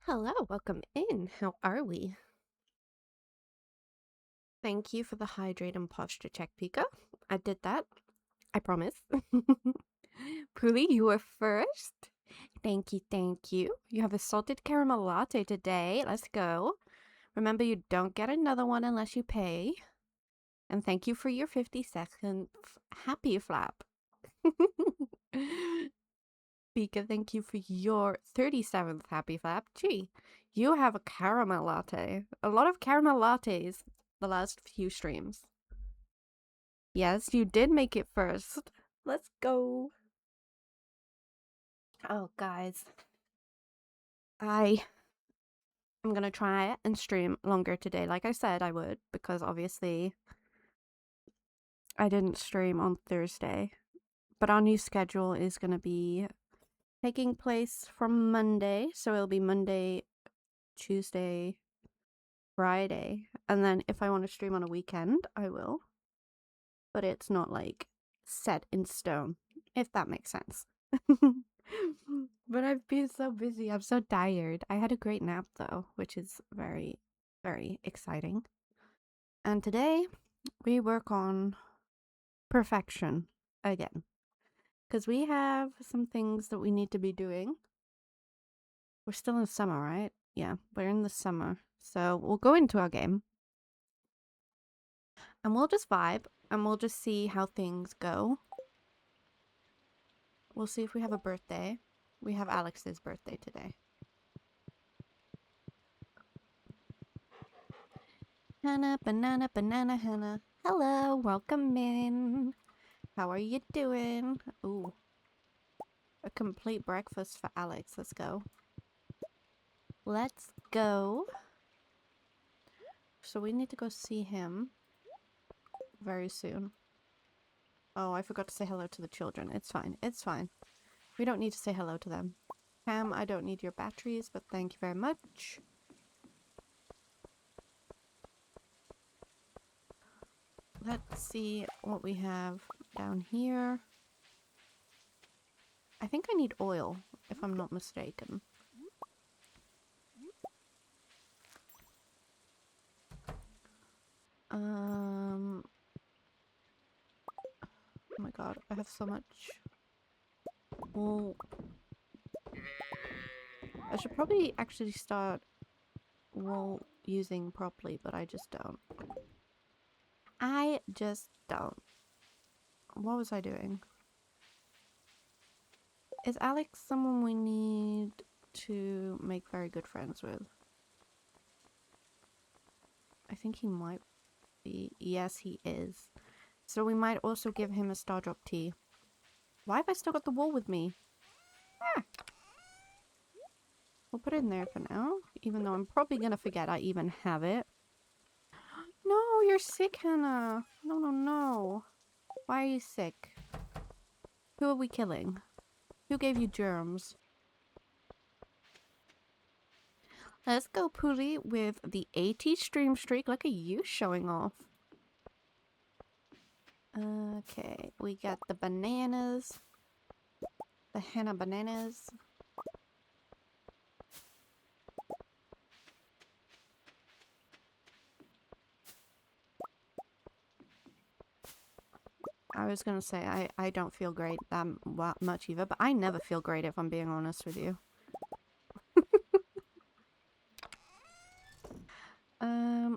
Hello, welcome in. How are we? Thank you for the hydrate and posture check, Pika. I did that. I promise. Puli, you were first. Thank you, thank you. You have a salted caramel latte today. Let's go. Remember, you don't get another one unless you pay. And thank you for your 50-second happy flap. Pika, thank you for your 37th happy flap. Gee, you have a caramel latte. A lot of caramel lattes the last few streams. Yes, you did make it first. Let's go. Oh, guys. I am gonna try and stream longer today, like I said I would, because obviously I didn't stream on Thursday. But our new schedule is gonna be taking place from Monday, so it'll be Monday, Tuesday, Friday, and then if I want to stream on a weekend, I will. But it's not like set in stone, if that makes sense. But I've been so busy. I'm so tired. I had a great nap though, which is very, very exciting. And today we work on perfection again. Because we have some things that we need to be doing. We're still in summer, right? Yeah, we're in the summer. So we'll go into our game. And we'll just vibe. And we'll just see how things go. We'll see if we have a birthday. We have Alex's birthday today. Hannah, banana, banana, Hannah. Hello, welcome in. How are you doing? Ooh. A complete breakfast for Alex. Let's go. Let's go. So we need to go see him very soon. Oh, I forgot to say hello to the children. It's fine. It's fine. We don't need to say hello to them. Cam, I don't need your batteries, but thank you very much. Let's see what we have down here. I think I need oil, if I'm not mistaken. Oh my god, I have so much wool. I should probably actually start wool using properly, but I just don't. I just don't. What was I doing? Is Alex someone we need to make very good friends with? I think he might be. Yes, he is. So we might also give him a Star Drop tea. Why have I still got the wool with me? Ah. We'll put it in there for now, even though I'm probably gonna forget I even have it. No, you're sick, Hannah. No, no, no. Why are you sick? Who are we killing? Who gave you germs? Let's go, Pooty, with the 80 stream streak. Look at you showing off. Okay, we got the bananas. The Hannah bananas. I was gonna say, I don't feel great that much either, but I never feel great if I'm being honest with you.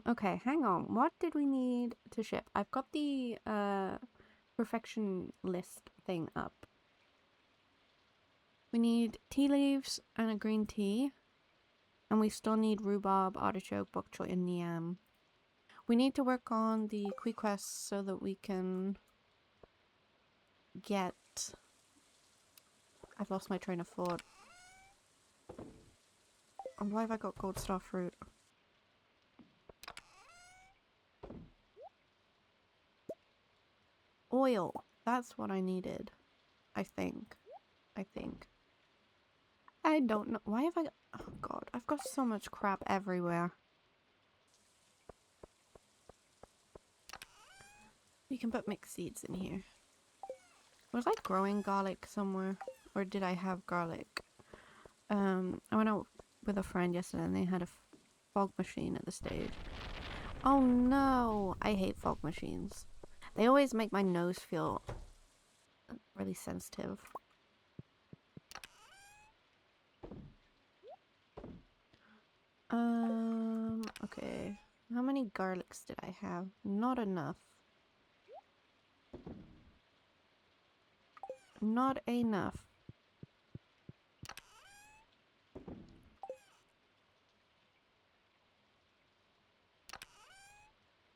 Okay, hang on. What did we need to ship? I've got the, perfection list thing up. We need tea leaves and a green tea. And we still need rhubarb, artichoke, bok choy, and yam. We need to work on the quick quests so that we can get... I've lost my train of thought. Why have I got gold star fruit? Oil. That's what I needed. I think. I don't know. Why have I got... Oh god, I've got so much crap everywhere. You can put mixed seeds in here. Was I growing garlic somewhere? Or did I have garlic? I wanna with a friend yesterday and they had a fog machine at the stage. Oh no! I hate fog machines. They always make my nose feel really sensitive. Okay. How many garlics did I have? Not enough. Not enough.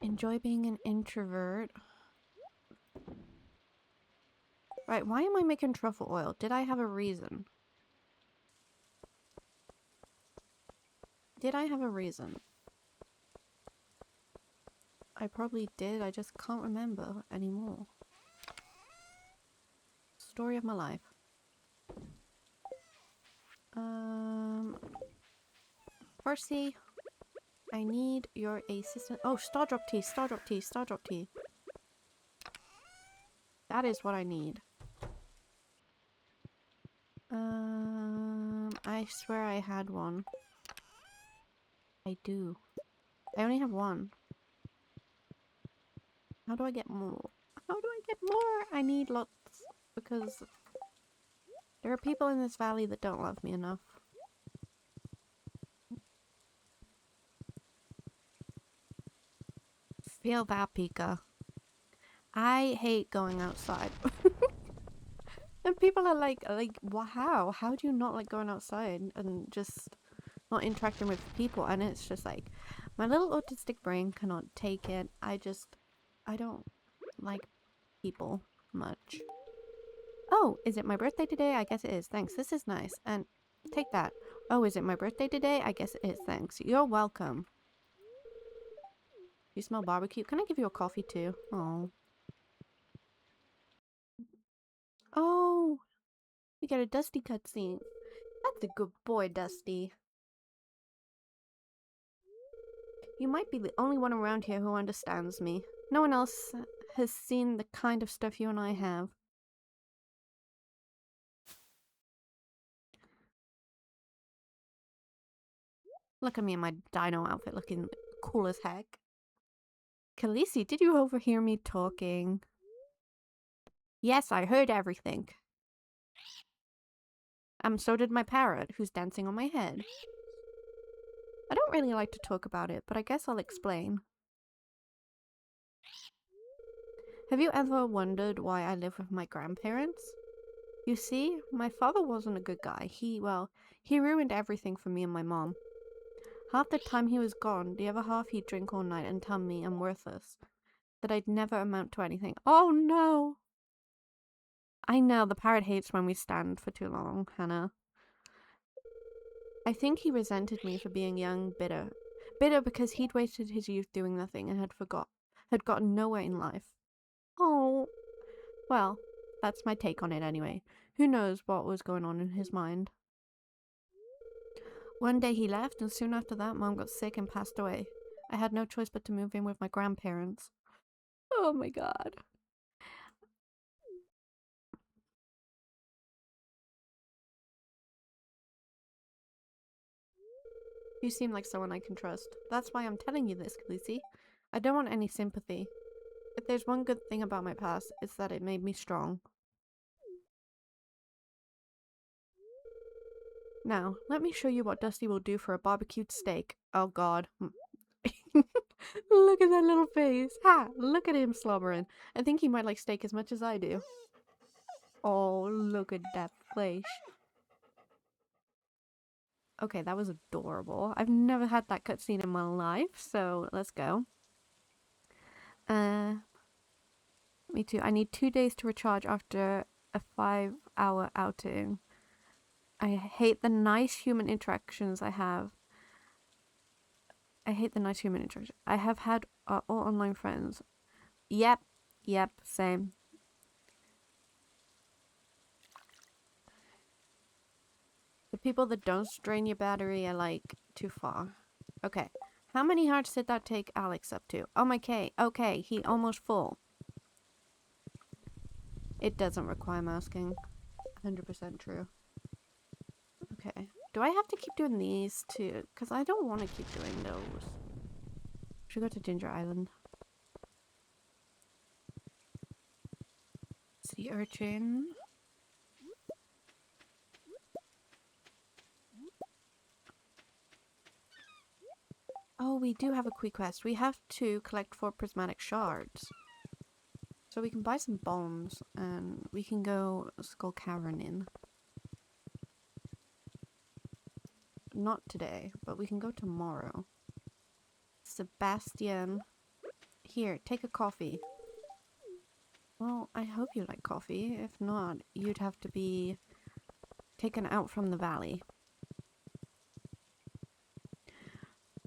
Enjoy being an introvert. Right, why am I making truffle oil? Did I have a reason? Did I have a reason? I probably did, I just can't remember anymore. Story of my life. Percy, I need your assistant. Oh, star drop tea, star drop tea, star drop tea. That is what I need. I swear I had one. I do. I only have one. How do I get more? How do I get more? I need lots because there are people in this valley that don't love me enough. Feel that, Pika. I hate going outside. And people are like, wow, how do you not like going outside and just not interacting with people? And it's just like, my little autistic brain cannot take it. I don't like people much. Oh, is it my birthday today? I guess it is. Thanks. This is nice. And take that. Oh, is it my birthday today? I guess it is. Thanks. You're welcome. You smell barbecue. Can I give you a coffee too? Oh. Oh, we got a Dusty cutscene. That's a good boy, Dusty. You might be the only one around here who understands me. No one else has seen the kind of stuff you and I have. Look at me in my dino outfit looking cool as heck. Khaleesi, did you overhear me talking? Yes, I heard everything. So did my parrot, who's dancing on my head. I don't really like to talk about it, but I guess I'll explain. Have you ever wondered why I live with my grandparents? You see, my father wasn't a good guy. He ruined everything for me and my mom. Half the time he was gone, the other half he'd drink all night and tell me I'm worthless. That I'd never amount to anything. Oh no! I know, the parrot hates when we stand for too long, Hannah. I think he resented me for being young, bitter. Bitter because he'd wasted his youth doing nothing and had gotten nowhere in life. Oh. Well, that's my take on it anyway. Who knows what was going on in his mind. One day he left, and soon after that, Mom got sick and passed away. I had no choice but to move in with my grandparents. Oh my god. You seem like someone I can trust. That's why I'm telling you this, Khaleesi. I don't want any sympathy. If there's one good thing about my past, it's that it made me strong. Now, let me show you what Dusty will do for a barbecued steak. Oh god. Look at that little face. Ha! Look at him slobbering. I think he might like steak as much as I do. Oh, look at that flesh. Okay, that was adorable. I've never had that cutscene in my life, so let's go. Me too. I need 2 days to recharge after a 5-hour outing. I hate the nice human interactions I have. I hate the nice human interaction. I have had all online friends. Yep, same. The people that don't drain your battery are like too far. Okay. How many hearts did that take Alex up to? Oh my K. Okay, he almost full. It doesn't require masking. 100% true. Okay. Do I have to keep doing these too? Because I don't want to keep doing those. Should go to Ginger Island. Sea urchin. Oh, we do have a quick quest. We have to collect 4 prismatic shards. So we can buy some bombs and we can go Skull Cavern in. Not today, but we can go tomorrow. Sebastian. Here, take a coffee. Well, I hope you like coffee. If not, you'd have to be taken out from the valley.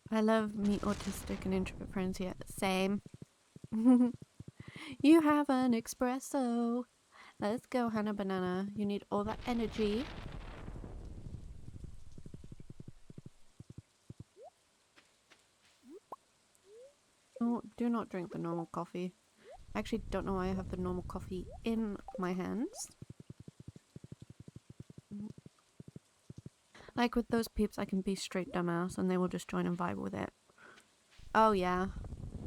I love me autistic and introvert friends here. Same. You have an espresso. Let's go, Hannah Banana. You need all that energy. Oh, do not drink the normal coffee. I actually don't know why I have the normal coffee in my hands. Like with those peeps, I can be straight dumbass and they will just join and vibe with it. Oh yeah.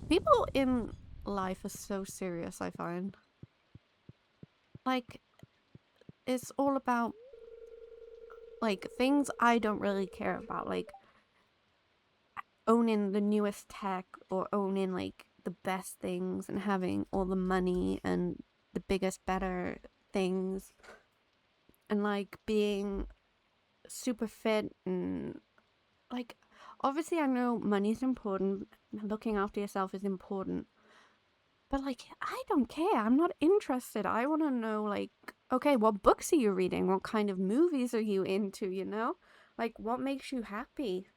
People in life are so serious, I find. Like, it's all about, like, things I don't really care about. Like, owning the newest tech or owning, like, the best things and having all the money and the biggest, better things. And, like, being super fit and, like, obviously I know money's important, looking after yourself is important, but like I don't care, I'm not interested. I want to know, like, okay, what books are you reading, what kind of movies are you into, you know, like what makes you happy.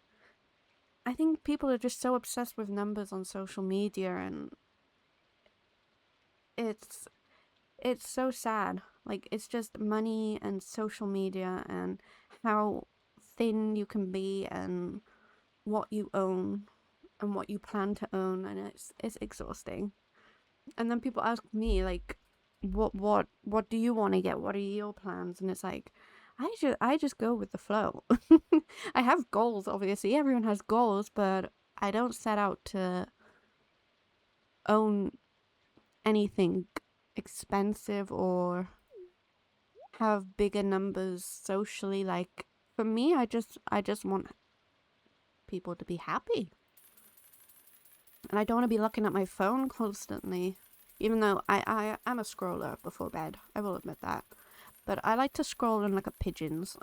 I think people are just so obsessed with numbers on social media and it's so sad. Like, it's just money and social media and how thin you can be and what you own and what you plan to own, and it's exhausting. And then people ask me like, what do you want to get? What are your plans? And it's like, I just go with the flow. I have goals, obviously. Everyone has goals, but I don't set out to own anything expensive or have bigger numbers socially. Like, for me, I just want people to be happy. And I don't want to be looking at my phone constantly. Even though I'm a scroller before bed. I will admit that. But I like to scroll and look at pigeons.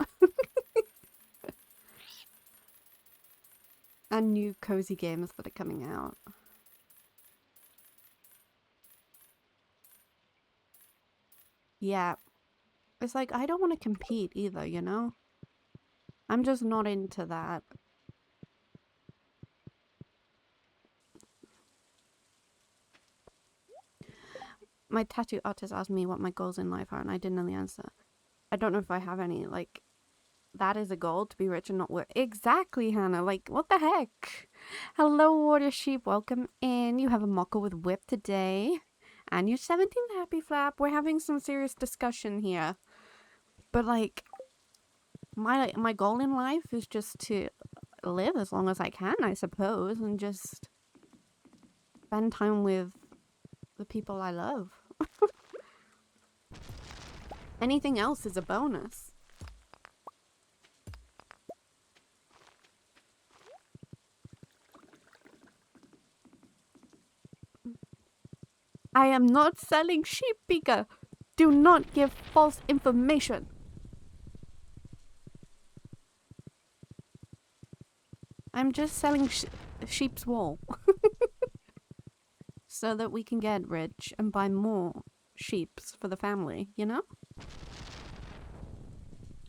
And new cozy games that are coming out. Yeah. It's like, I don't want to compete either, you know? I'm just not into that. My tattoo artist asked me what my goals in life are, and I didn't know the answer. I don't know if I have any. Like, that is a goal, to be rich and not work. Exactly, Hannah. Like, what the heck? Hello, Water Sheep. Welcome in. You have a mocha with whip today. And your 17th Happy Flap. We're having some serious discussion here. But, like, my goal in life is just to live as long as I can, I suppose. And just spend time with the people I love. Anything else is a bonus. I am not selling sheep, Pika. Do not give false information. I'm just selling sheep's wool. So that we can get rich and buy more sheeps for the family, you know?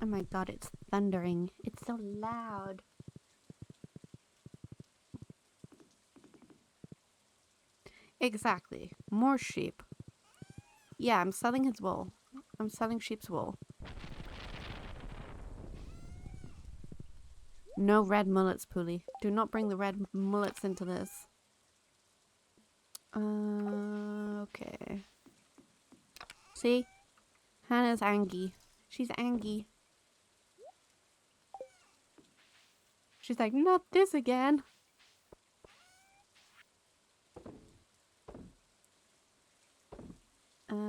Oh my god, it's thundering. It's so loud. Exactly. More sheep. Yeah, I'm selling his wool. I'm selling sheep's wool. No red mullets, Poolie. Do not bring the red mullets into this. Okay. See? Hannah's angry. She's angry. She's like, not this again. Where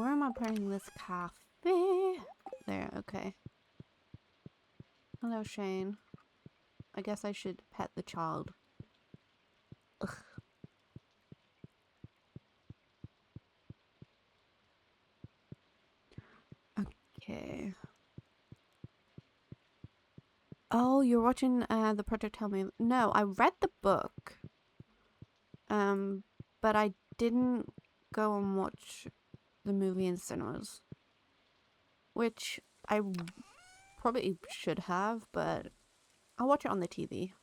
am I putting this cafe? There, okay. Hello, Shane. I guess I should pet the child. Ugh. Okay. Oh, you're watching the Project Tell Me. No, I read the book. But I didn't go and watch the movie in cinemas. Which I probably should have, but I'll watch it on the TV.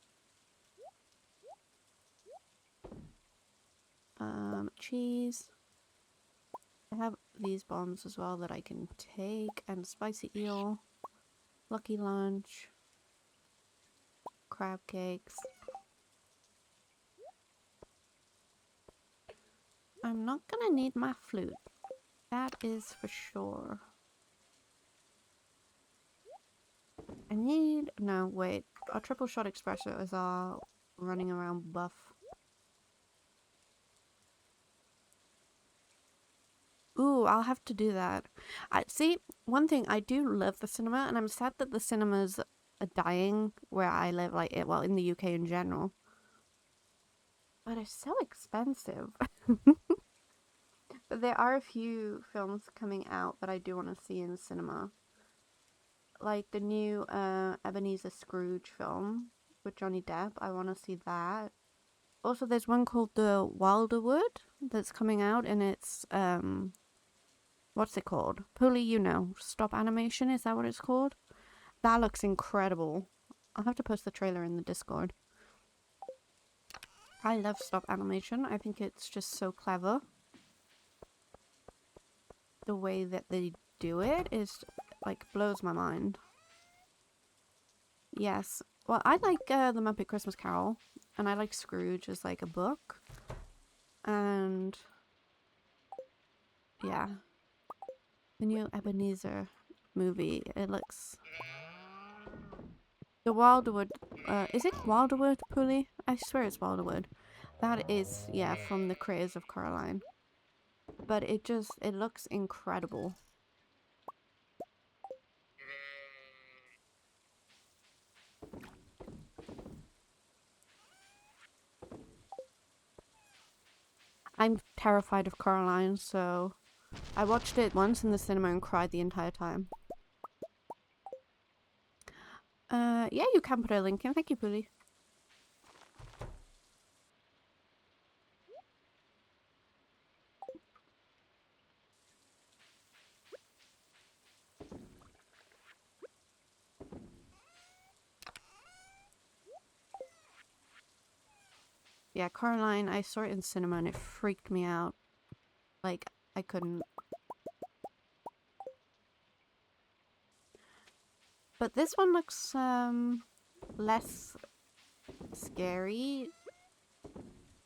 Cheese. I have these bombs as well that I can take, and spicy eel, lucky lunch, crab cakes. I'm not gonna need my flute. That is for sure. I need... No, wait. Our triple shot espresso is our running around buff. Ooh, I'll have to do that. I see, one thing, I do love the cinema, and I'm sad that the cinemas are dying where I live, like, well, in the UK in general. But it's so expensive. But there are a few films coming out that I do want to see in cinema. Like the new Ebenezer Scrooge film with Johnny Depp. I want to see that. Also, there's one called The Wilderwood that's coming out, and it's what's it called? Pulley, you know, stop animation, is that what it's called? That looks incredible. I'll have to post the trailer in the Discord. I love stop animation. I think it's just so clever. The way that they do it is, like, blows my mind. Yes. Well, I like The Muppet Christmas Carol, and I like Scrooge as, like, a book. And yeah. The new Ebenezer movie, it looks... The Wilderwood, is it Wilderwood, Pulley? I swear it's Wilderwood. That is, yeah, from the creators of Coraline. But it looks incredible. I'm terrified of Coraline, so I watched it once in the cinema and cried the entire time. Yeah, you can put a link in. Thank you, Pulley. Yeah, Coraline, I saw it in cinema and it freaked me out. Like, I couldn't. But this one looks, less scary,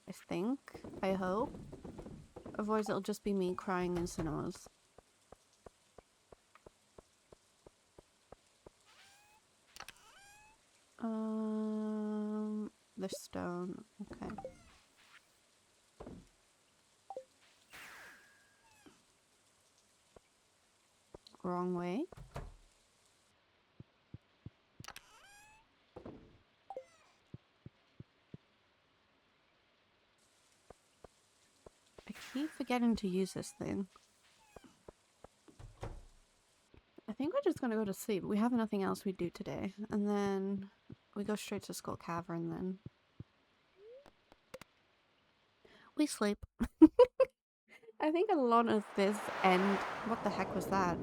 I think. I hope. Otherwise it'll just be me crying in cinemas. The stone. Okay. Wrong way. I keep forgetting to use this thing. I think we're just gonna go to sleep. We have nothing else we do today. And then we go straight to Skull Cavern then. We sleep. I think a lot of this end... What the heck was that?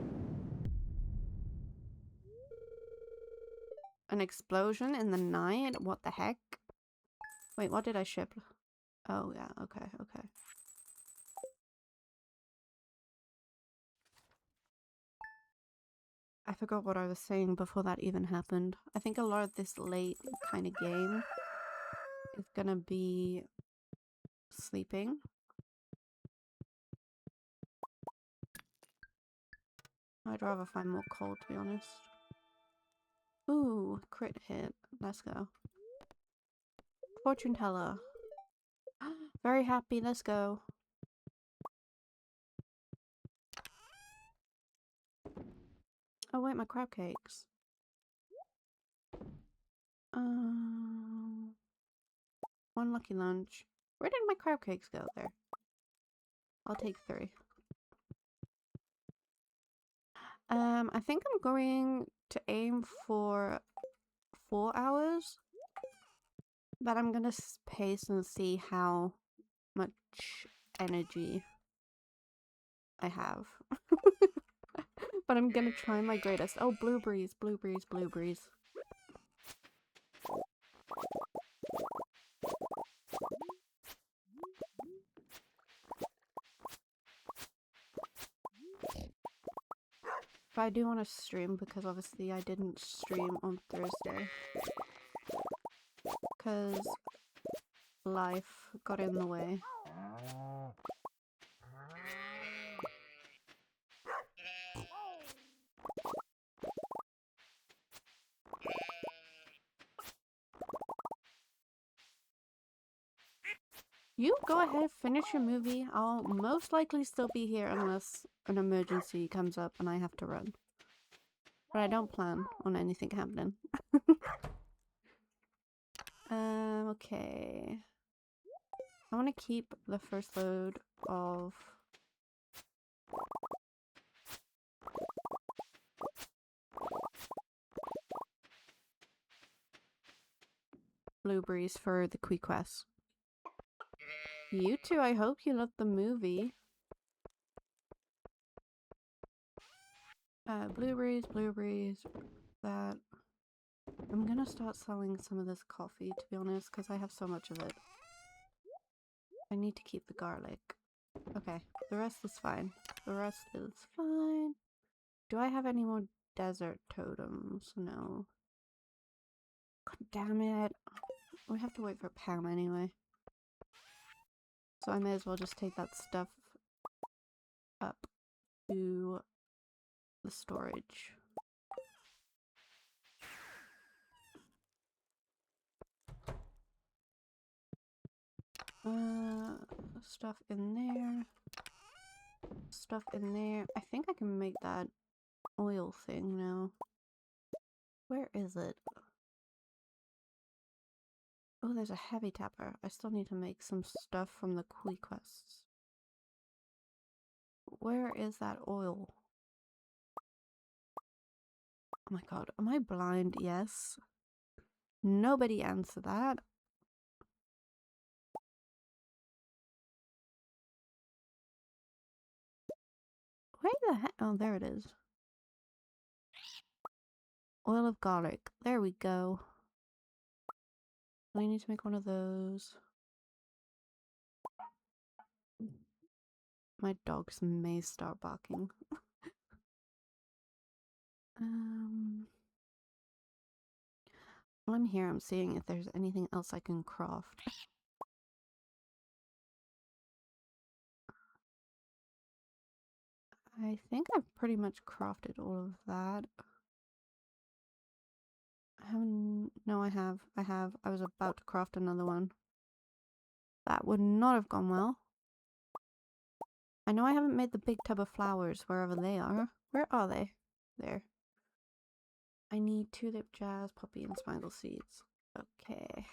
An explosion in the night? What the heck? Wait, what did I ship? Oh, yeah. Okay, okay. I forgot what I was saying before that even happened. I think a lot of this late kind of game is gonna be sleeping. I'd rather find more coal, to be honest. Ooh, crit hit. Let's go. Fortune teller. Very happy, let's go. Oh wait, my crab cakes. One lucky lunch. Where did my crab cakes go? There. I'll take 3. I think I'm going to aim for 4 hours. But I'm gonna pace and see how much energy I have. But I'm gonna try my greatest. Oh, blueberries, blueberries, blueberries. But I do want to stream because obviously I didn't stream on Thursday. Because life got in the way. You go ahead, finish your movie. I'll most likely still be here unless an emergency comes up and I have to run. But I don't plan on anything happening. Okay. I want to keep the first load of blueberries for the quick quest. You too, I hope you loved the movie. Blueberries, blueberries, that. I'm gonna start selling some of this coffee, to be honest, because I have so much of it. I need to keep the garlic. Okay, the rest is fine. The rest is fine. Do I have any more desert totems? No. God damn it. We have to wait for Pam anyway. So I may as well just take that stuff up to the storage. Stuff in there. Stuff in there. I think I can make that oil thing now. Where is it? Oh, there's a heavy tapper. I still need to make some stuff from the quick quests. Where is that oil? Oh my god, am I blind? Yes. Nobody answer that. Where the heck? Oh, there it is. Oil of garlic. There we go. I need to make one of those. My dogs may start barking. While I'm here, I'm seeing if there's anything else I can craft. I think I've pretty much crafted all of that. I haven't... No, I have. I was about to craft another one. That would not have gone well. I know I haven't made the big tub of flowers wherever they are. Where are they? There. I need tulip, jazz, poppy, and spangle seeds. Okay.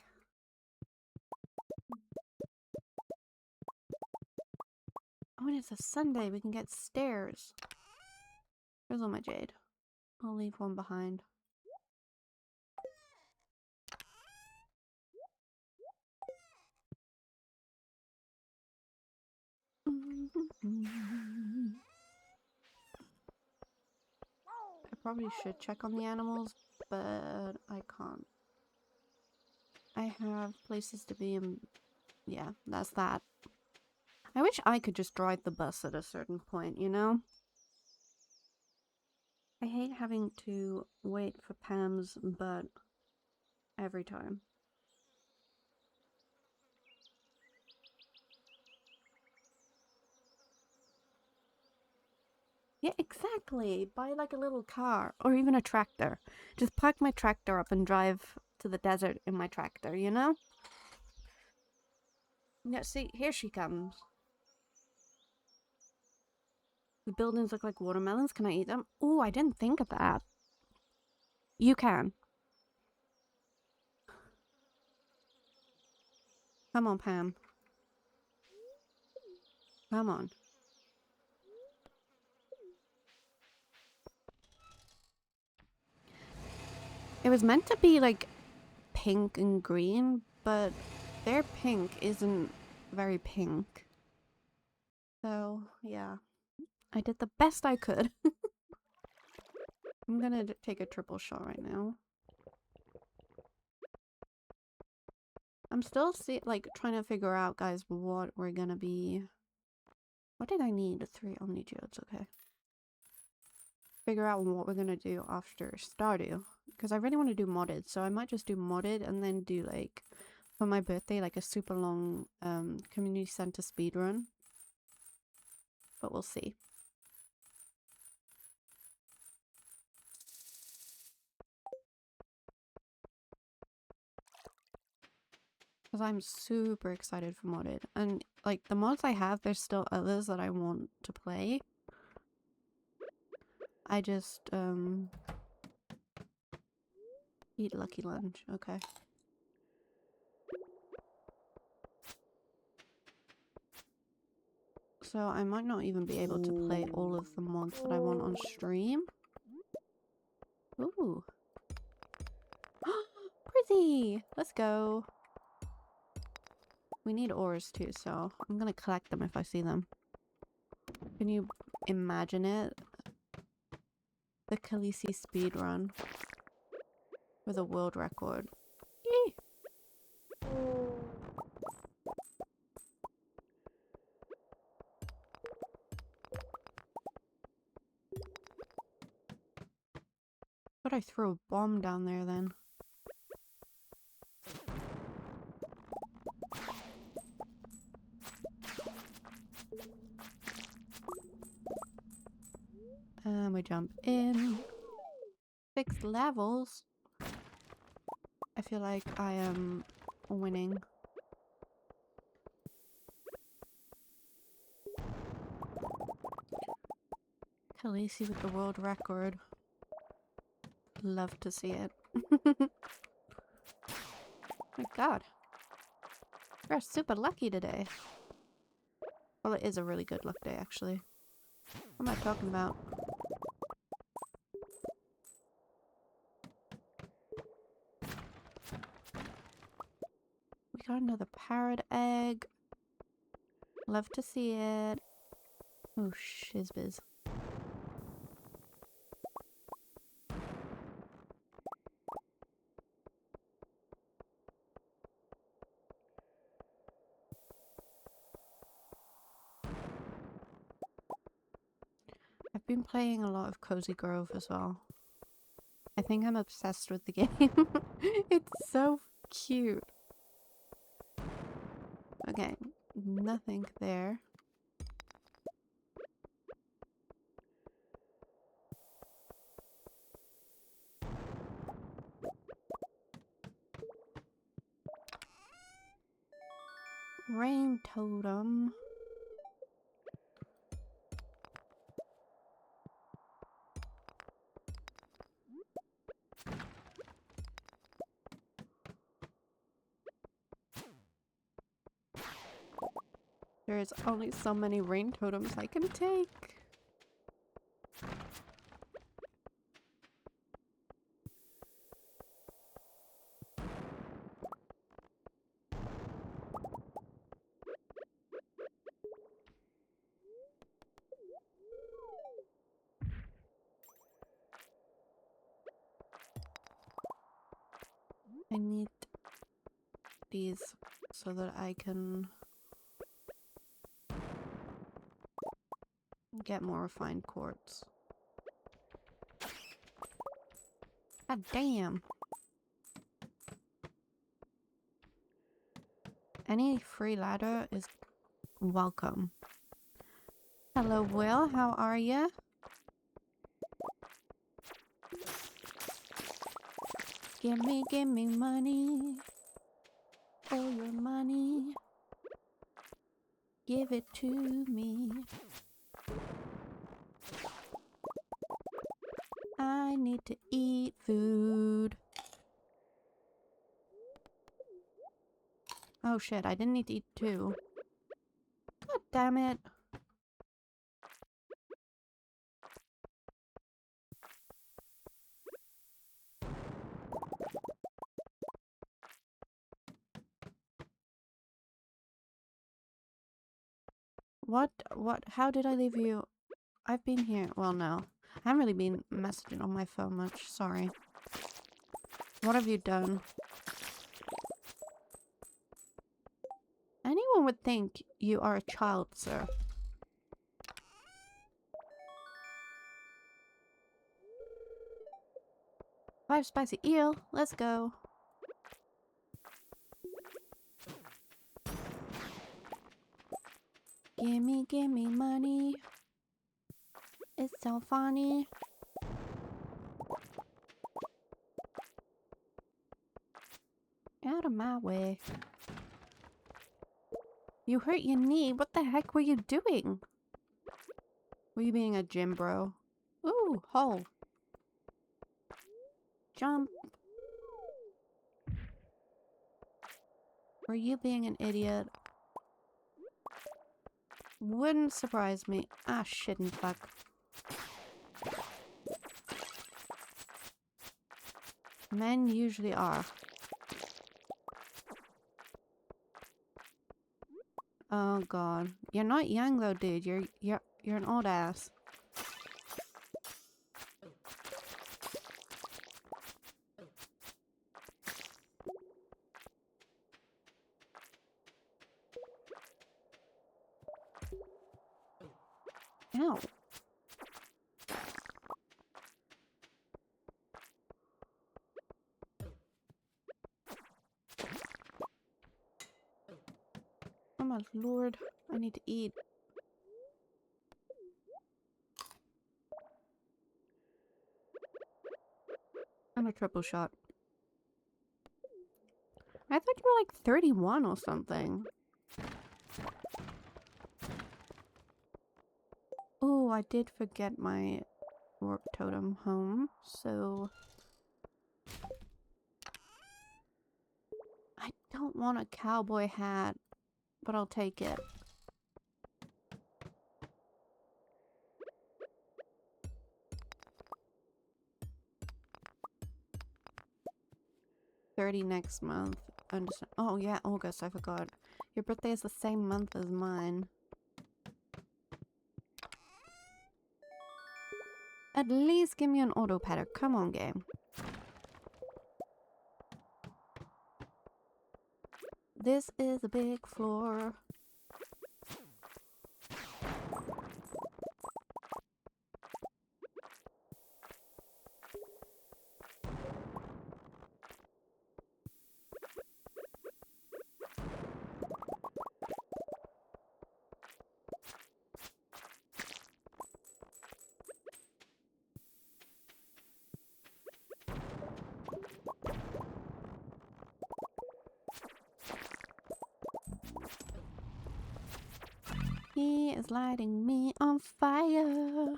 Oh, and it's a Sunday. We can get stairs. Here's all my jade. I'll leave one behind. I probably should check on the animals, but I can't. I have places to be and yeah, that's that. I wish I could just drive the bus at a certain point, you know? I hate having to wait for Pam's butt every time. Yeah, exactly. Buy like a little car or even a tractor. Just park my tractor up and drive to the desert in my tractor, you know? Yeah, see, here she comes. The buildings look like watermelons. Can I eat them? Oh, I didn't think of that. You can. Come on, Pam. Come on. It was meant to be like pink and green, but their pink isn't very pink. So, yeah. I did the best I could. I'm gonna take a triple shot right now. I'm still trying to figure out, guys, what we're gonna be. What did I need? 3 Omni Geodes, okay. Figure out what we're gonna do after Stardew. Because I really want to do modded, so I might just do modded and then do like, for my birthday, like a super long community center speedrun. But we'll see. Because I'm super excited for modded. And like the mods I have, there's still others that I want to play. I just eat Lucky Lunch. Okay. So I might not even be able to play all of the mods that I want on stream. Ooh. Pretty! Let's go. We need ores too, so I'm gonna collect them if I see them. Can you imagine it? The Khaleesi speedrun with a world record. Eee! But I threw a bomb down there then. And we jump in. 6 levels. I feel like I am winning. Khaleesi with the world record. Love to see it. My god. We're super lucky today. Well, it is a really good luck day, actually. What am I talking about? We got another parrot egg. Love to see it. Oh, shizbiz. I've been playing a lot of Cozy Grove as well. I think I'm obsessed with the game. It's so cute. Okay, nothing there. Rain totem. There's only so many rain totems I can take. I need these so that I can get more refined quartz. God damn. Any free ladder is welcome. Hello, Will. How are ya? Give me money. All your money. Give it to me. I need to eat food. Oh shit, I didn't need to eat two. God damn it. What? How did I leave you? I've been here. Well, no. I haven't really been messaging on my phone much. Sorry. What have you done? Anyone would think you are a child, sir. Five spicy eel. Let's go. Gimme money. It's so funny. Out of my way. You hurt your knee. What the heck were you doing? Were you being a gym bro? Ooh, hole. Jump. Were you being an idiot? Wouldn't surprise me. Ah, shit and fuck. Men usually are. Oh god. You're not young though, dude. You're an old ass. Ow. Oh my lord. I need to eat. I'm a triple shot. I thought you were like 31 or something. Oh, I did forget my work totem home, so... I don't want a cowboy hat, but I'll take it. $30 next month. Understand. Oh yeah, August, I forgot. Your birthday is the same month as mine. At least give me an auto petter. Come on, game. This is a big floor. He is lighting me on fire.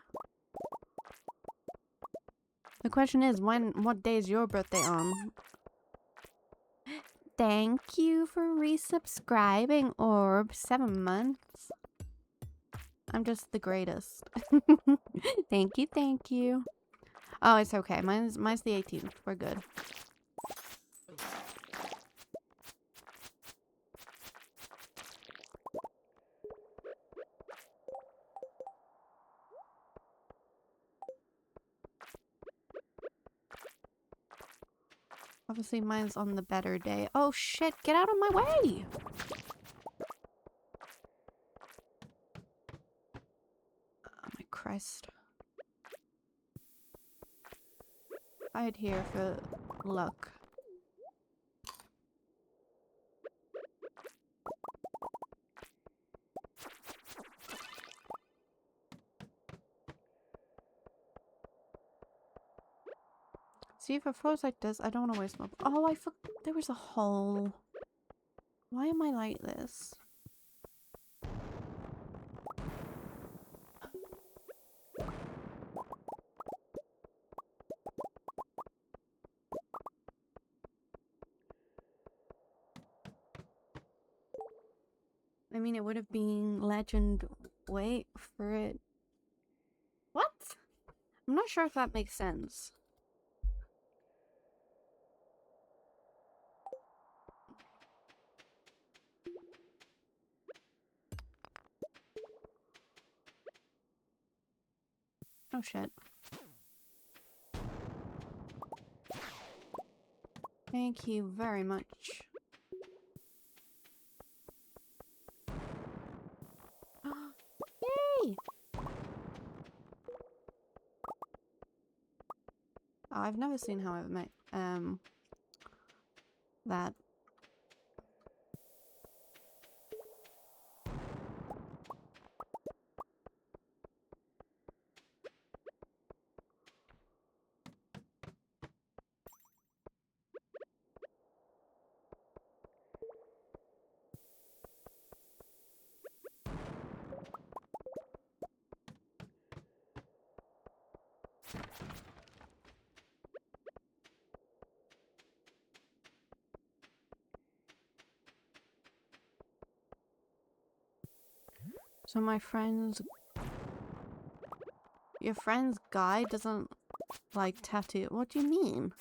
The question is, what day is your birthday on? Thank you for resubscribing, Orb. 7 months. I'm just the greatest. Thank you, thank you. Oh, it's okay. Mine's the 18th. We're good. Obviously, mine's on the better day. Oh shit, get out of my way! Oh my Christ. Hide here for luck. See, if it flows like this, I don't want to waste my... Oh, I forgot there was a hole. Why am I like this? I mean, it would have been legend. Wait for it. What? I'm not sure if that makes sense. Oh shit. Thank you very much. Yay! Oh, I've never seen how it made that. So my friend's... Your friend's guy doesn't like tattoo. What do you mean?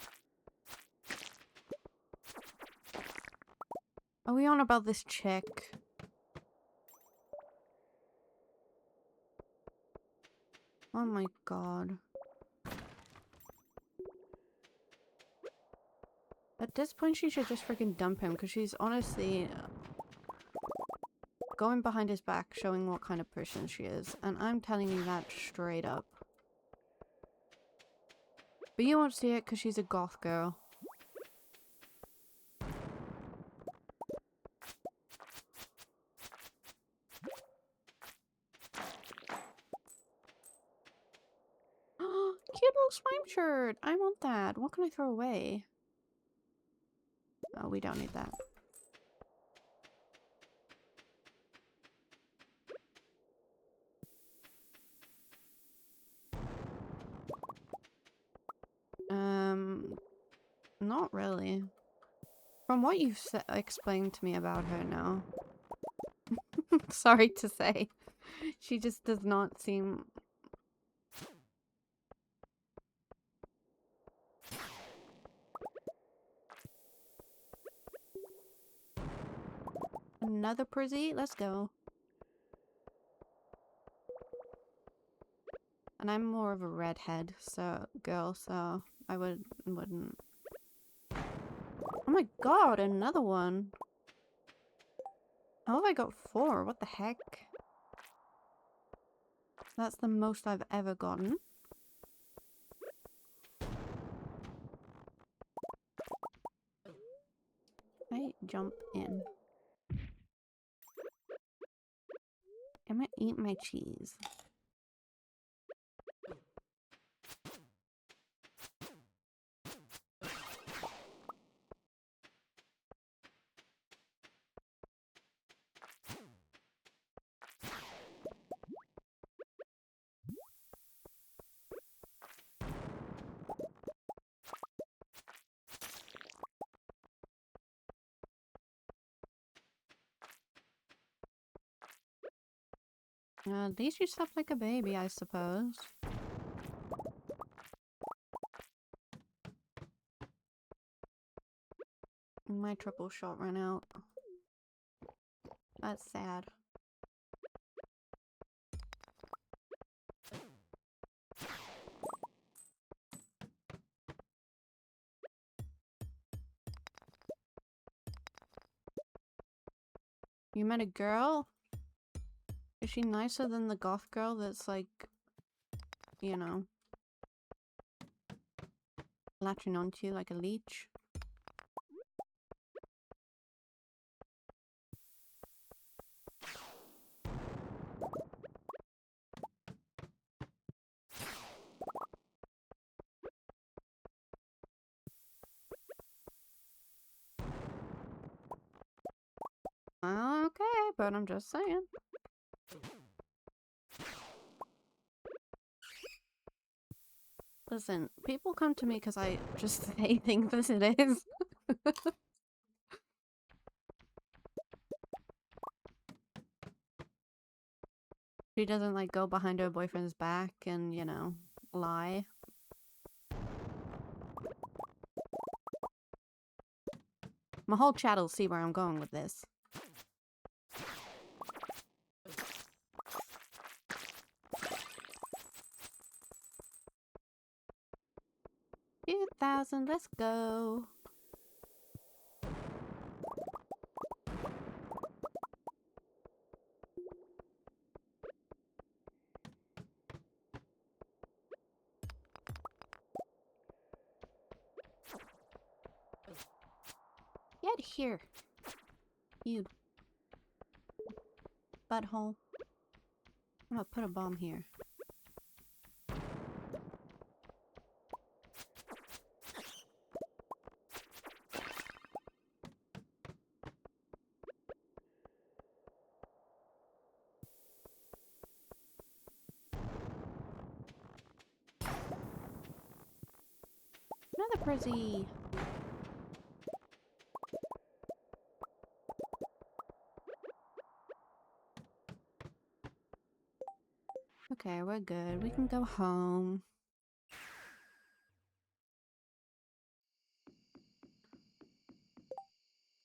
Are we on about this chick? Oh my god. At this point she should just freaking dump him because she's honestly going behind his back showing what kind of person she is. And I'm telling you that straight up. But you won't see it because she's a goth girl. Cute little slime shirt! I want that. What can I throw away? Oh, we don't need that. Not really. From what you've explained to me about her now. Sorry to say. She just does not seem... Another Prizzy? Let's go. And I'm more of a redhead, so girl, so I wouldn't. Oh my god, another one. How have I got 4? What the heck? That's the most I've ever gotten. I jump in. I'm gonna eat my cheese. At least you slept like a baby, I suppose. My triple shot ran out. That's sad. You met a girl? Is she nicer than the goth girl that's like, you know, latching onto you like a leech? Okay, but I'm just saying. Listen, people come to me because I just say things as it is. She doesn't like go behind her boyfriend's back and, you know, lie. My whole chat'll see where I'm going with this. $2,000, let's go. Get here. You. Butthole. I'm gonna put a bomb here. Another Prizzy. Okay, we're good. We can go home.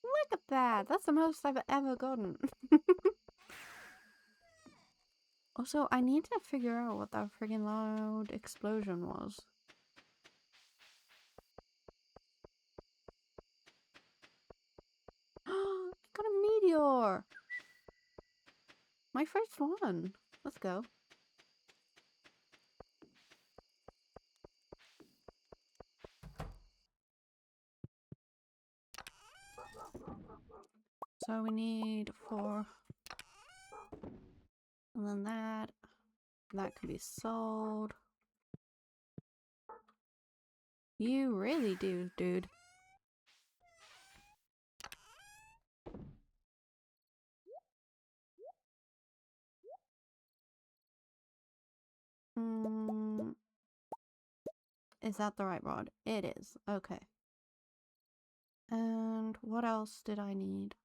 Look at that. That's the most I've ever gotten. Also, I need to figure out what that friggin' loud explosion was. I got a meteor! My first one. Let's go. So we need 4. And then that. That can be sold. You really do, dude. Is that the right rod? It is. Okay. And what else did I need?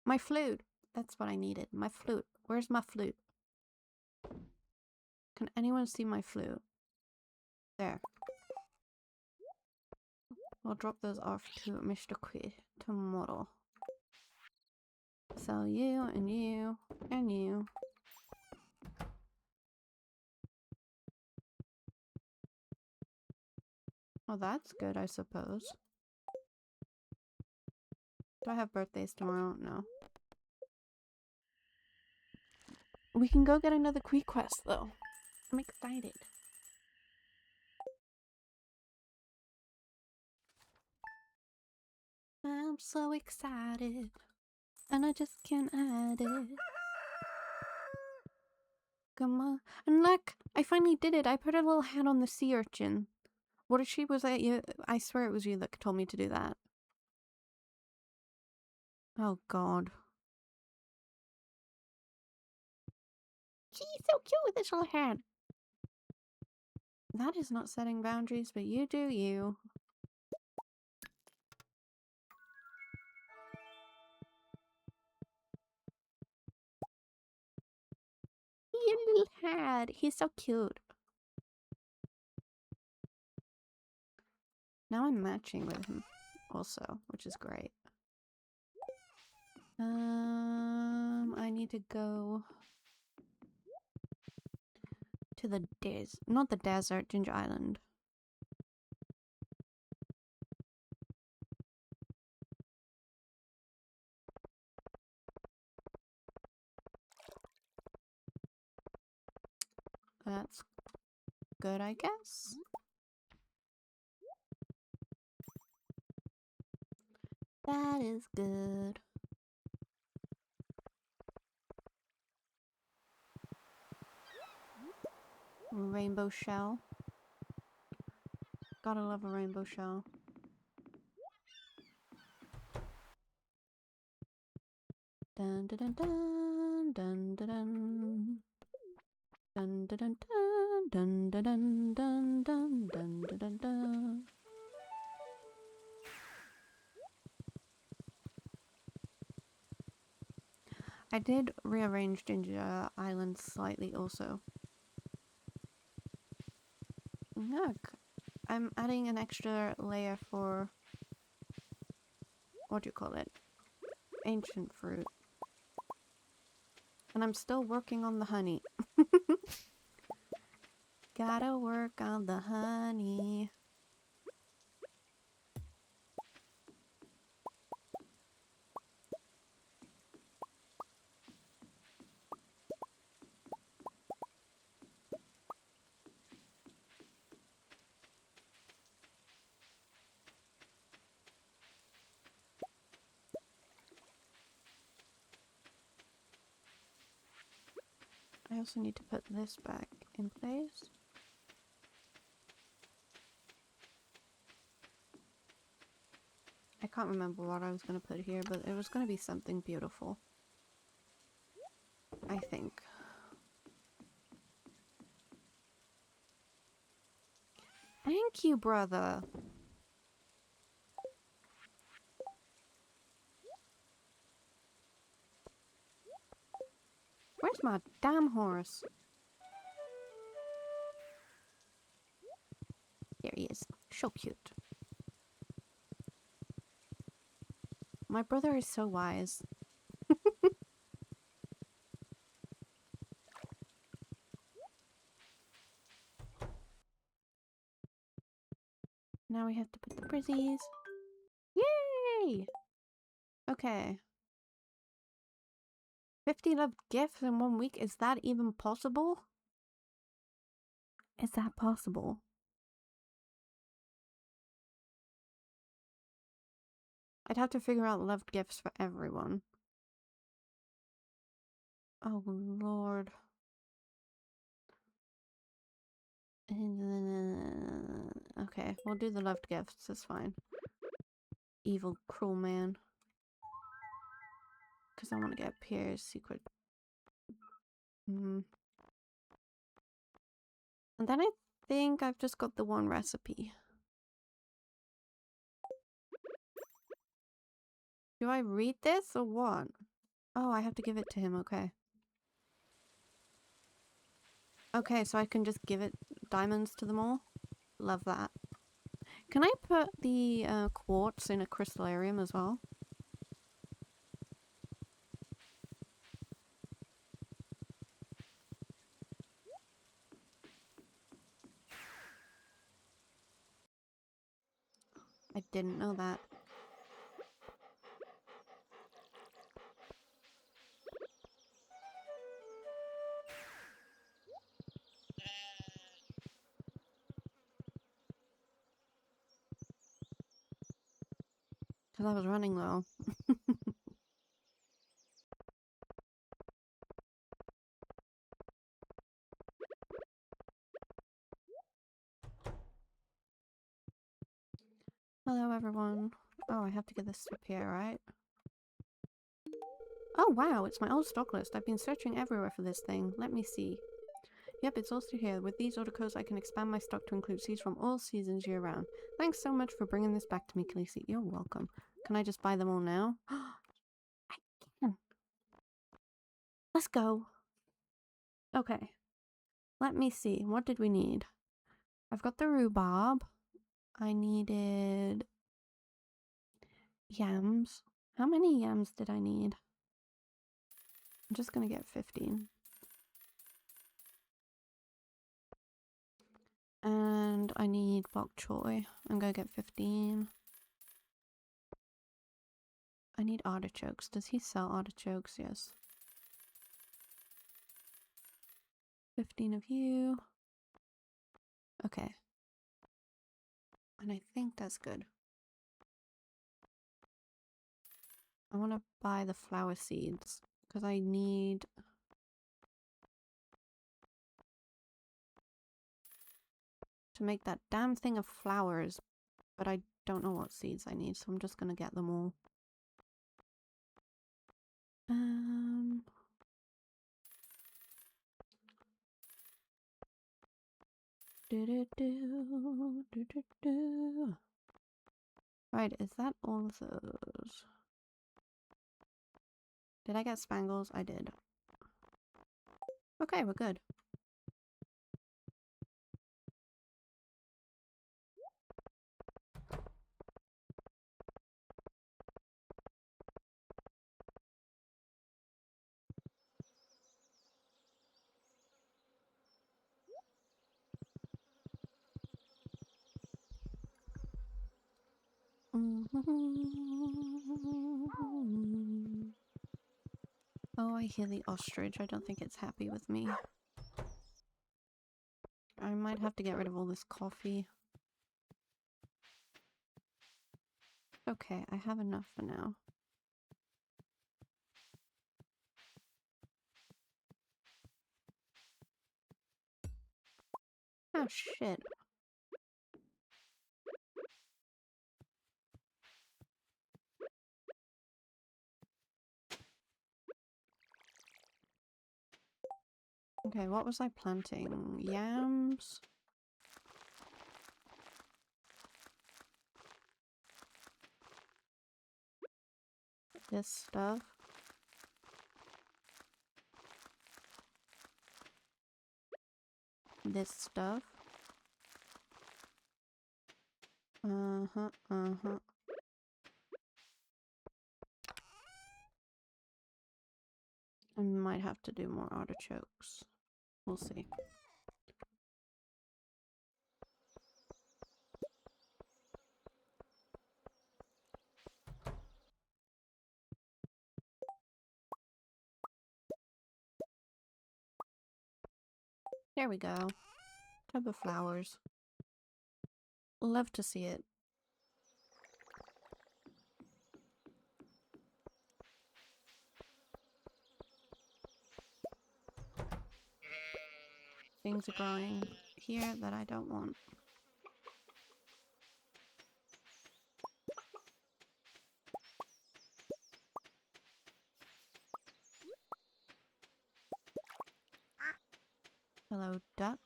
My flute. That's what I needed. My flute. Where's my flute? Can anyone see my flute? There. I'll drop those off to Mr. Quid tomorrow. Sell you and you and you. Well, that's good, I suppose. Do I have birthdays tomorrow? No. We can go get another Queen quest, though. I'm excited. I'm so excited. And I just can't hide it. Come on. And look, I finally did it. I put a little hat on the sea urchin. What if she was at you? I swear it was you that told me to do that. Oh, God. She's so cute with this little hat. That is not setting boundaries, but you do you. You little hat. He's so cute. Now I'm matching with him also, which is great. I need to go to the not the desert, Ginger Island. That's good, I guess. That is good. Rainbow shell. Gotta love a rainbow shell. Dun dun dun dun dun dun dun. Dun dun dun dun dun dun dun dun dun dun dun dun. I did rearrange Ginger Island slightly also. Look, I'm adding an extra layer for, what do you call it? Ancient fruit. And I'm still working on the honey. Gotta work on the honey. I also need to put this back in place. I can't remember what I was going to put here, but it was going to be something beautiful. I think. Thank you, brother. Where's my damn horse? There he is. So cute. My brother is so wise. Now we have to put the prizzies. Yay! Okay. 50 loved gifts in 1 week? Is that even possible? Is that possible? I'd have to figure out loved gifts for everyone. Oh, Lord. Okay, we'll do the loved gifts. It's fine. Evil, cruel man. Because I want to get Pierre's secret. And then I think I've just got the one recipe. Do I read this or what? Oh, I have to give it to him. Okay. Okay, so I can just give it diamonds to them all? Love that. Can I put the quartz in a crystallarium as well? I didn't know that. Because I was running low. Hello, everyone. Oh, I have to get this to Pierre, right? Oh, wow, it's my old stock list. I've been searching everywhere for this thing. Let me see. Yep, it's also here. With these order codes, I can expand my stock to include seeds from all seasons year-round. Thanks so much for bringing this back to me, Khaleesi. You're welcome. Can I just buy them all now? I can. Let's go. Okay. Let me see. What did we need? I've got the rhubarb. I needed yams. How many yams did I need? I'm just gonna get 15. And I need bok choy. I'm gonna get 15. I need artichokes. Does he sell artichokes? Yes. 15 of you. Okay. And I think that's good. I want to buy the flower seeds because I need to make that damn thing of flowers, but I don't know what seeds I need, so I'm just gonna get them all. Um. Right, is that all of those? Did I get spangles? I did. Okay, we're good. Oh, I hear the ostrich. I don't think it's happy with me. I might have to get rid of all this coffee. Okay, I have enough for now. Oh, shit. Okay, what was I planting? Yams? This stuff? This stuff? Uh-huh, uh-huh. I might have to do more artichokes. We'll see. There we go. Tub of flowers. Love to see it. Things are growing here that I don't want. Hello, duck.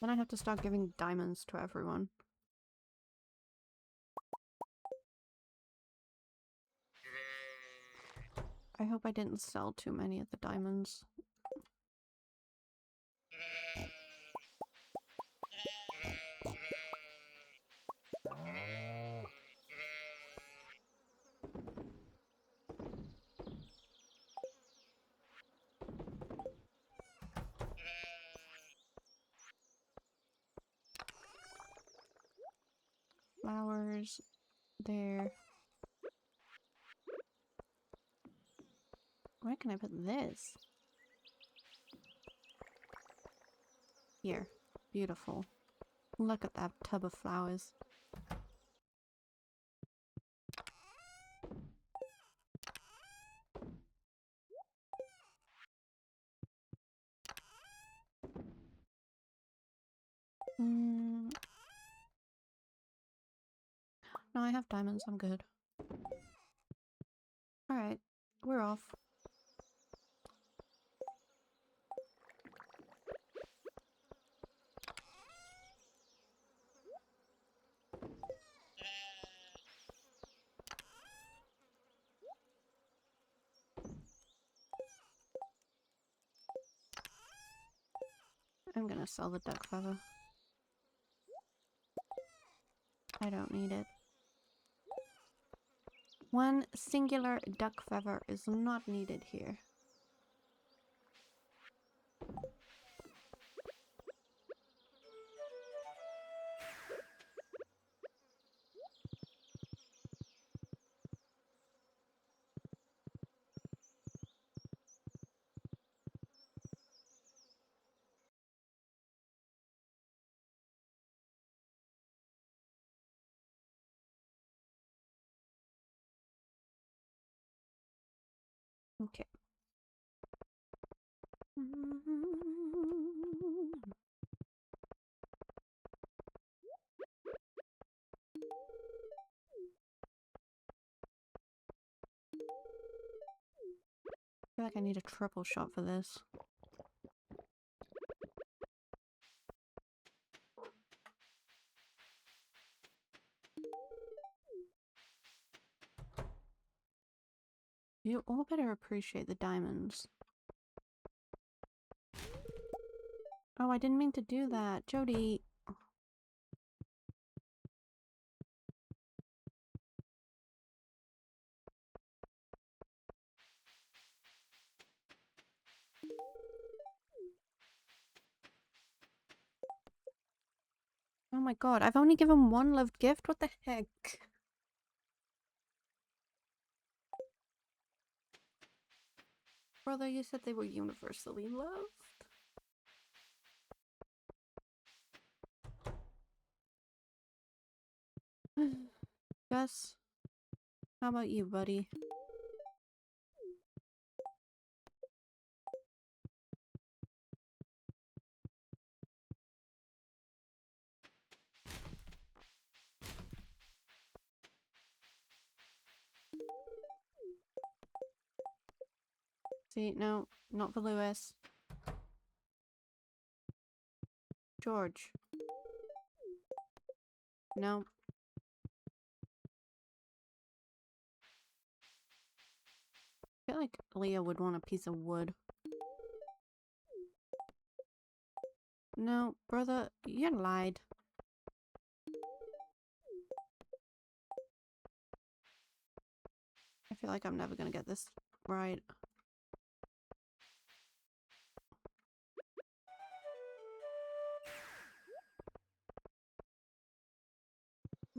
Then I have to start giving diamonds to everyone. I hope I didn't sell too many of the diamonds. Flowers. There. Where can I put this? Here. Beautiful. Look at that tub of flowers. No, I have diamonds. I'm good. Alright. We're off. I'm gonna sell the duck feather. I don't need it. One singular duck feather is not needed here. Okay. I feel like I need a triple shot for this. You all better appreciate the diamonds. Oh, I didn't mean to do that. Jody. Oh my god, I've only given one loved gift? What the heck? Brother, you said they were universally loved? Gus, how about you, buddy? See, no, not for Lewis. George. No. I feel like Leah would want a piece of wood. No, brother, you lied. I feel like I'm never gonna get this right.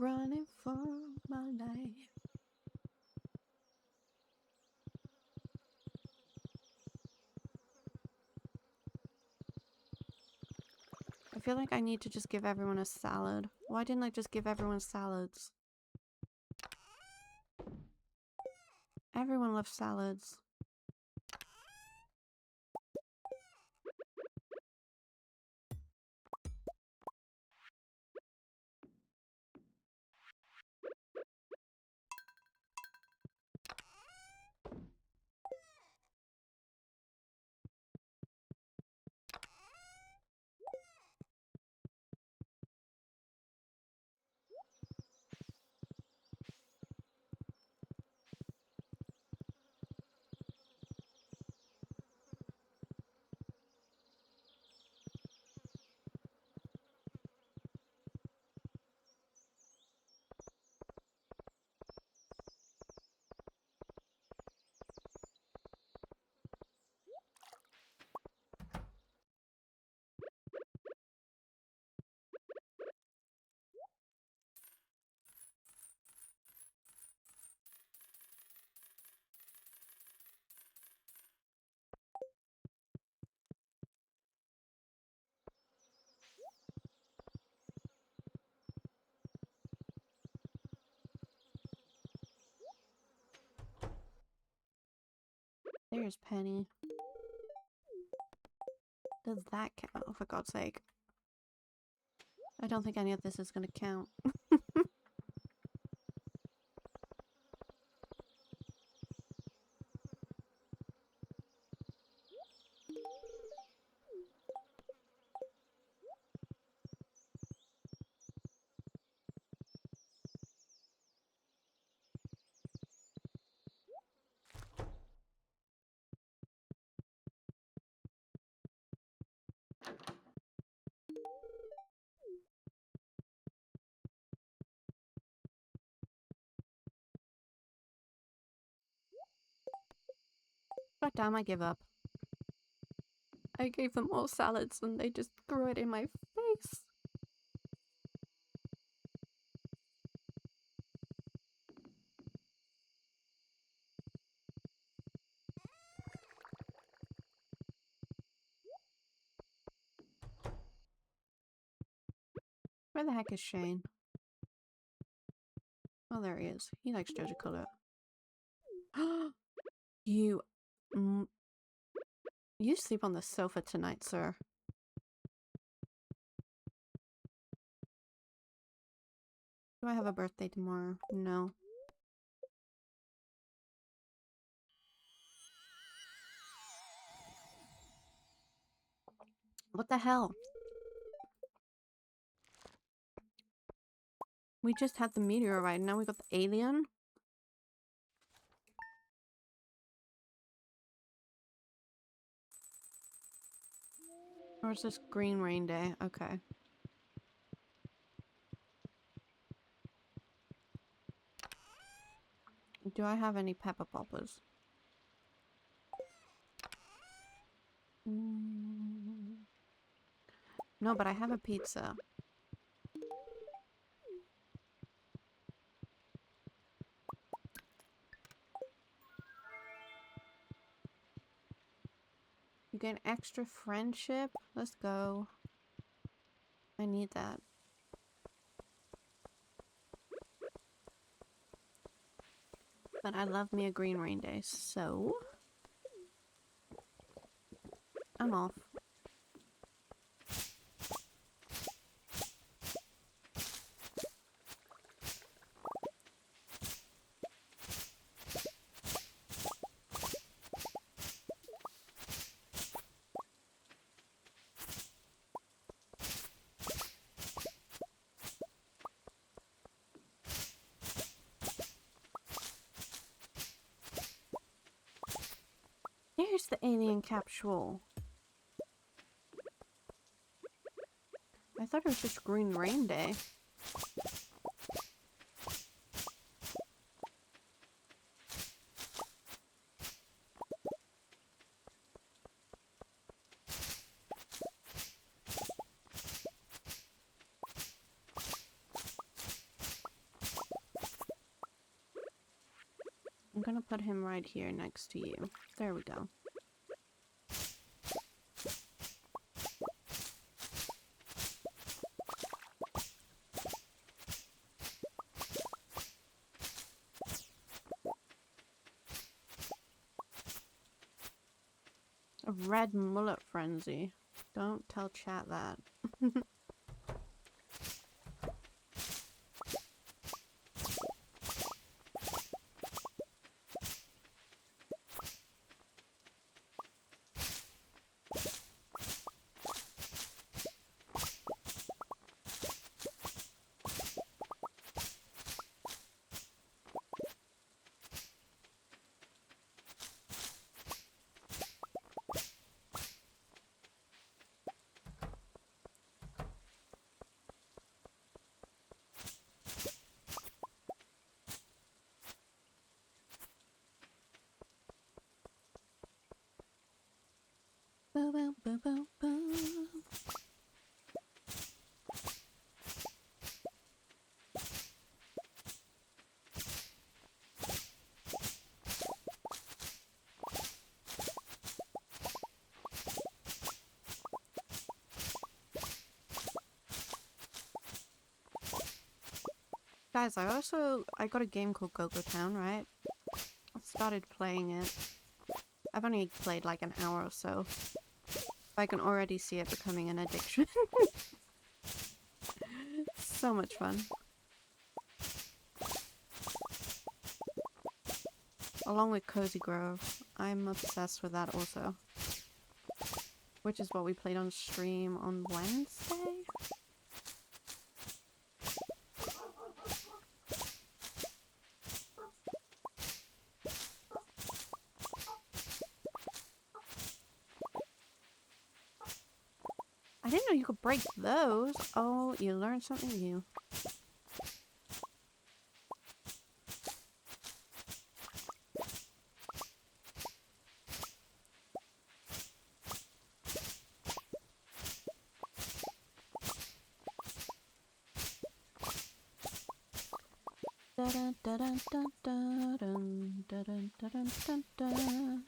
Running for my life. I feel like I need to just give everyone a salad. Why didn't I just give everyone salads? Everyone loves salads. There's Penny. Does that count? Oh, for God's sake. I don't think any of this is gonna count. God damn, I give up. I gave them all salads and they just threw it in my face. Where the heck is Shane? Oh, there he is. He likes Joja Color. You You sleep on the sofa tonight, sir. Do I have a birthday tomorrow? No. What the hell? We just had the meteorite, now we got the alien? Or is this Green Rain Day? Okay. Do I have any pepper poppers? No, but I have a pizza. You gain extra friendship? Let's go. I need that. But I love me a Green Rain Day, so... I'm off. There's the alien capsule. I thought it was just Green Rain Day. I'm gonna put him right here next to you. There we go. A red mullet frenzy. Don't tell chat that. Guys, I got a game called Go-Go Town, right? I started playing it. I've only played like an hour or so. I can already see it becoming an addiction. So much fun. Along with Cozy Grove. I'm obsessed with that also. Which is what we played on stream on Wednesday? I didn't know you could break those. Oh, you learned something new. Dun dun dun dun dun dun dun dun dun dun.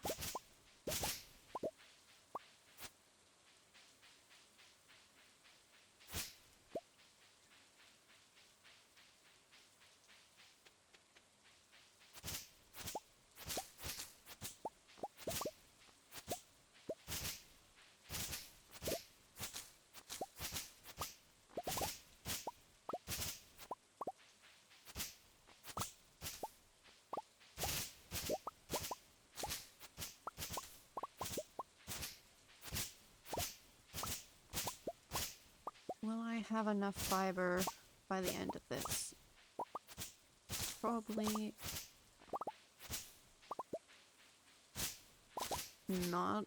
have enough fiber by the end of this. Probably not.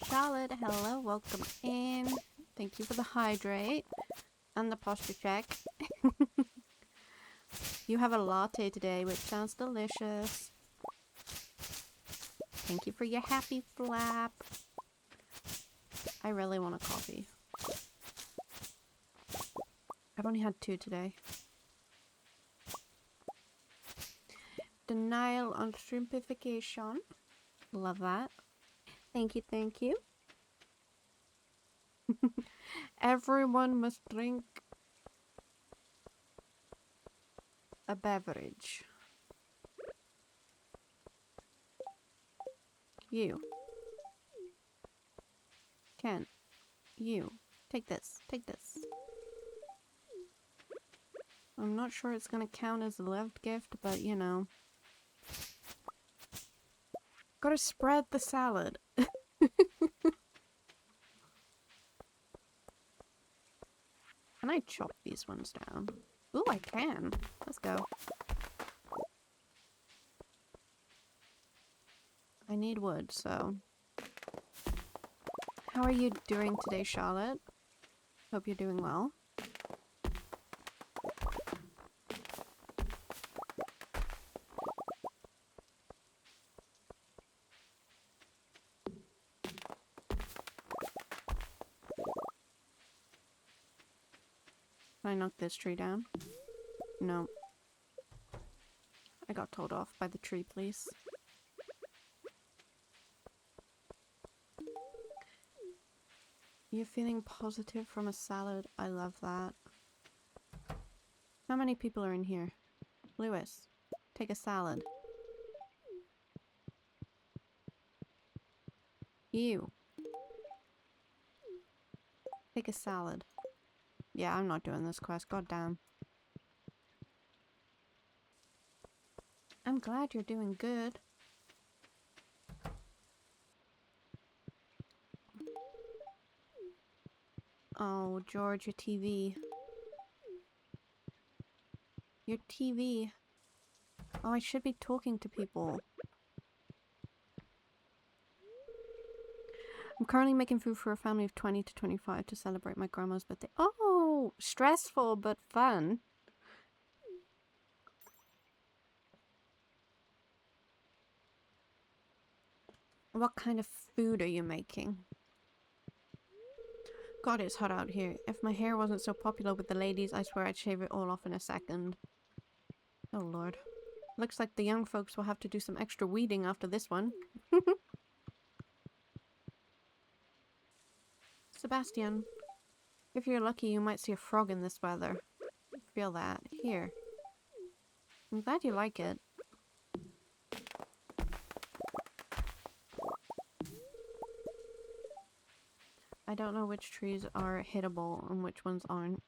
Charlotte, hello, welcome in. Thank you for the hydrate and the posture check. You have a latte today, which sounds delicious. Thank you for your happy flap. I really want a coffee. I've only had 2 today. Denial on shrimpification. Love that. Thank you, thank you. Everyone must drink a beverage. You. Ken. You. Take this. Take this. I'm not sure it's gonna count as a loved gift, but you know. Gotta spread the salad. Can I chop these ones down? Ooh, I can. Let's go. I need wood, so... How are you doing today, Charlotte? Hope you're doing well. Can I knock this tree down? No. I got told off by the tree police. You're feeling positive from a salad. I love that. How many people are in here? Lewis, take a salad. You. Take a salad. Yeah, I'm not doing this quest. God damn. I'm glad you're doing good. Oh, George, your TV. Your TV. Oh, I should be talking to people. I'm currently making food for a family of 20 to 25 to celebrate my grandma's birthday. Oh, stressful but fun. What kind of food are you making? God, it's hot out here. If my hair wasn't so popular with the ladies, I swear I'd shave it all off in a second. Oh lord. Looks like the young folks will have to do some extra weeding after this one. Sebastian, if you're lucky, you might see a frog in this weather. Feel that. Here. I'm glad you like it. I don't know which trees are hittable and which ones aren't.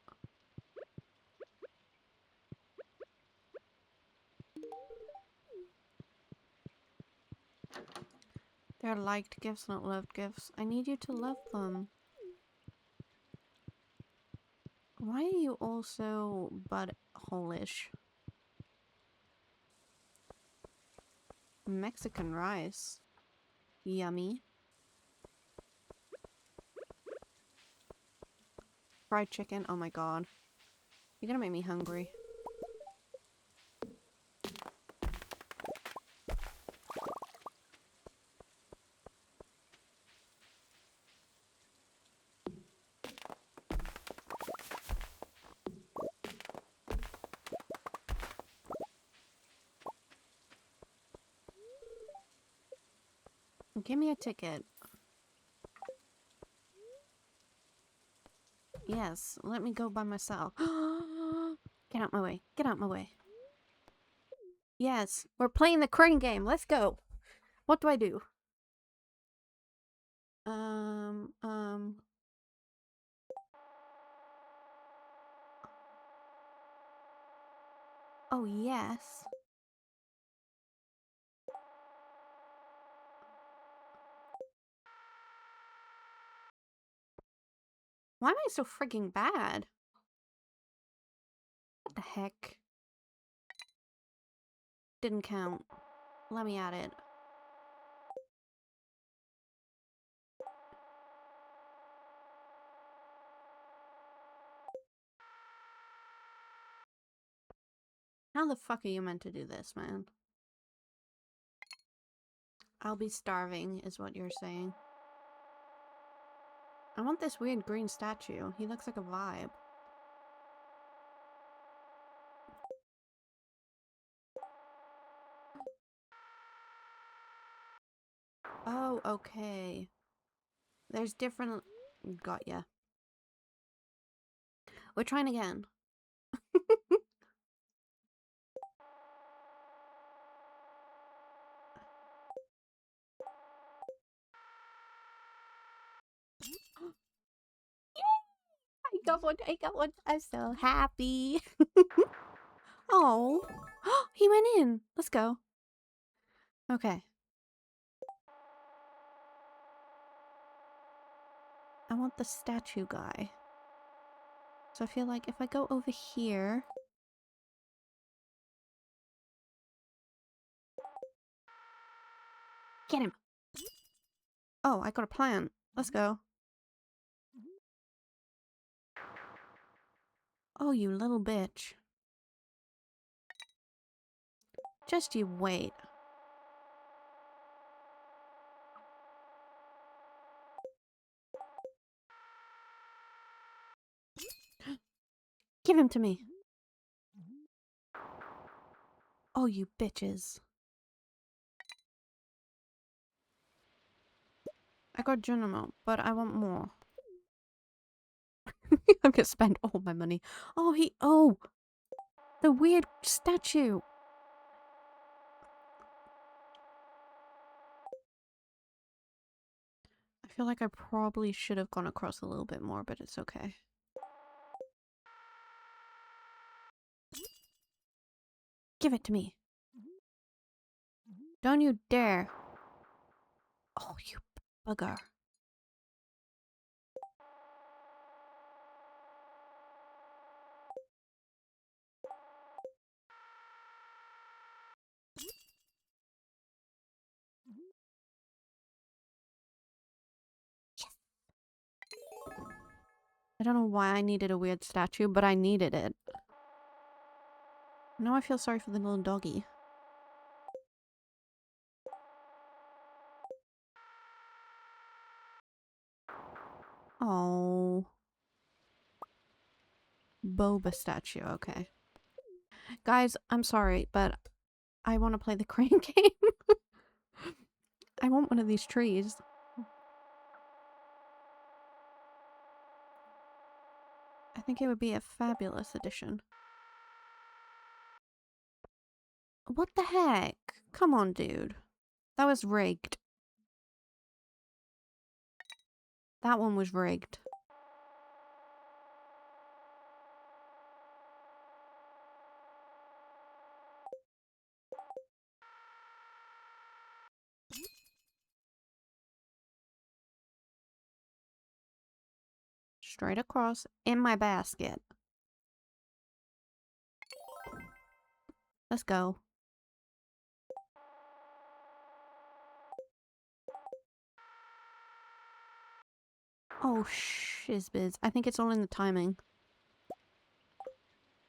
They're liked gifts, not loved gifts. I need you to love them. Why are you all so butthole-ish? Mexican rice. Yummy. Fried chicken. Oh my god. You're gonna make me hungry. Give me a ticket. Yes, let me go by myself. Get out my way. Get out my way. Yes, we're playing the crane game. Let's go. What do I do? Um. Oh, yes. Why am I so freaking bad? What the heck? Didn't count. Let me at it. How the fuck are you meant to do this, man? I'll be starving, is what you're saying. I want this weird green statue. He looks like a vibe. Oh, okay. There's different... Got ya. We're trying again. I got one, I got one. I'm so happy. Oh. He went in. Let's go. Okay. I want the statue guy. So I feel like if I go over here... Get him! Oh, I got a plan. Let's go. Oh, you little bitch. Just you wait. Give him to me. Oh, you bitches. I got Junimo, but I want more. I'm gonna spend all my money. Oh, oh! The weird statue! I feel like I probably should have gone across a little bit more, but it's okay. Give it to me. Don't you dare. Oh, you bugger. I don't know why I needed a weird statue, but I needed it. Now I feel sorry for the little doggy. Oh. Boba statue, okay. Guys, I'm sorry, but I want to play the crane game. I want one of these trees. I think it would be a fabulous addition. What the heck? Come on, dude. That was rigged. That one was rigged. Straight across in my basket. Let's go. Oh, shizbiz. I think it's all in the timing.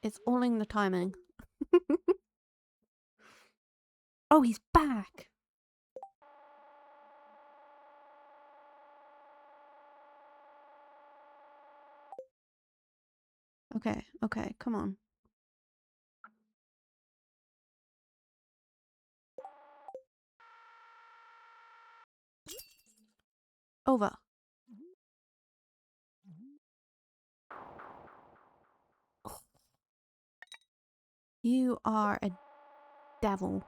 It's all in the timing. Oh, he's back! Okay, okay, come on. Over. You are a devil.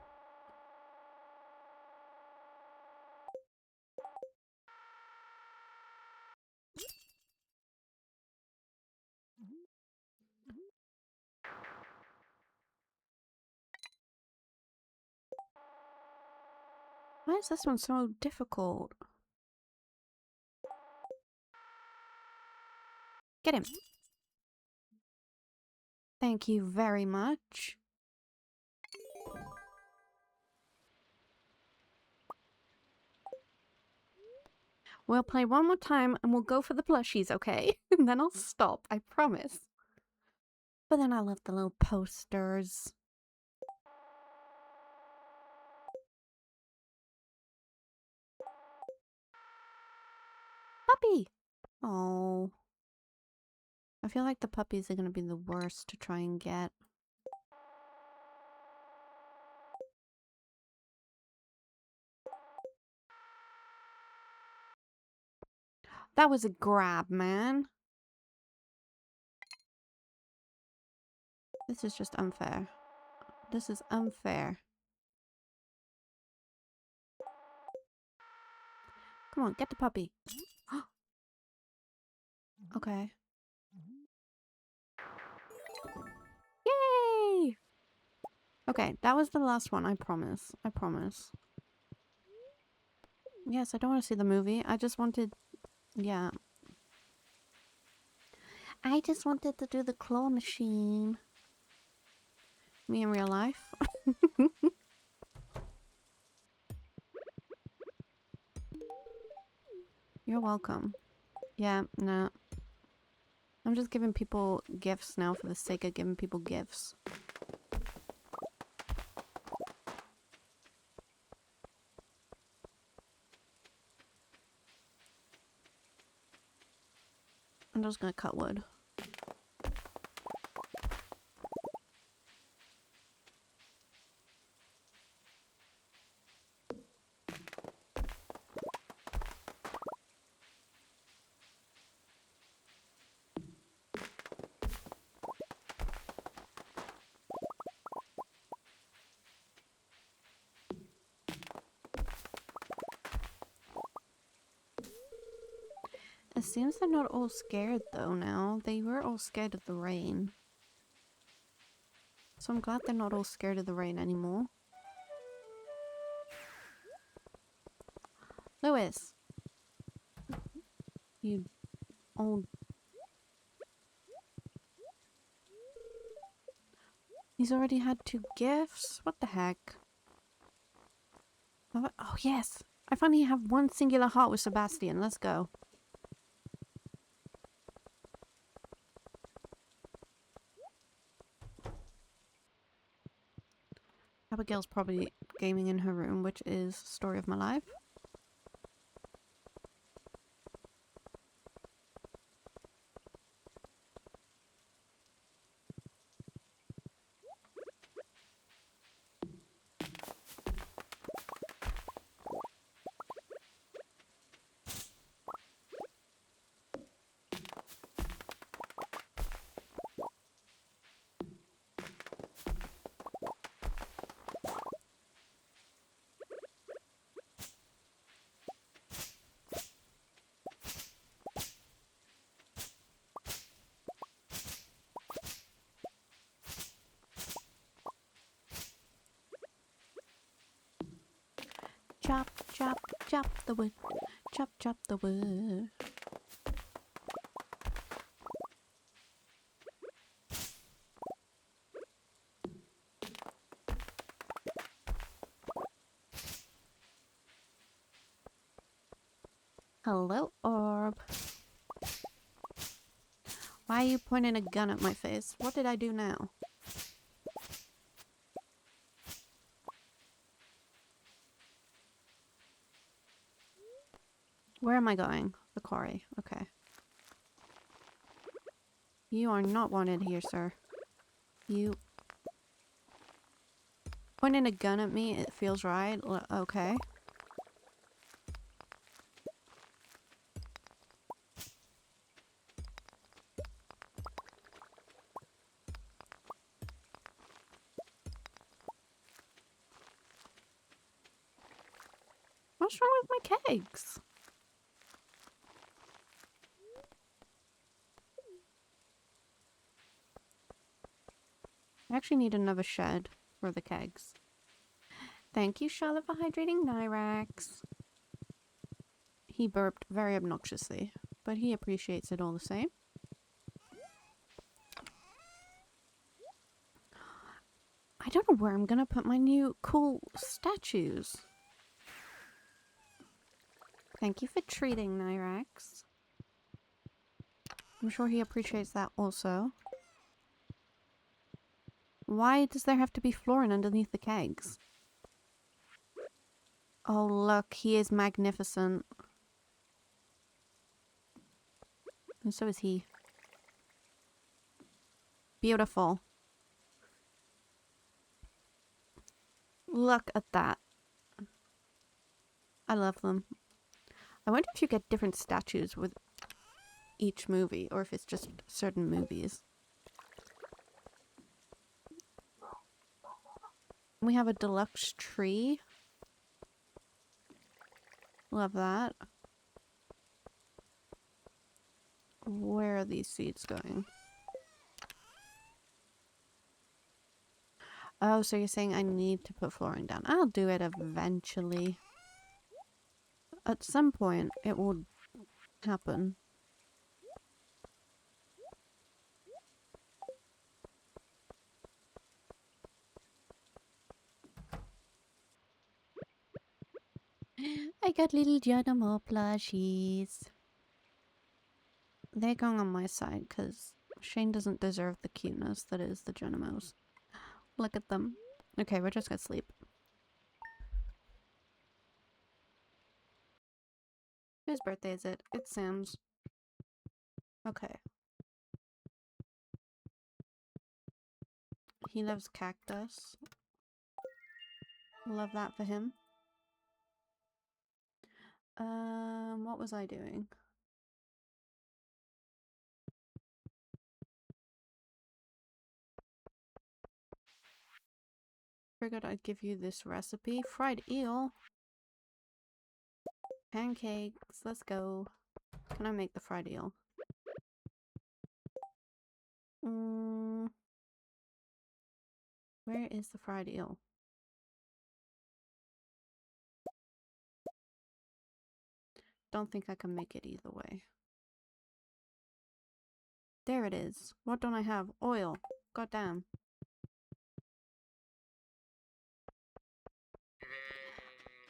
Why is this one so difficult? Get him. Thank you very much. We'll play one more time and we'll go for the plushies, okay? And then I'll stop, I promise. But then I love the little posters. Puppy! Oh. I feel like the puppies are gonna be the worst to try and get. That was a grab, man. This is just unfair. This is unfair. Come on, get the puppy. Okay. Yay! Okay, that was the last one, I promise. I promise. Yes, I don't want to see the movie. I just wanted... Yeah. I just wanted to do the claw machine. Me in real life. You're welcome. Yeah, no. I'm just giving people gifts now for the sake of giving people gifts. I'm just gonna cut wood. It seems they're not all scared though now. They were all scared of the rain. So I'm glad they're not all scared of the rain anymore. Lewis! You old... He's already had 2 gifts? What the heck? Oh yes! I finally have 1 singular heart with Sebastian. Let's go. Abigail's probably gaming in her room, which is story of my life. Chop, chop, chop the wood. Chop, chop the wood. Hello, Orb. Why are you pointing a gun at my face? What did I do now? Where am I going? The quarry. Okay. You are not wanted here, sir. You... Pointing a gun at me, it feels right. Okay. What's wrong with my kegs? I actually need another shed for the kegs. Thank you, Charlotte, for hydrating Nyrax. He burped very obnoxiously, but he appreciates it all the same. I don't know where I'm gonna put my new cool statues. Thank you for treating Nyrax. I'm sure he appreciates that also. Why does there have to be flooring underneath the kegs? Oh look, he is magnificent. And so is he. Beautiful. Look at that. I love them. I wonder if you get different statues with each movie, or if it's just certain movies. We have a deluxe tree. Love that. Where are these seeds going? Oh, so you're saying I need to put flooring down. I'll do it eventually. At some point, it will happen. I got little Geronimo plushies. They're going on my side because Shane doesn't deserve the cuteness that is the Geronimos. Look at them. Okay, we're just gonna sleep. Whose birthday is it? It's Sam's. Okay. He loves cactus. Love that for him. What was I doing? Figured I'd give you this recipe. Fried eel. Pancakes. Let's go. Can I make the fried eel? Where is the fried eel? Don't think I can make it either way. There it is. What don't I have? Oil. Goddamn.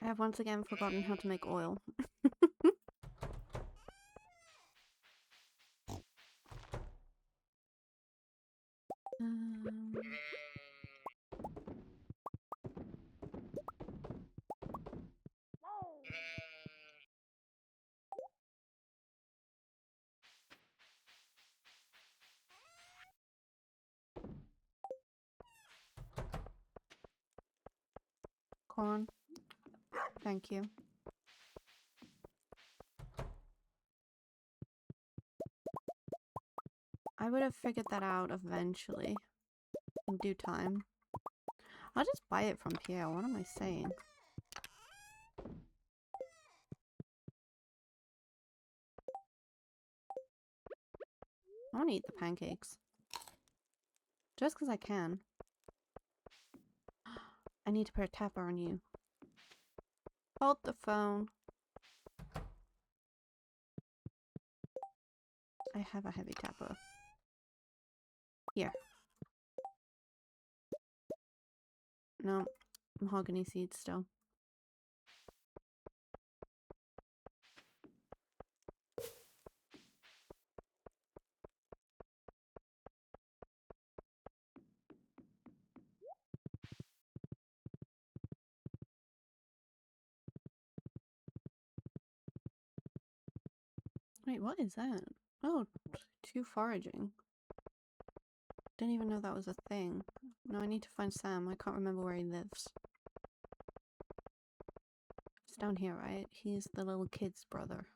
I have once again forgotten how to make oil. um... Corn. Thank you. I would have figured that out eventually. In due time. I'll just buy it from Pierre. What am I saying? I want to eat the pancakes. Just because I can. I need to put a tapper on you. Hold the phone. I have a heavy tapper. Here. No. Mahogany seeds still. Wait, what is that? Oh, 2 foraging. Didn't even know that was a thing. No, I need to find Sam. I can't remember where he lives. It's down here, right? He's the little kid's brother.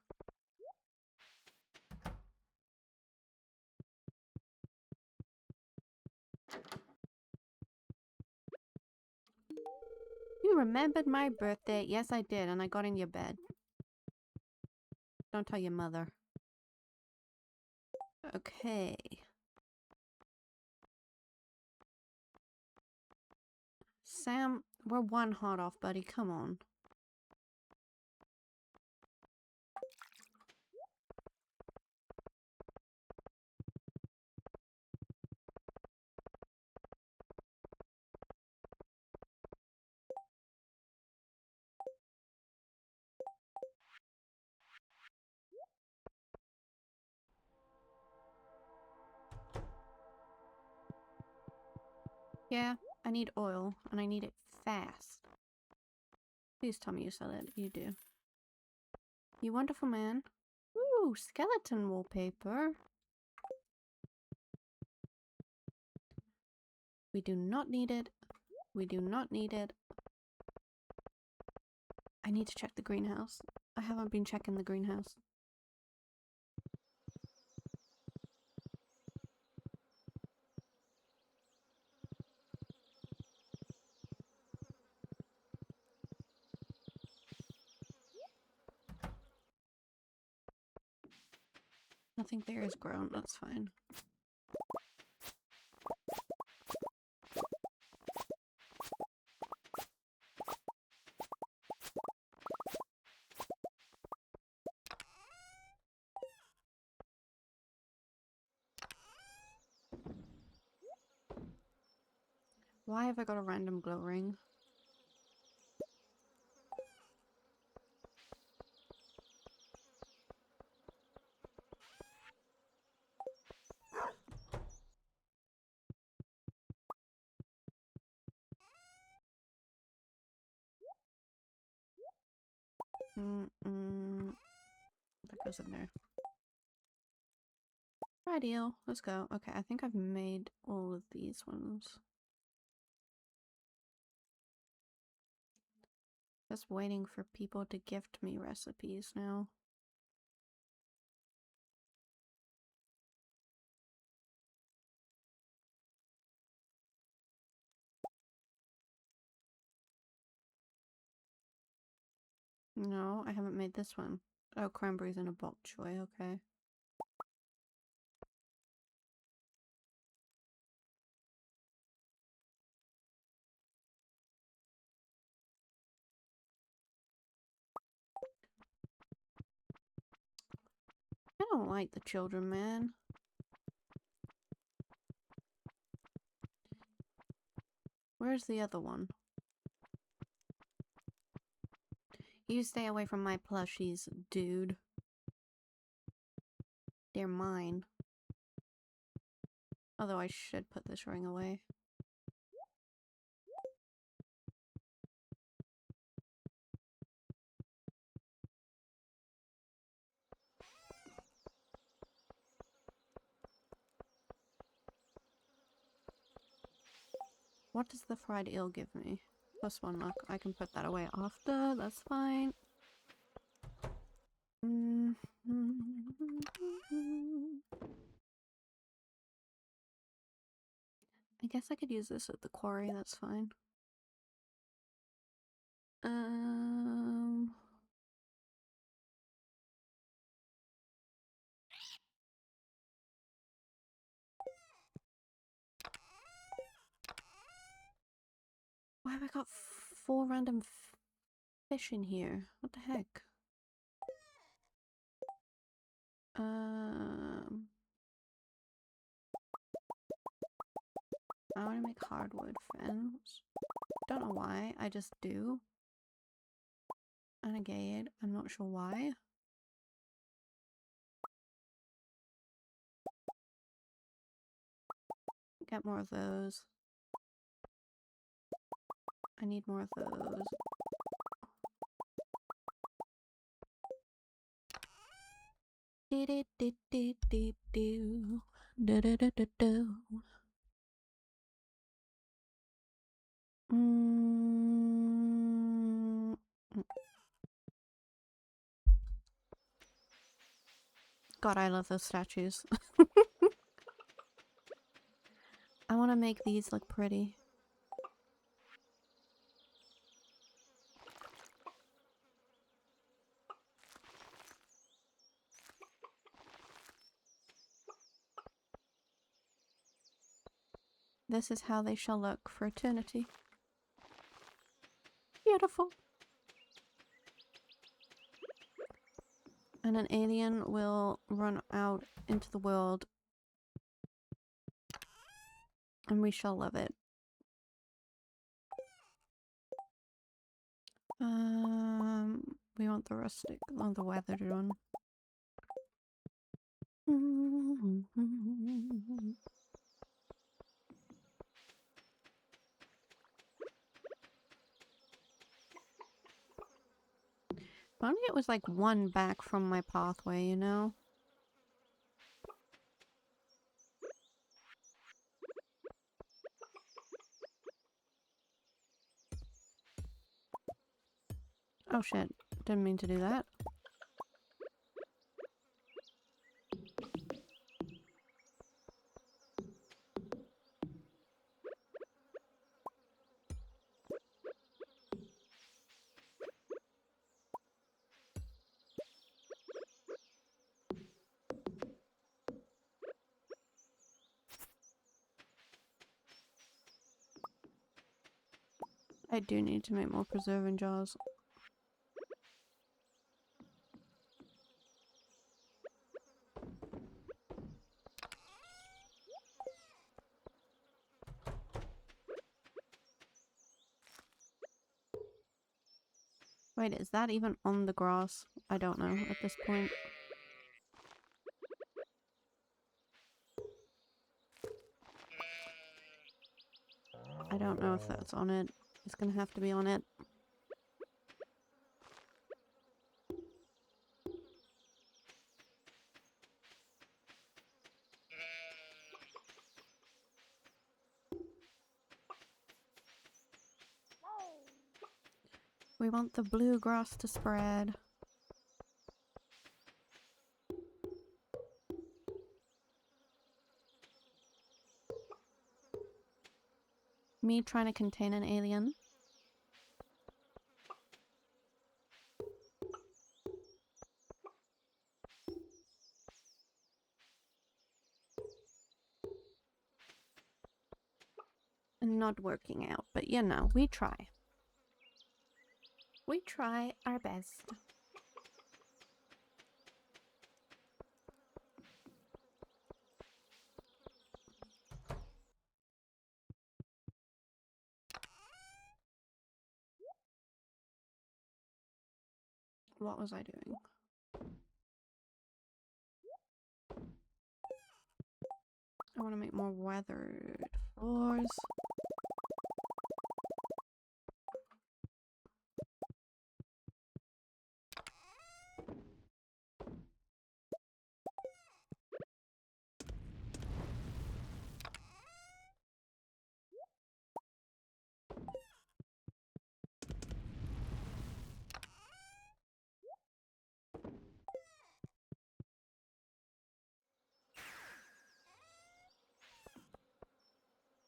You remembered my birthday. Yes, I did, and I got in your bed. Don't tell your mother. Okay. Sam, we're one heart off, buddy. Come on. Yeah, I need oil, and I need it fast. Please tell me you sell it. You do. You wonderful man. Ooh, skeleton wallpaper. We do not need it. We do not need it. I need to check the greenhouse. I haven't been checking the greenhouse. Nothing there is grown, that's fine. Why have I got a random glow ring? That goes in there. Ideal. Let's go. Okay, I think I've made all of these ones. Just waiting for people to gift me recipes now. No, I haven't made this one. Oh, cranberries and a bok choy, okay. I don't like the children, man. Where's the other one? You stay away from my plushies, dude. They're mine. Although I should put this ring away. What does the fried eel give me? +1 luck. I can put that away after. That's fine. I guess I could use this at the quarry. That's fine. Why have I got 4 random fish in here? What the heck? I want to make hardwood fence. Don't know why, I just do. And a gate, I'm not sure why. Get more of those. I need more of those. God, I love those statues. I want to make these look pretty. This is how they shall look for eternity. Beautiful. And an alien will run out into the world. And we shall love it. We want the rustic, on the weathered one. If only it was like one back from my pathway, you know? Oh shit, didn't mean to do that. I do need to make more preserving jars. Wait, is that even on the grass? I don't know at this point. I don't know if that's on it. It's gonna have to be on it. We want the blue grass to spread. Me trying to contain an alien. Not working out, but you know, we try. We try our best. What was I doing? I want to make more weathered floors.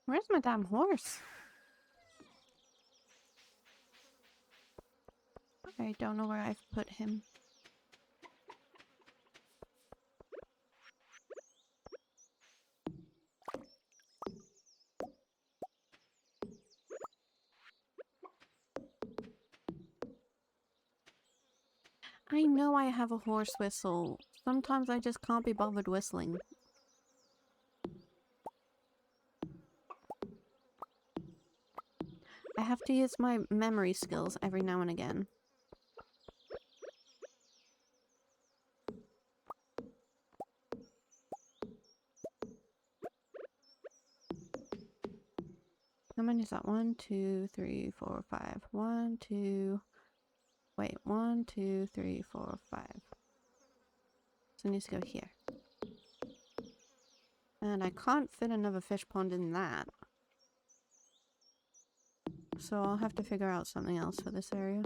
Where's my damn horse? I don't know where I've put him. I know I have a horse whistle. Sometimes I just can't be bothered whistling. I have to use my memory skills every now and again. How many is that? 1, 2, 3, 4, 5. 1, 2... Wait, 1, 2, 3, 4, 5. So it needs to go here. And I can't fit another fish pond in that. So I'll have to figure out something else for this area.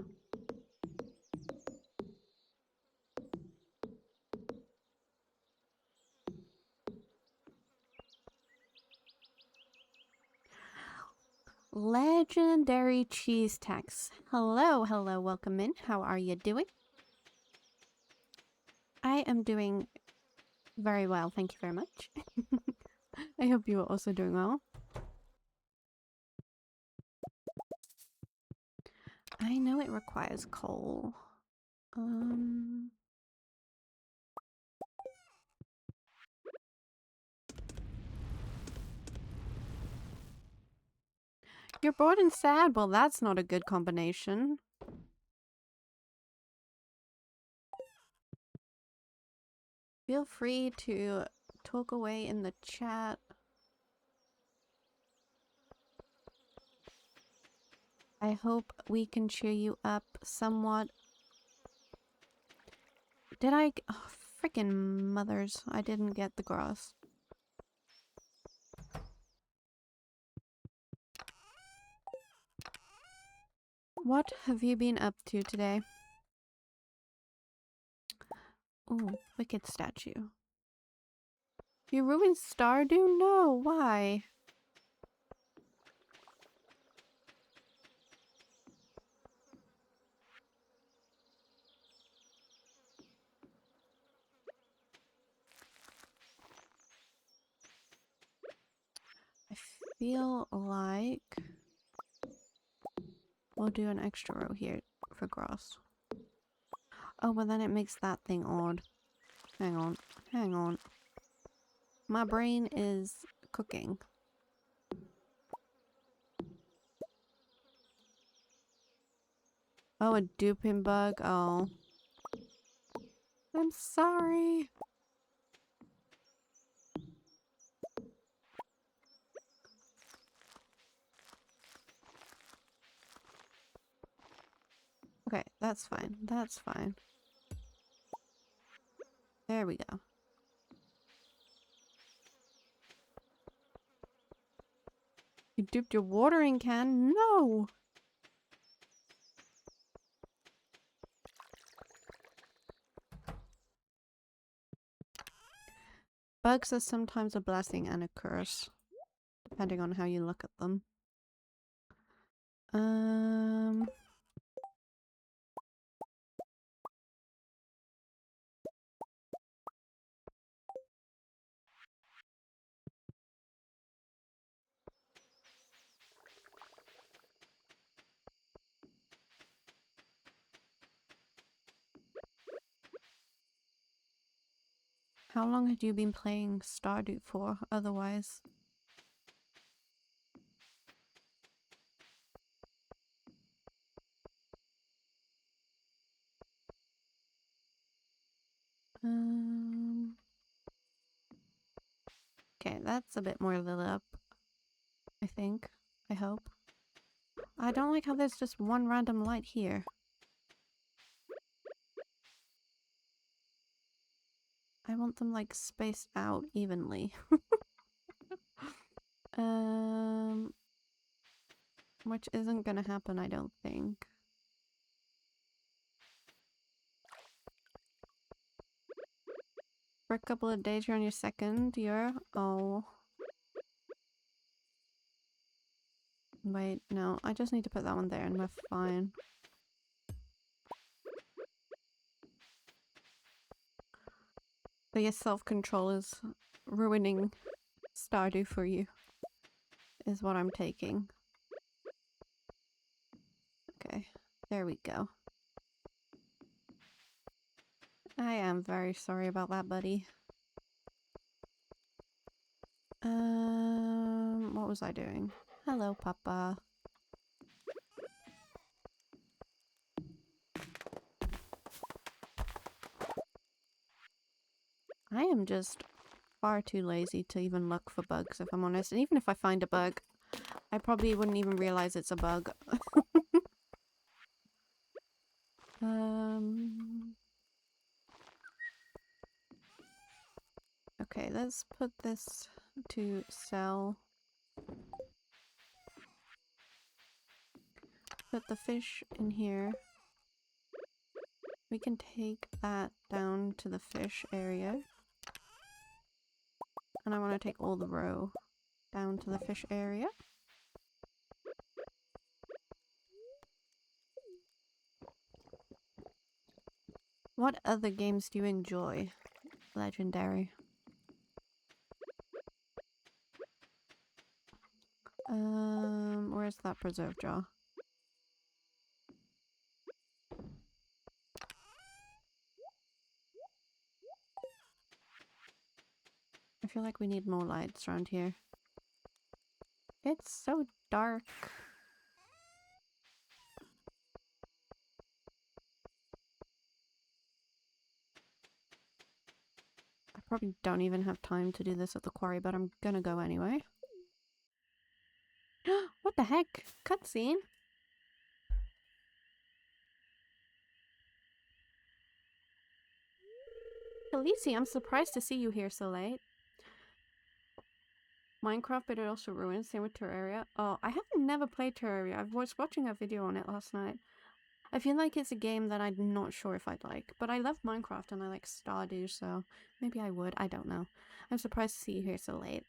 Legendary cheese tax. Hello, hello, welcome in. How are you doing? I am doing very well, thank you very much. I hope you are also doing well. I know it requires coal. You're bored and sad? Well, that's not a good combination. Feel free to talk away in the chat. I hope we can cheer you up somewhat. Did I? Oh, freaking mothers. I didn't get the grass. What have you been up to today? Ooh, wicked statue. You ruined Stardew? No, why? I feel like we'll do an extra row here for grass. Oh, but then it makes that thing odd. Hang on. Hang on. My brain is cooking. Oh, a duping bug. Oh. I'm sorry. Okay, that's fine. That's fine. There we go. You duped your watering can? No! Bugs are sometimes a blessing and a curse, depending on how you look at them. How long had you been playing Stardew for, otherwise? Okay, that's a bit more lit up, I think. I hope. I don't like how there's just one random light here. I want them, like, spaced out evenly. Which isn't gonna happen, I don't think. For a couple of days, you're on your second year. Oh. Wait, no. I just need to put that one there and we're fine. But your self-control is ruining Stardew for you. Is what I'm taking. Okay. There we go. I am very sorry about that, buddy. What was I doing? Hello, Papa. I am just far too lazy to even look for bugs, if I'm honest. And even if I find a bug, I probably wouldn't even realize it's a bug. Okay, let's put this to sell. Put the fish in here. We can take that down to the fish area. And I want to take all the row down to the fish area. What other games do you enjoy? Legendary. Where's that preserve jar? I feel like we need more lights around here. It's so dark. I probably don't even have time to do this at the quarry, but I'm gonna go anyway. What the heck? Cutscene? Khaleesi, I'm surprised to see you here so late. Minecraft, but it also ruins. Same with Terraria. Oh, I have never played Terraria. I was watching a video on it last night. I feel like it's a game that I'm not sure if I'd like, but I love Minecraft and I like Stardew, so maybe I would. I don't know. I'm surprised to see you here so late.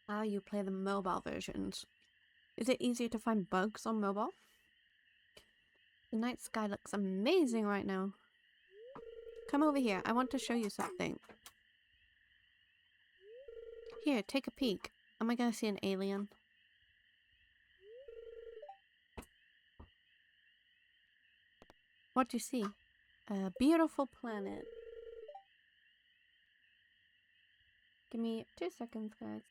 Ah, you play the mobile versions. Is it easier to find bugs on mobile? The night sky looks amazing right now. Come over here. I want to show you something. Here, take a peek. Am I gonna see an alien? What do you see? A beautiful planet. Give me 2 seconds, guys.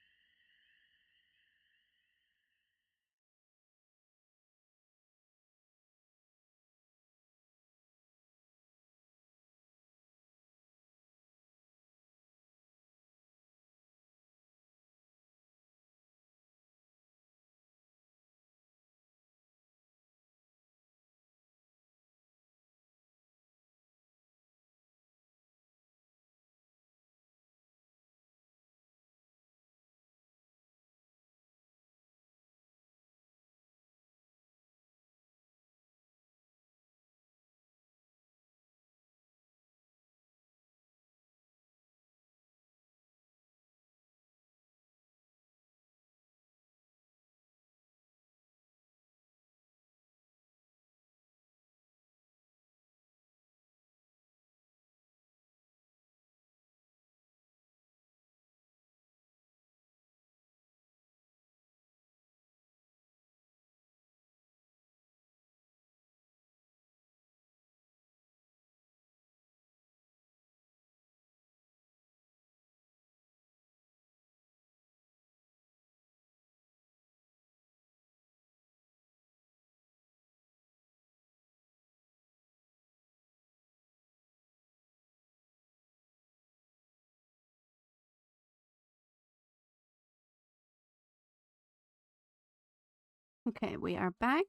Okay, we are back.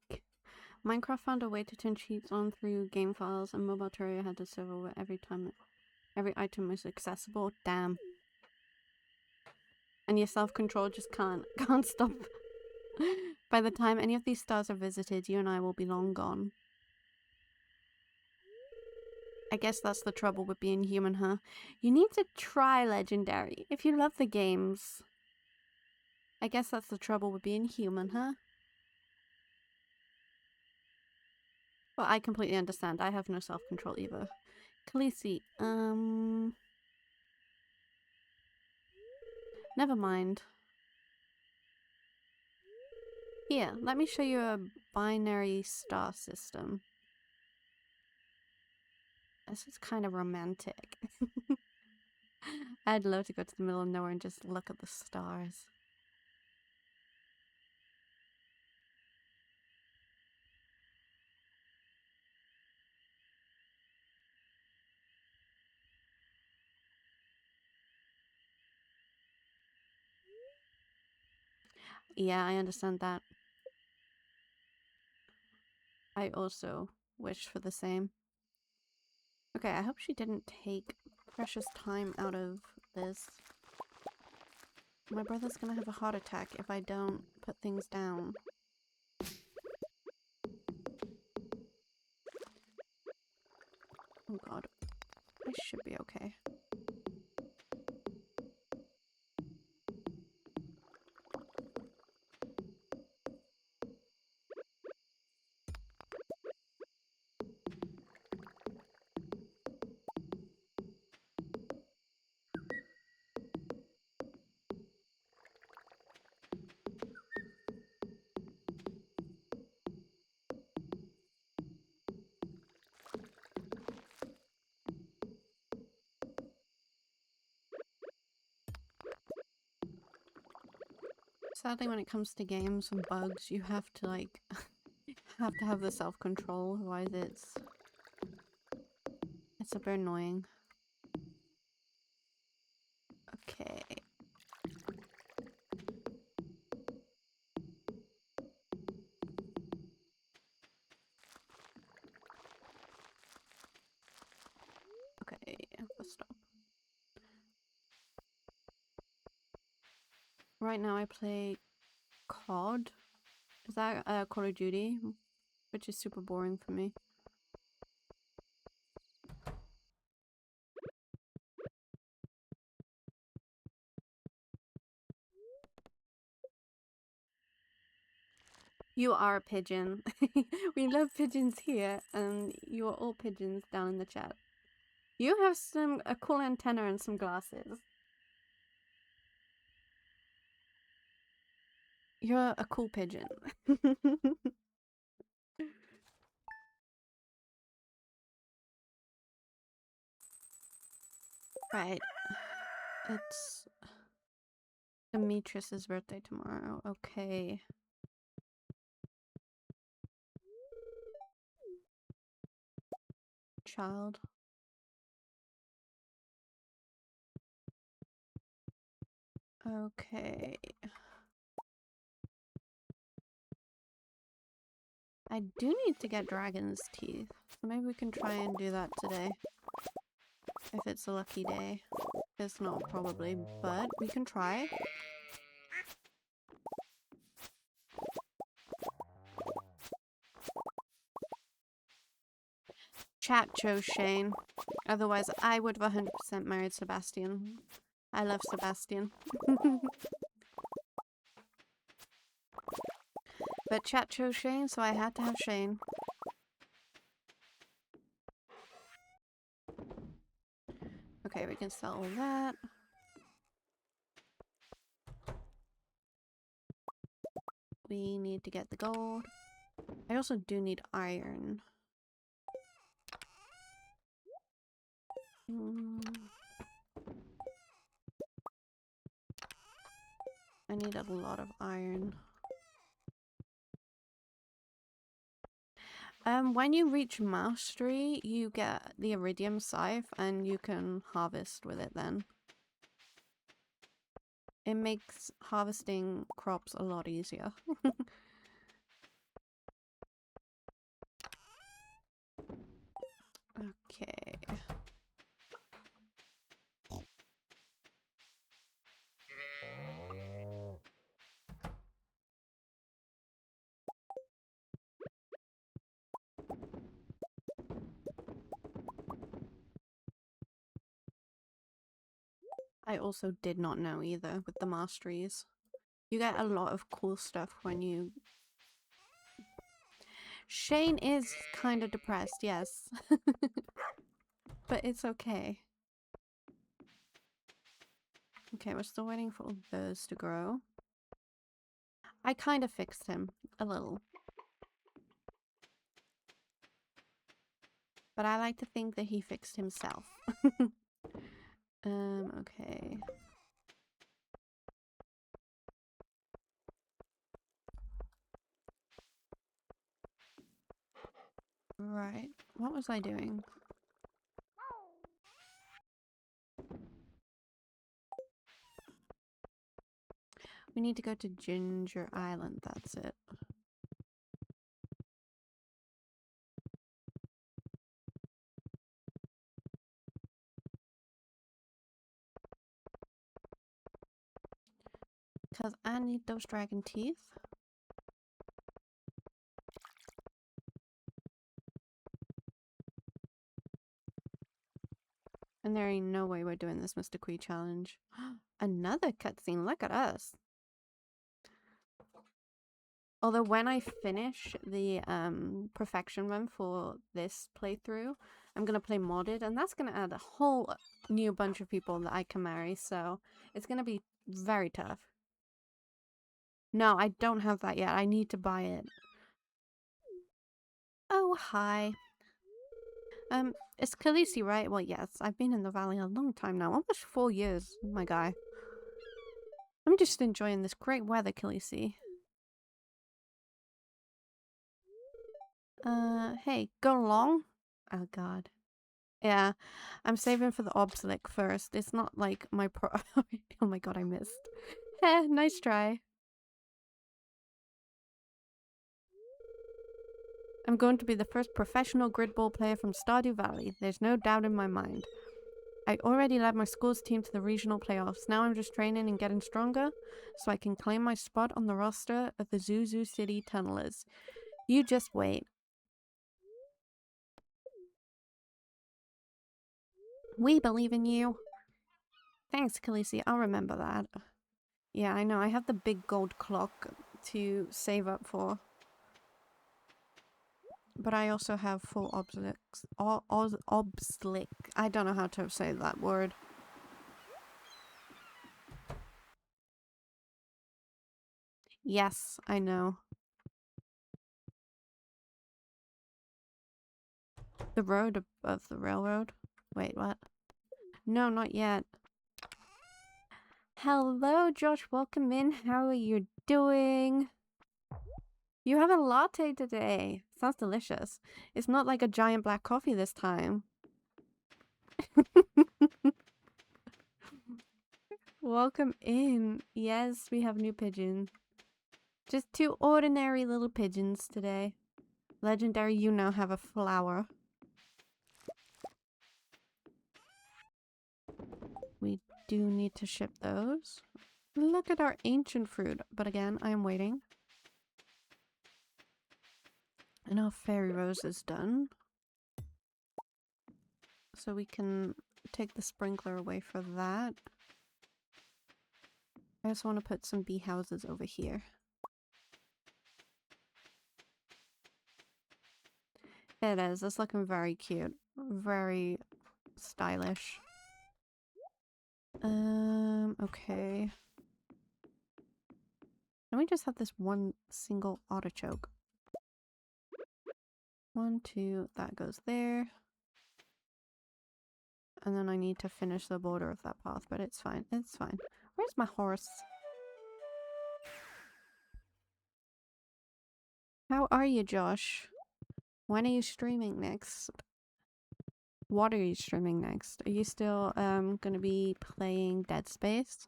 Minecraft found a way to turn cheats on through game files, and mobile Terraria had to server where every item is accessible. Damn. And your self-control just can't stop. By the time any of these stars are visited, you and I will be long gone. I guess that's the trouble with being human, huh? You need to try Legendary if you love the games. I guess that's the trouble with being human, huh? Well, I completely understand. I have no self-control either. Khaleesi, never mind. Here, let me show you a binary star system. This is kind of romantic. I'd love to go to the middle of nowhere and just look at the stars. Yeah, I understand that. I also wish for the same. Okay, I hope she didn't take precious time out of this. My brother's gonna have a heart attack if I don't put things down. Oh god. I should be okay. Sadly, when it comes to games and bugs, you have to like have the self-control, otherwise it's a bit annoying. Okay. Okay, let's stop. Right now I play COD. Is that Call of Duty? Which is super boring for me. You are a pigeon. We love pigeons here, and you are all pigeons down in the chat. You have a cool antenna and some glasses. You're a cool pigeon. Right. It's Demetrius's birthday tomorrow. Okay. Child. Okay. I do need to get dragon's teeth. So maybe we can try and do that today. If it's a lucky day. It's not probably, but we can try. Chat chose Shane. Otherwise, I would have 100% married Sebastian. I love Sebastian. But chat chose Shane, so I had to have Shane. Okay, we can sell all that. We need to get the gold. I also do need iron. I need a lot of iron. When you reach mastery, you get the iridium scythe and you can harvest with it then. It makes harvesting crops a lot easier. Okay. I also did not know either with the masteries. You get a lot of cool stuff when you... Shane is kind of depressed, yes. But it's okay. Okay, we're still waiting for all those to grow. I kind of fixed him. A little. But I like to think that he fixed himself. Okay. Right. What was I doing? We need to go to Ginger Island, that's it. Because I need those dragon teeth. And there ain't no way we're doing this Mr. Quee challenge. Another cutscene, look at us. Although when I finish the perfection run for this playthrough, I'm going to play modded, and that's going to add a whole new bunch of people that I can marry, so it's going to be very tough. No, I don't have that yet. I need to buy it. Oh, hi. It's Khaleesi, right? Well, yes. I've been in the valley a long time now. Almost 4 years, my guy. I'm I'm just enjoying this great weather, Khaleesi. Hey, go along. Oh god. Yeah, I'm saving for the obelisk first. It's not like my pro- Oh my god, I missed. Heh, nice try. I'm going to be the first professional gridball player from Stardew Valley. There's no doubt in my mind. I already led my school's team to the regional playoffs. Now I'm just training and getting stronger so I can claim my spot on the roster of the Zuzu City Tunnelers. You just wait. We believe in you. Thanks, Khaleesi. I'll remember that. Yeah, I know. I have the big gold clock to save up for. But I also have full obelisks. Obslick. I don't know how to say that word. Yes, I know. The road above the railroad? Wait, what? No, not yet. Hello, Josh. Welcome in. How are you doing? You have a latte today. Sounds delicious. It's not like a giant black coffee this time. Welcome in. Yes, we have new pigeons. Just two ordinary little pigeons today. Legendary, you now have a flower. We do need to ship those. Look at our ancient fruit. But again, I am waiting. And our fairy rose is done. So we can take the sprinkler away for that. I just want to put some bee houses over here. It is. It's looking very cute. Very stylish. Okay. Let me just have this one single artichoke. 1, 2, that goes there. And then I need to finish the border of that path, but it's fine. It's fine. Where's my horse? How are you, Josh? When are you streaming next? What are you streaming next? Are you still gonna be playing Dead Space?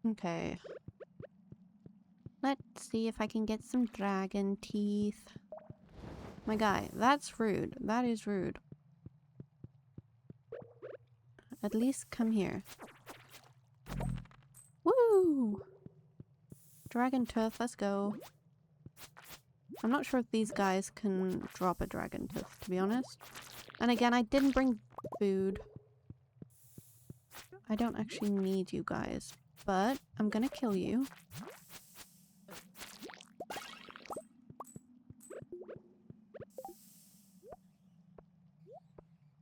Okay. Let's see if I can get some dragon teeth. My guy, that's rude. That is rude. At least come here. Woo! Dragon tooth, let's go. I'm not sure if these guys can drop a dragon tooth, to be honest. And again, I didn't bring food. I don't actually need you guys, but I'm gonna kill you.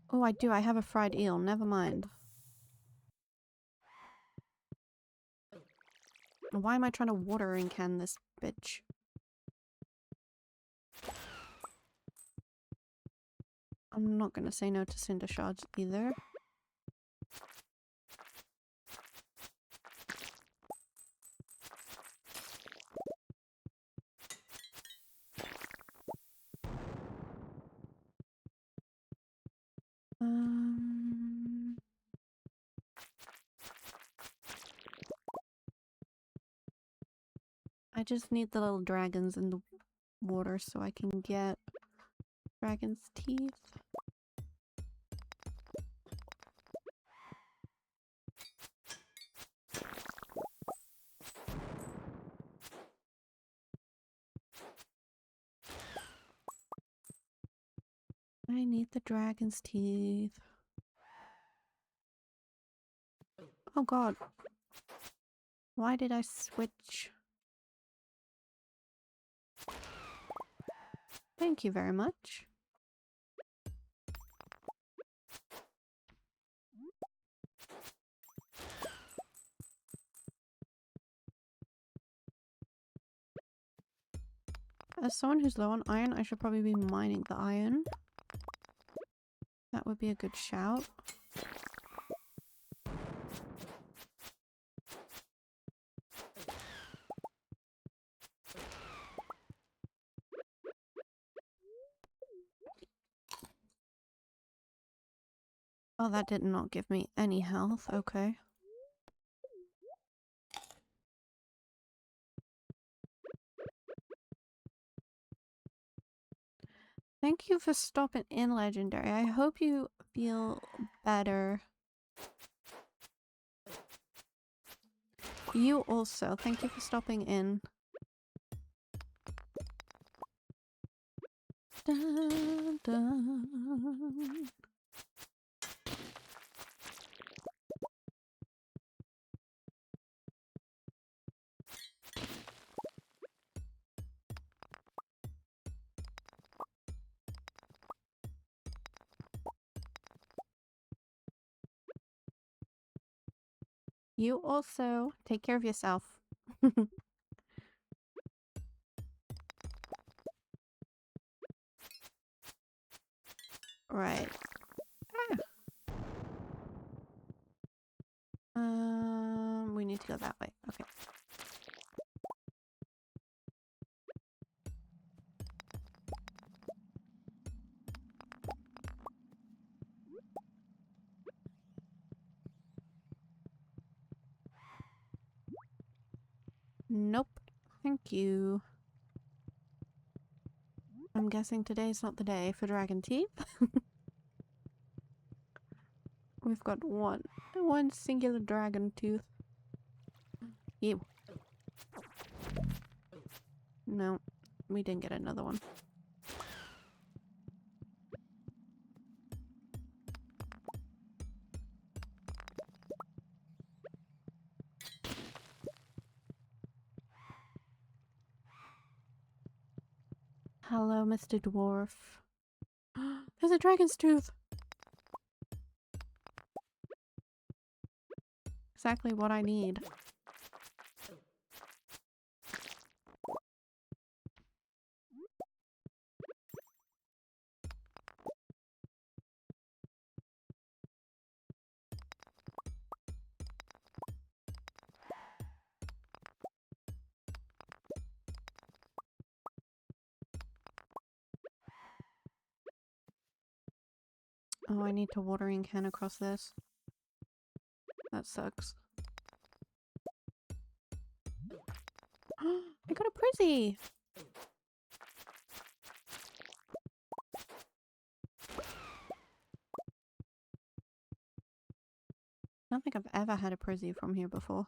Oh, I do. I have a fried eel. Never mind. Why am I trying to watering can this bitch? I'm not gonna say no to cinder shards either. I just need the little dragons in the water so I can get dragon's teeth. I need the dragon's teeth. Oh god. Why did I switch? Thank you very much. As someone who's low on iron, I should probably be mining the iron. That would be a good shout. Oh, that did not give me any health. Okay. Thank you for stopping in, Legendary. I hope you feel better. You also. Thank you for stopping in. Dun, dun. You also. Take care of yourself. Right. We need to go that way. Okay. Nope. Thank you. I'm guessing today's not the day for dragon teeth. We've got one singular dragon tooth. Ew. No, we didn't get another one. Hello, Mr. Dwarf. There's a dragon's tooth! Exactly what I need. Oh, I need to watering can across this. That sucks. I got a Prizzy! I don't think I've ever had a Prizzy from here before.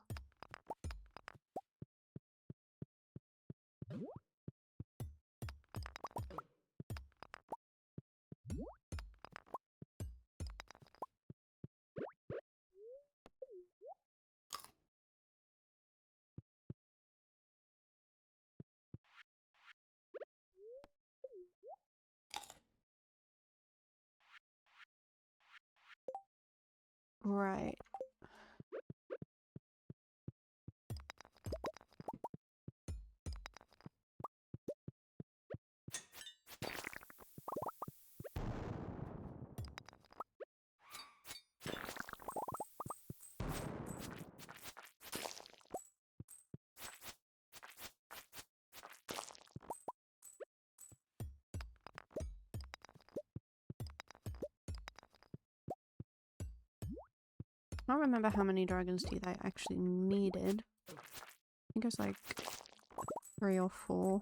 Right. I don't remember how many dragon's teeth I actually needed. I think it was like 3 or 4.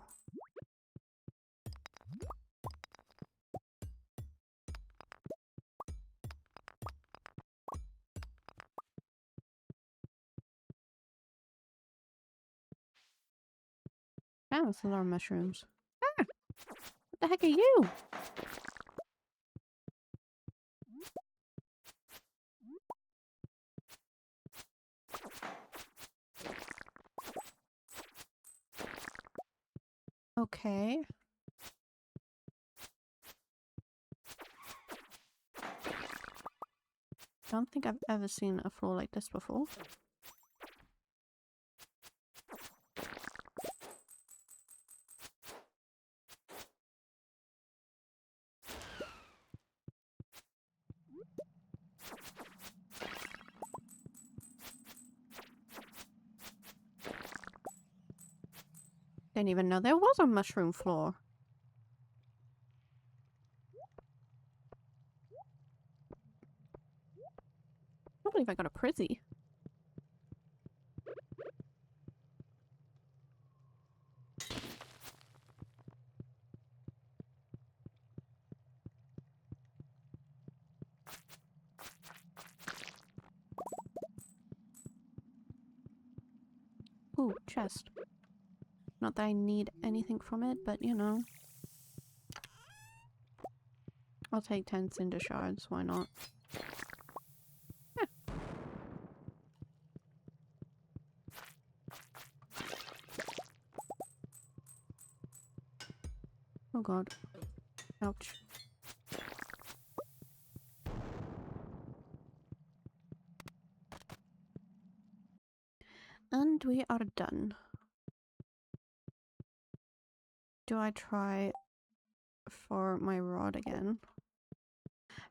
Oh, that's a lot of mushrooms. Ah! What the heck are you? Okay. Don't think I've ever seen a floor like this before. Didn't even know there was a mushroom floor. I can't believe I got a prizzy. Ooh, chest. Not that I need anything from it, but you know. I'll take 10 cinder shards, why not? Yeah. Oh god. Ouch. And we are done. Do I try for my rod again?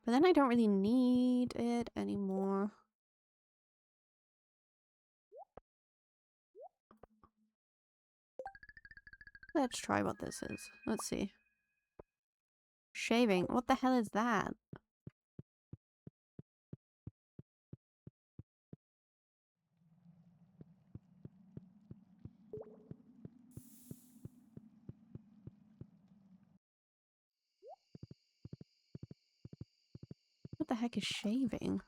But then I don't really need it anymore. Let's try what this is. Let's see. Shaving. What the hell is that? What the heck is shaving?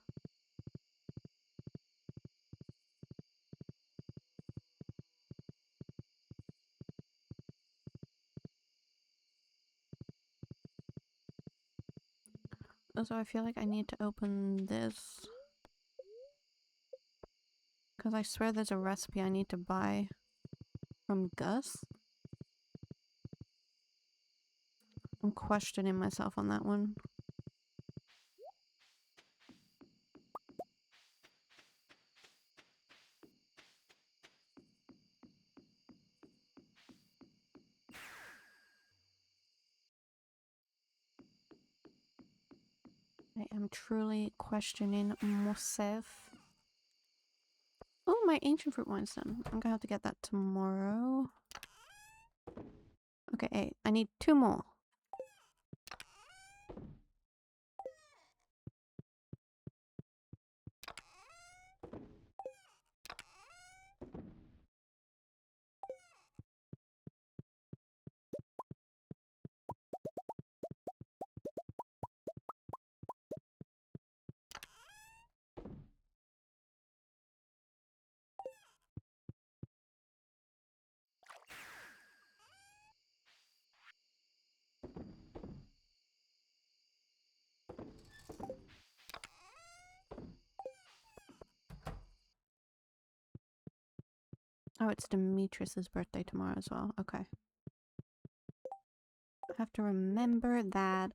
Also, I feel like I need to open this. Because I swear there's a recipe I need to buy from Gus. I'm questioning myself on that one. I am truly questioning myself. Oh, my ancient fruit wine's done. I'm gonna have to get that tomorrow. Okay, hey, I need 2 more. Oh, it's Demetrius's birthday tomorrow as well. Okay. I have to remember that.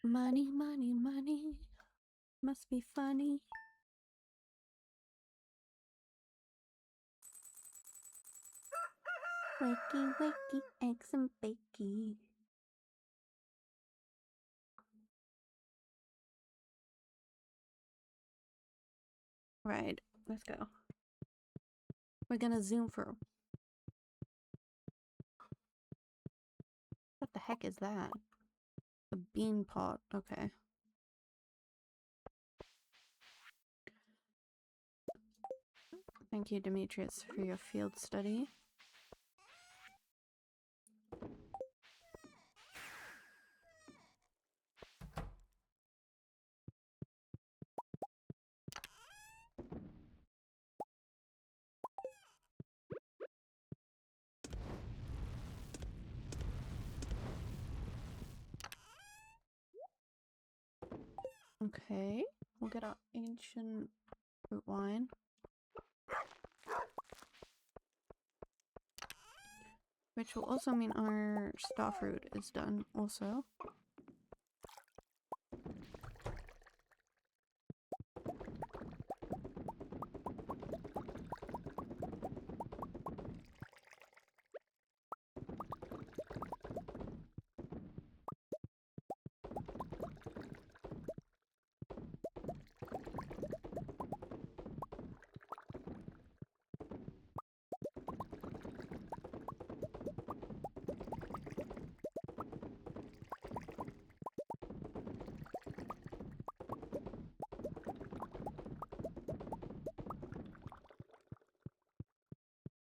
Money, money, money. Must be funny. Wakey, wakey, eggs and bakey. Right, let's go. We're gonna zoom for... What the heck is that? A bean pot, okay. Thank you, Demetrius, for your field study. Okay, we'll get our ancient fruit wine. Which will also mean our star fruit is done also.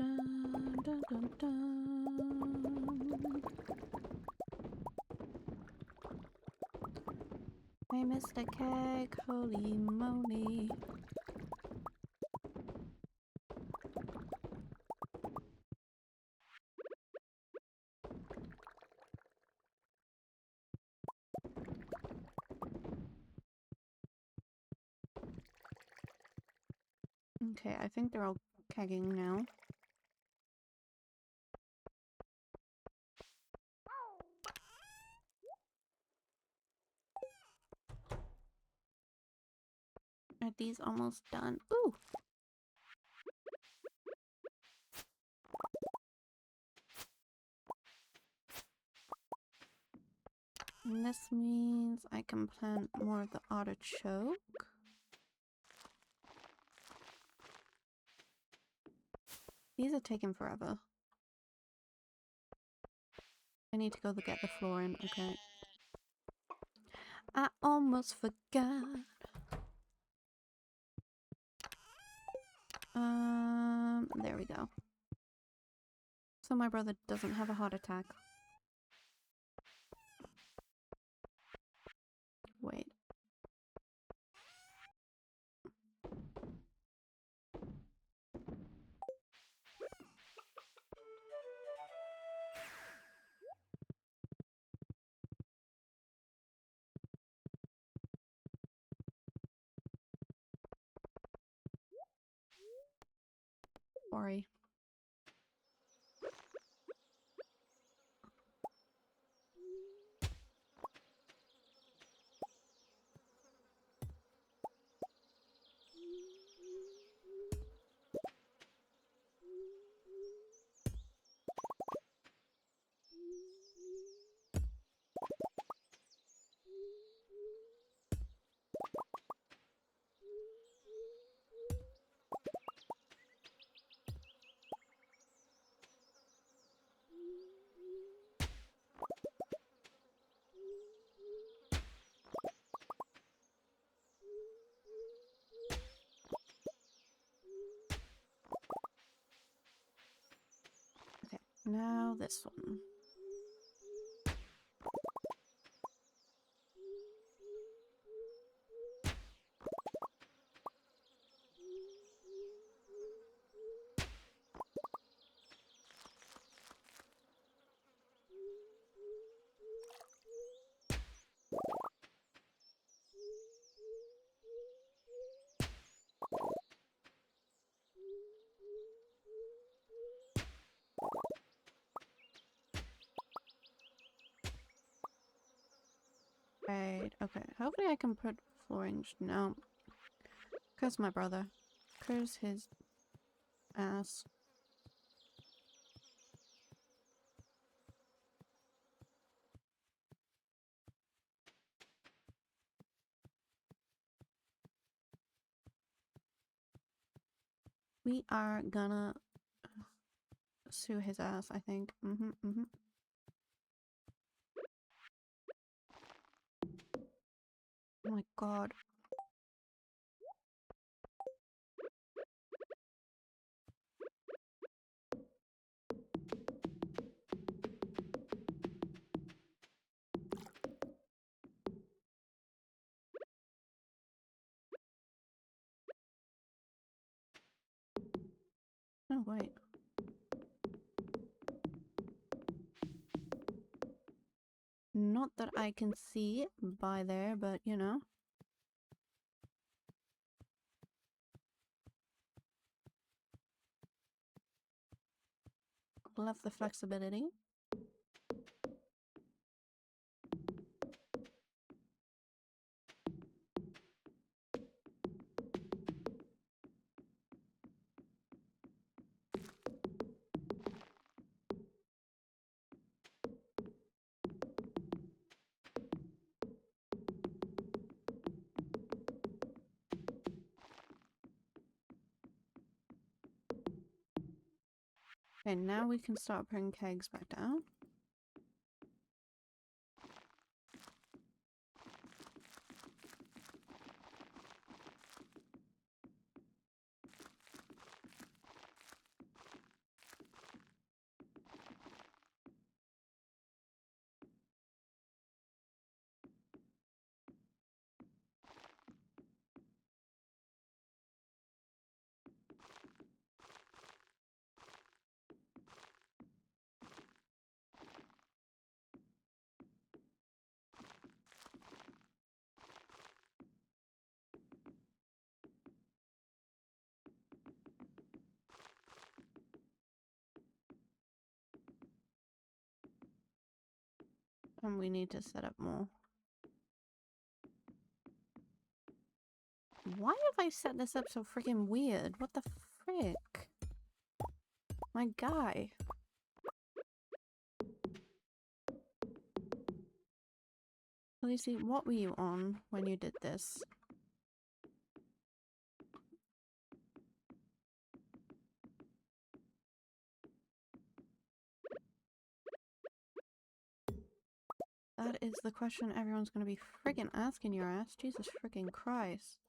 dun, dun, dun, dun. I missed a keg, holy moly. Okay, I think they're all kegging now. Are these almost done? Ooh! And this means I can plant more of the artichoke. These are taking forever. I need to go get the floor in. Okay. I almost forgot. There we go. So my brother doesn't have a heart attack. Wait. Sorry. Okay, now this one. Right, okay. Hopefully I can put flooring. No. Curse my brother. Curse his ass. We are gonna sue his ass, I think. Oh my god. Oh, wait. Not that I can see by there, but you know. Love the flexibility. Okay, now we can start putting kegs back down. And we need to set up more. Why have I set this up so freaking weird? What the frick? My guy. Lucy, what were you on when you did this? That is the question everyone's gonna be friggin' asking your ass. Jesus friggin' Christ.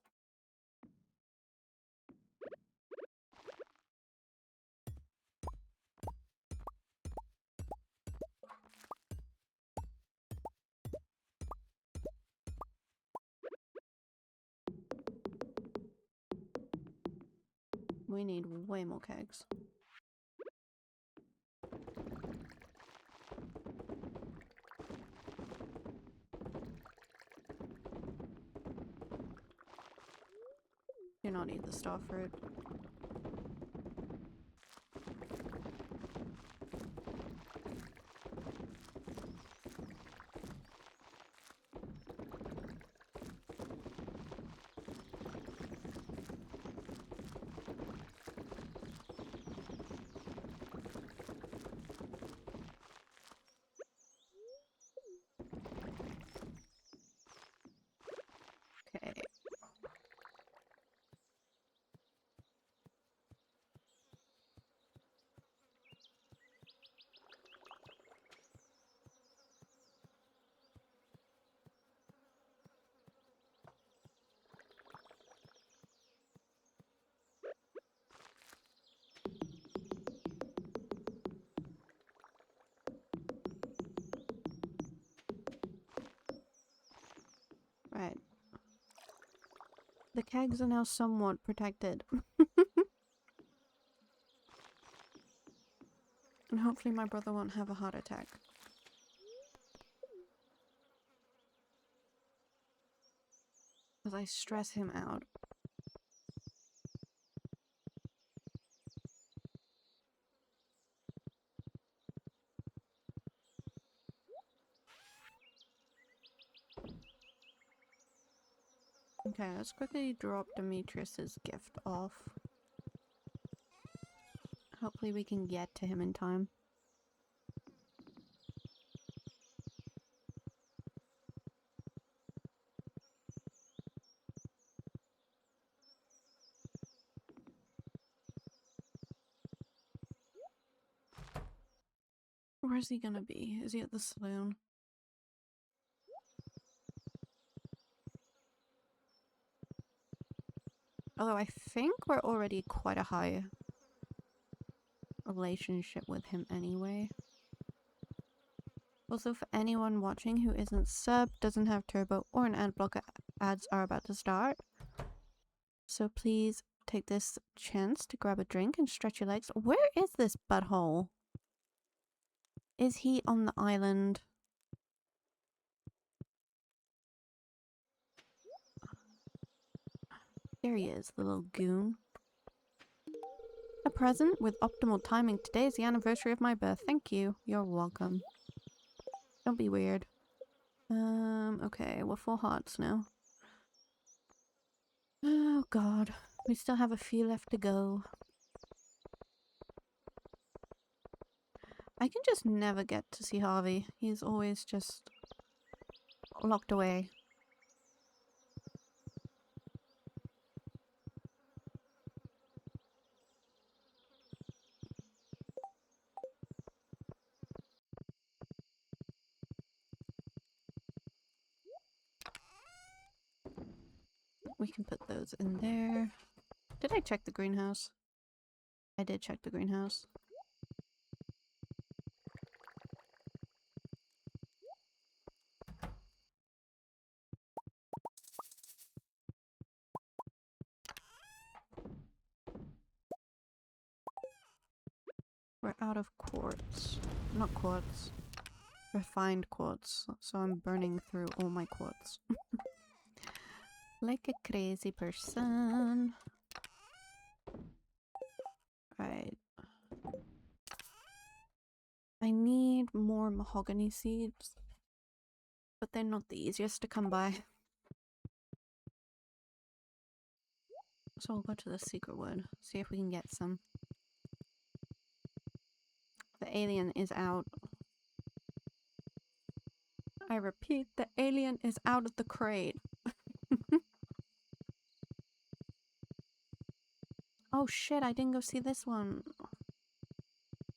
We need way more kegs. Do not eat the star fruit. Okay. Right. The kegs are now somewhat protected. And hopefully my brother won't have a heart attack. Because I stress him out. Okay, let's quickly drop Demetrius's gift off. Hopefully we can get to him in time. Where's he gonna be? Is he at the saloon? Although I think we're already quite a high relationship with him anyway. Also, for anyone watching who isn't sub, doesn't have turbo, or an ad blocker, ads are about to start. So please take this chance to grab a drink and stretch your legs. Where is this butthole? Is he on the island? There he is, the little goon. A present with optimal timing. Today is the anniversary of my birth. Thank you. You're welcome. Don't be weird. Okay, we're full hearts now. Oh god. We still have a few left to go. I can just never get to see Harvey. He's always just locked away. We can put those in there. Did I check the greenhouse? I did check the greenhouse. We're out of quartz. Not quartz. Refined quartz. So I'm burning through all my quartz. Like a crazy person. Right. I need more mahogany seeds. but they're not the easiest to come by. So we'll go to the secret wood, see if we can get some. The alien is out. I repeat, the alien is out of the crate. Oh shit, I didn't go see this one.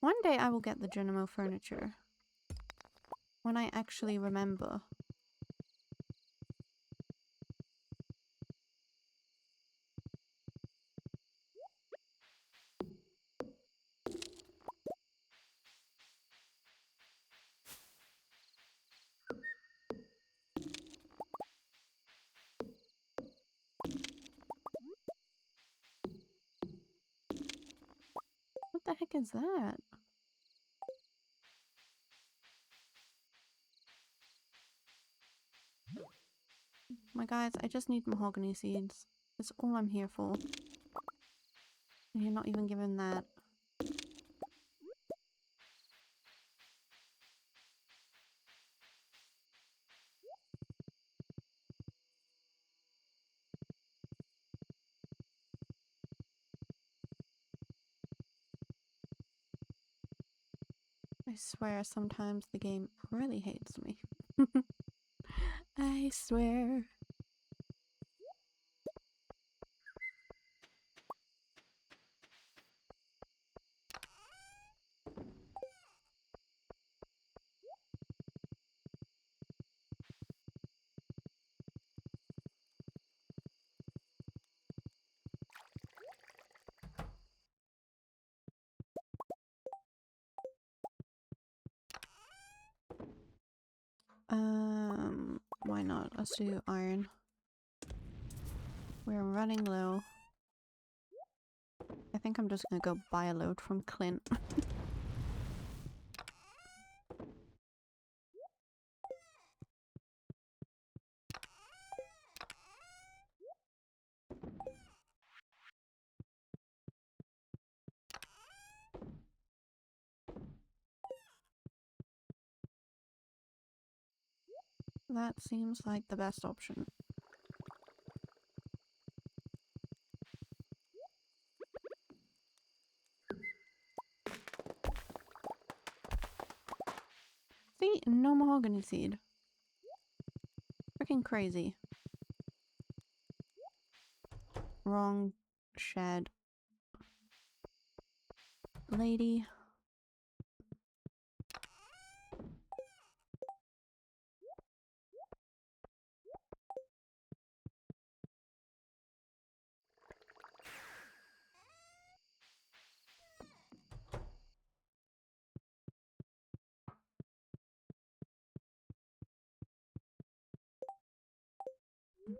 One day I will get the Dynamo furniture. When I actually remember. What the heck is that? My guys, I just need mahogany seeds. That's all I'm here for. And you're not even given that. I swear sometimes the game really hates me. I swear. Why not? Let's do iron. We're running low. I think I'm just gonna go buy a load from Clint. That seems like the best option. See? No mahogany seed. Freaking crazy. Wrong shed. Lady.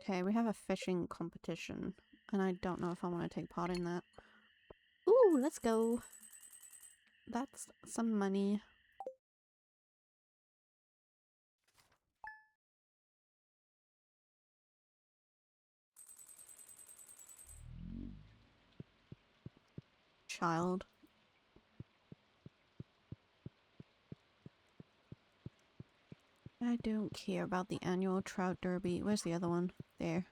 Okay, we have a fishing competition, and I don't know if I want to take part in that. Ooh, let's go. That's some money. Child. I don't care about the annual trout derby. Where's the other one? There.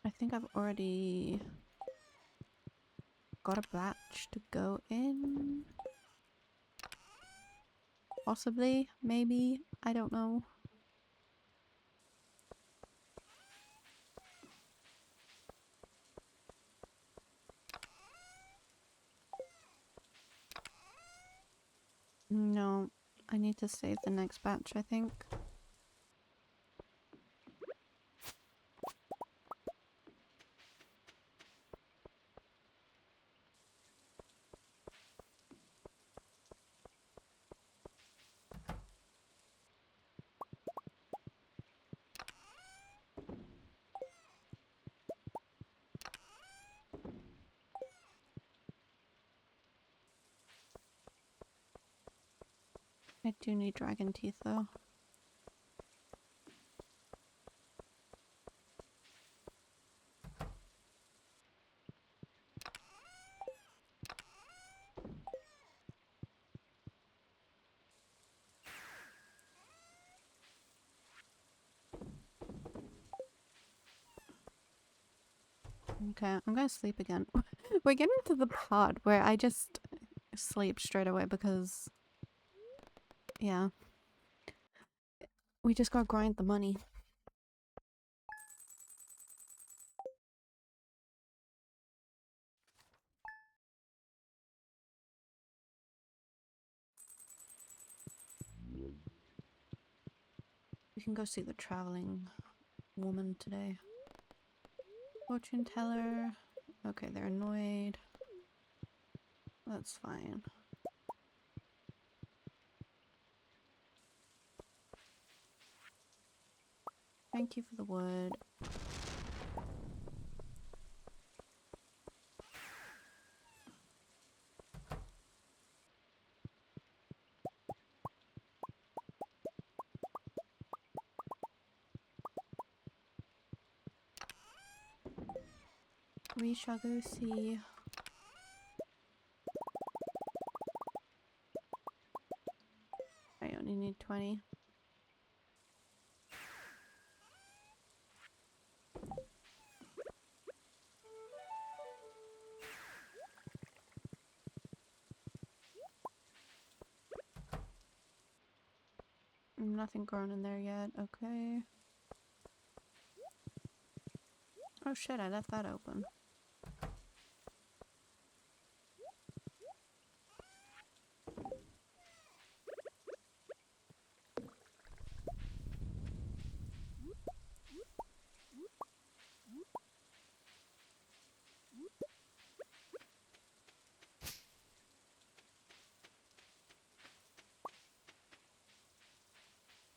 I think I've already got a batch to go in. Possibly, maybe, I don't know. No, I need to save the next batch, I think. I do need dragon teeth though. Okay, I'm gonna sleep again. We're getting to the part where I just sleep straight away because, yeah, we just gotta grind the money. We can go see the traveling woman today. Fortune teller. Okay, they're annoyed. That's fine. Thank you for the wood. We shall go see. I only need 20. Nothing grown in there yet. Okay. Oh shit, I left that open.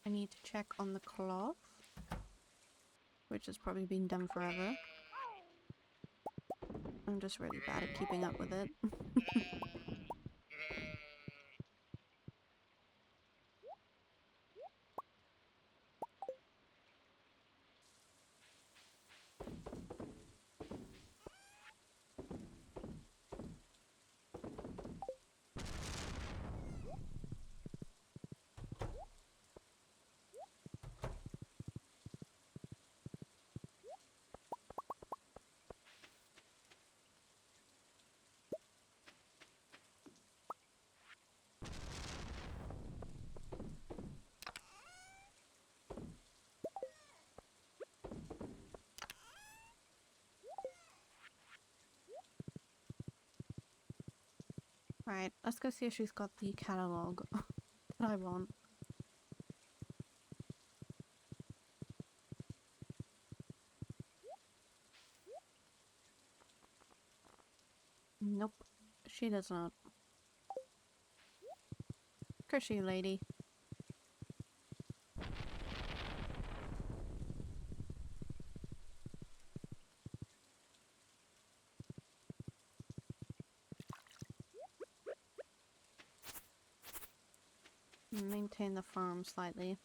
I need to check on the cloth, which has probably been done forever. I'm just really bad at keeping up with it. Alright, let's go see if she's got the catalogue that I want. Nope, she does not. Curse you, lady. Maintain the farm slightly.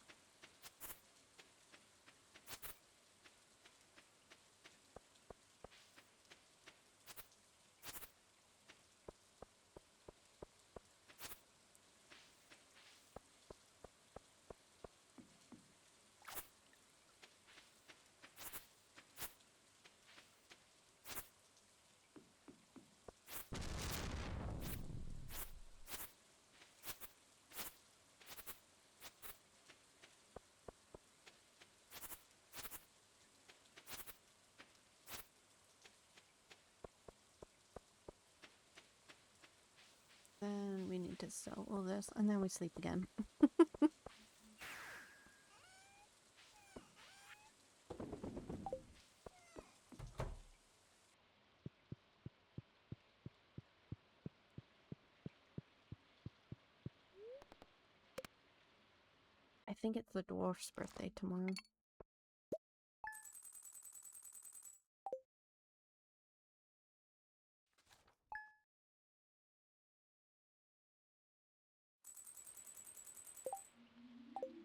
Then we need to sell all this, and then we sleep again. I think it's the dwarf's birthday tomorrow.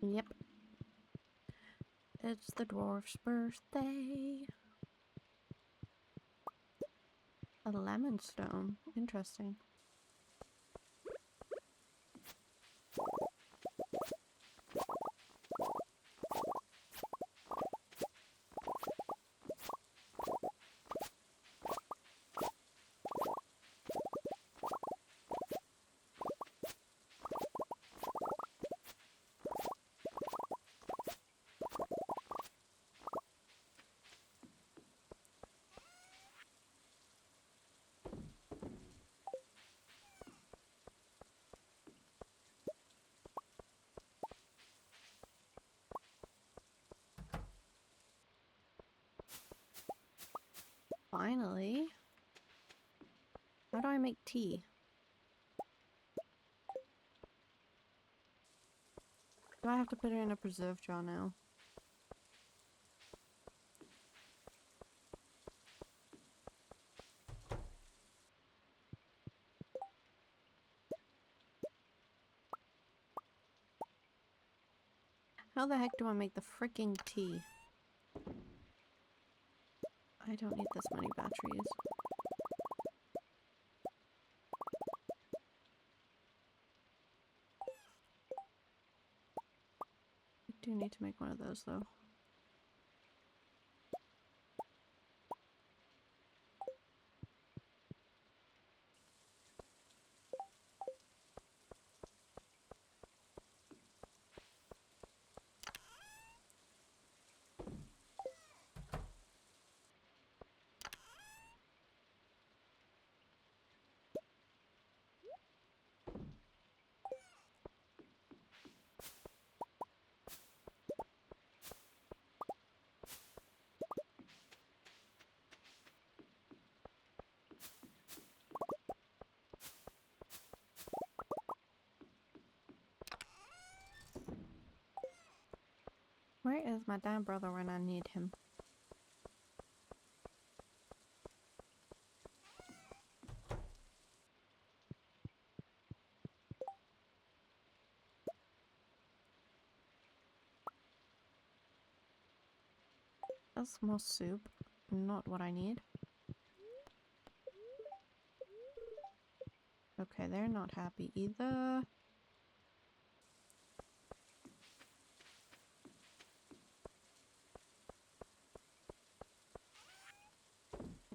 Yep. It's the dwarf's birthday. A lemon stone. Interesting. Finally. How do I make tea? Do I have to put it in a preserve jar now? How the heck do I make the freaking tea? I don't need this many batteries. I do need to make one of those though. Where is my damn brother when I need him? That's more soup. Not what I need. Okay, they're not happy either.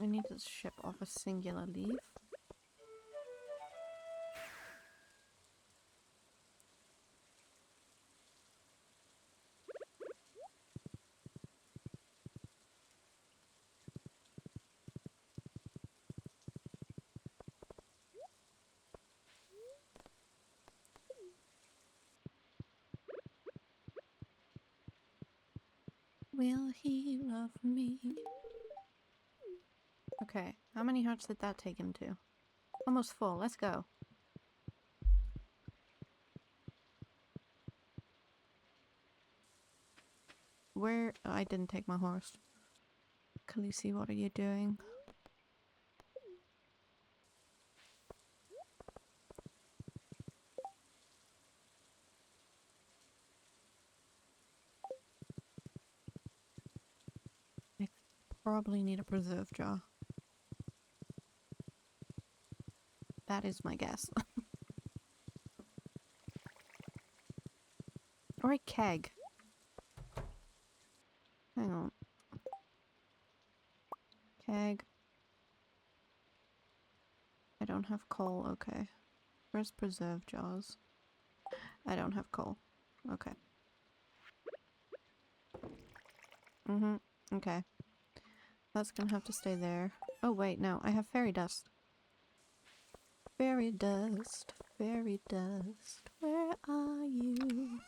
I need to ship off a singular leaf. Will he love me? Okay, how many hearts did that take him to? Almost full, let's go. Where? Oh, I didn't take my horse. Khaleesi, what are you doing? I probably need a preserve jar. That is my guess. Or a keg. Hang on. Keg. I don't have coal, okay. Where's preserve jars? I don't have coal. Okay. Okay. That's gonna have to stay there. Oh wait, no, I have fairy dust. Fairy dust, where are you?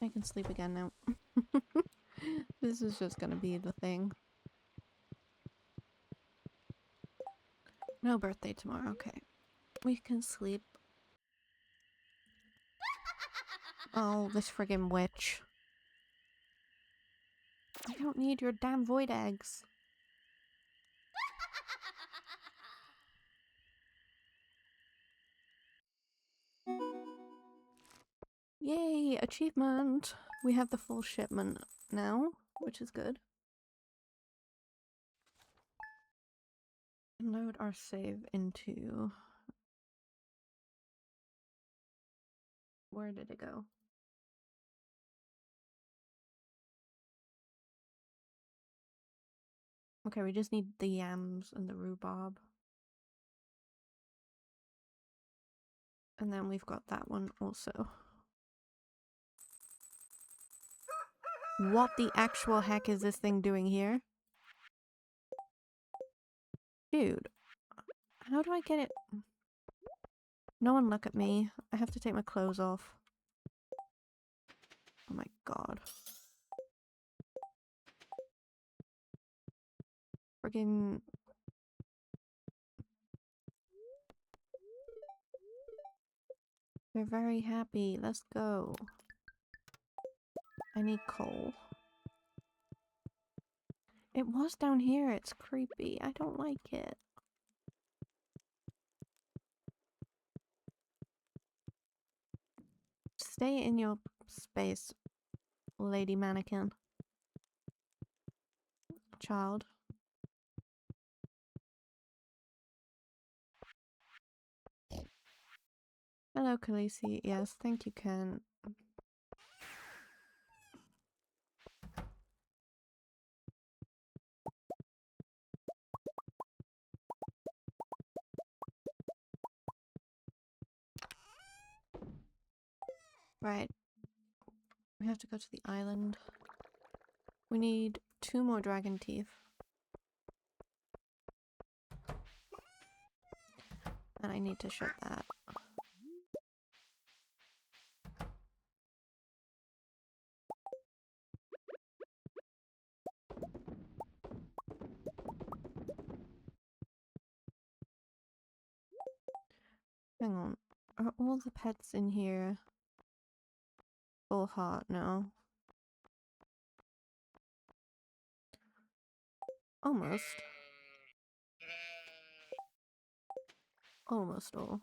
I can sleep again now. This is just gonna be the thing. No birthday tomorrow, okay. We can sleep. Oh, this friggin' witch. I don't need your damn void eggs. Yay, achievement! We have the full shipment now, which is good. load our save into... Where did it go? Okay, we just need the yams and the rhubarb. And then we've got that one also. What the actual heck is this thing doing here? Dude, how do I get it? No one look at me. I have to take my clothes off. Oh my god. Friggin'... They're very happy. Let's go. I need coal. It was down here. It's creepy. I don't like it. Stay in your space, lady mannequin. Child. Hello, Khaleesi. Yes, thank you, Ken. Right. We have to go to the island. We need 2 more dragon teeth. And I need to shut that. Hang on. Are all the pets in here full heart? No. Almost. Almost all.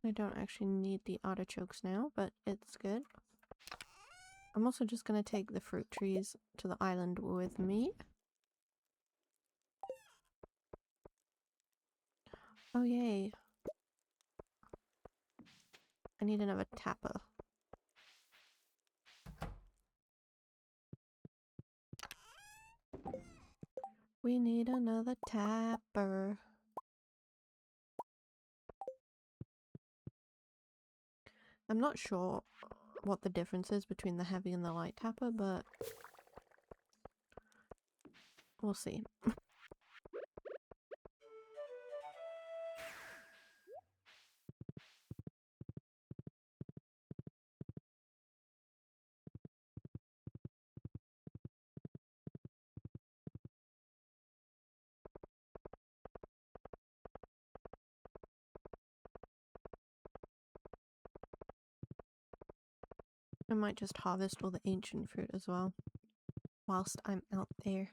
I don't actually need the artichokes now, but it's good. I'm also just gonna take the fruit trees to the island with me. Oh yay. I need another tapper. We need another tapper. I'm not sure what the difference is between the heavy and the light tapper, but we'll see. I might just harvest all the ancient fruit as well, whilst I'm out there.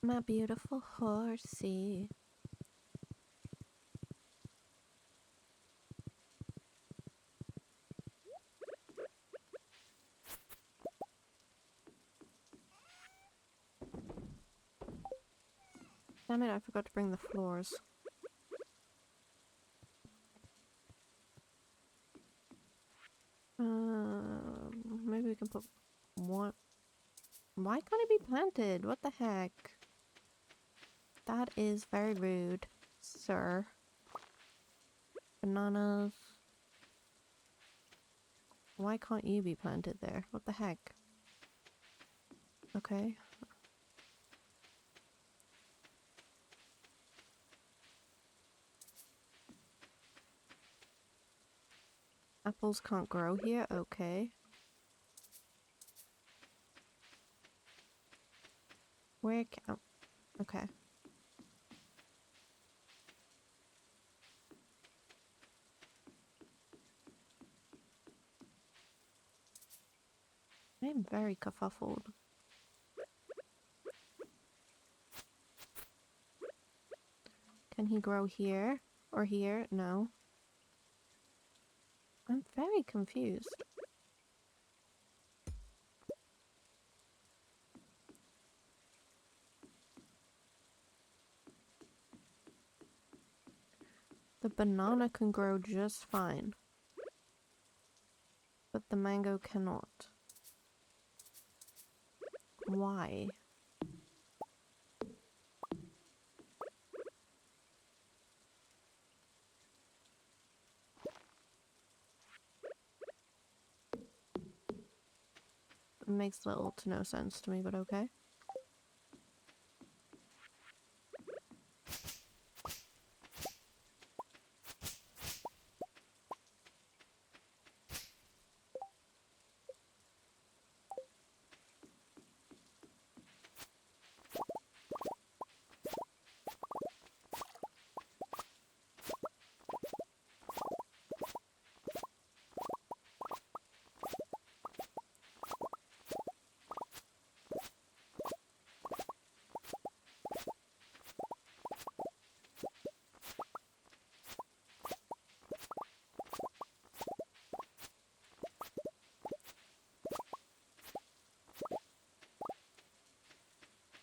My beautiful horsey. Damn it, I forgot to bring the floors. Maybe we can put one. Why can't it be planted? What the heck? That is very rude, sir. Bananas. Why can't you be planted there? What the heck? Okay. Apples can't grow here? Okay. Where can... Oh, okay. I'm very kerfuffled. Can he grow here? Or here? No. I'm very confused. The banana can grow just fine. But the mango cannot. Why? It makes little to no sense to me, but okay.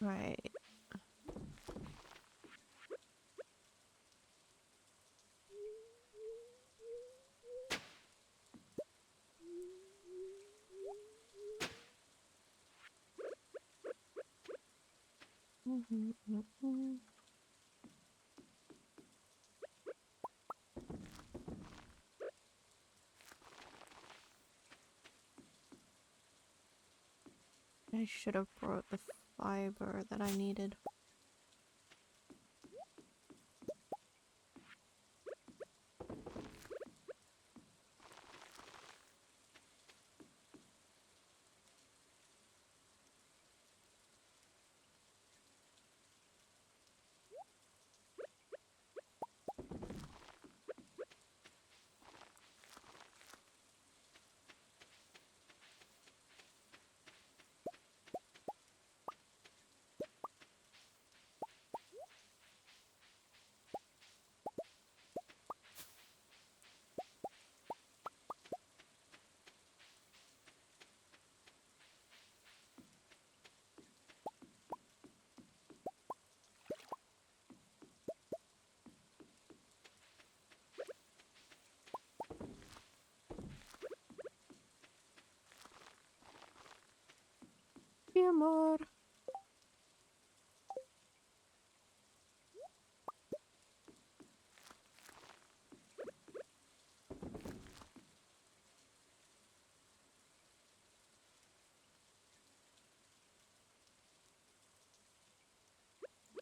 Right. I should have brought the fiber that I needed. Mi amor.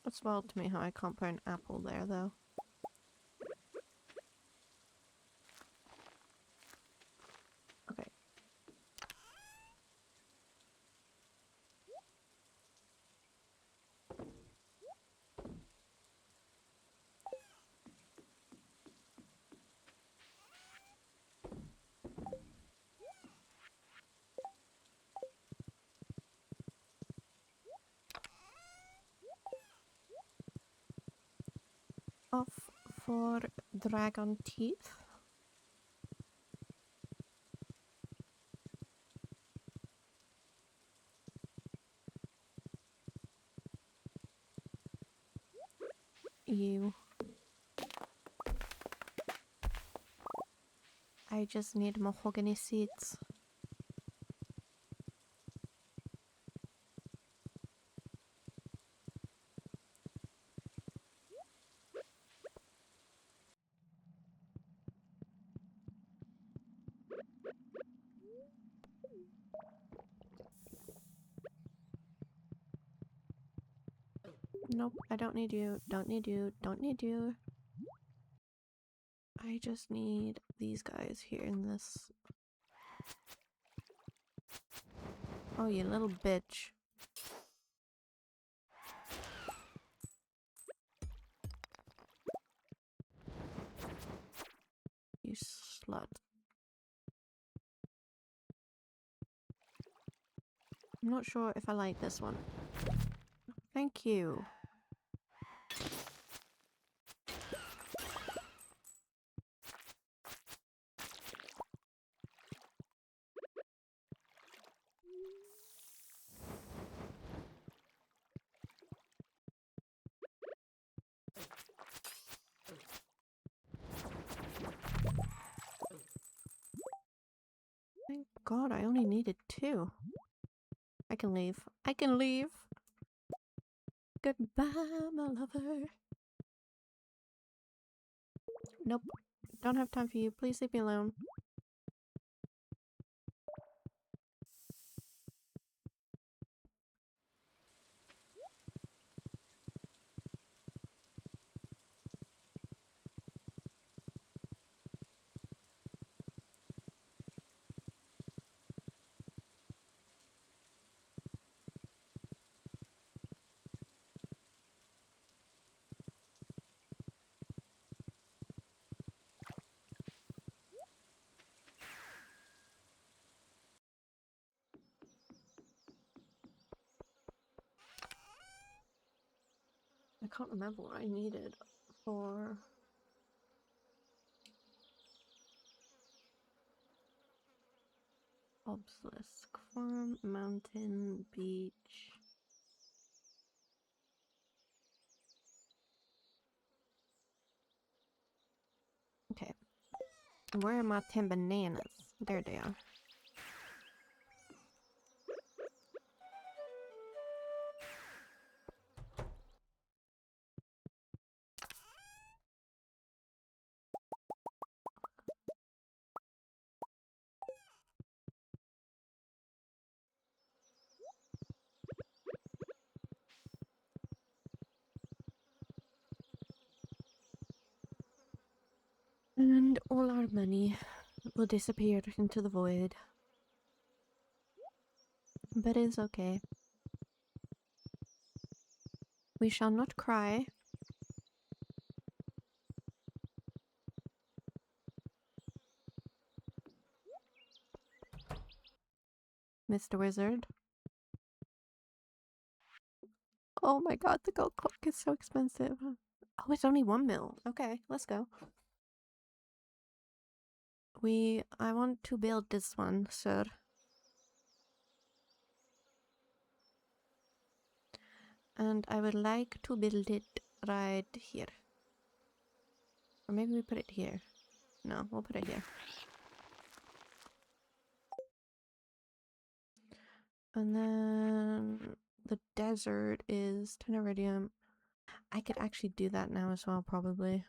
It's wild to me how I can't put an apple there, though. Okay. Off for dragon teeth. You. I just need mahogany seeds. Nope, I don't need you. Don't need you. Don't need you. I just need these guys here in this. Oh, you little bitch. You slut. I'm not sure if I like this one. Thank you. Thank God I only needed 2. I can leave. I can leave. Goodbye, my lover. Nope. Don't have time for you. Please leave me alone. I can't remember what I needed for... Obelisk Farm, Mountain, Beach... Okay. Where are my 10 bananas? There they are. And all our money will disappear into the void. But it's okay. We shall not cry. Mr. Wizard. Oh my god, the gold clock is so expensive. Oh, it's only 1 mil. Okay, let's go. I want to build this one, sir. And I would like to build it right here. Or maybe we put it here. No, we'll put it here. And then the desert is 10 iridium. I could actually do that now as well, probably.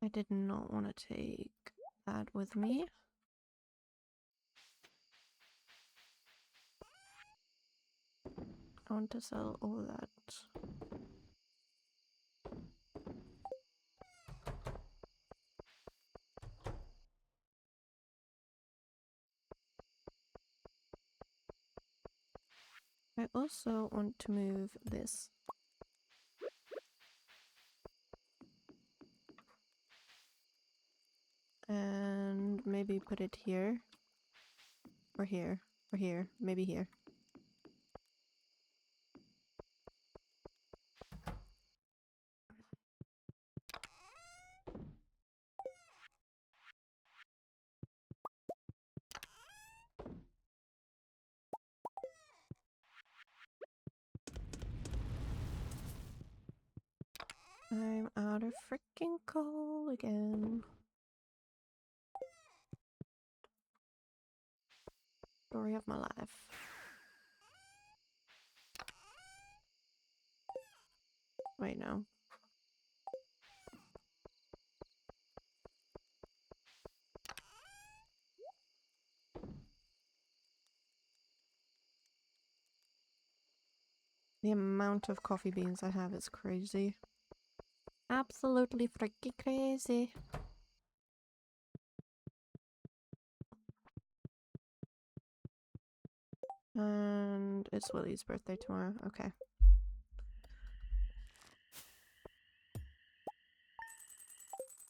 I did not want to take that with me. I want to sell all that. I also want to move this. And maybe put it here. Or here. Or here. Maybe here. I'm out of freaking coal again. Story of my life. Wait, no. The amount of coffee beans I have is crazy. Absolutely freaking crazy. And it's Willie's birthday tomorrow. Okay.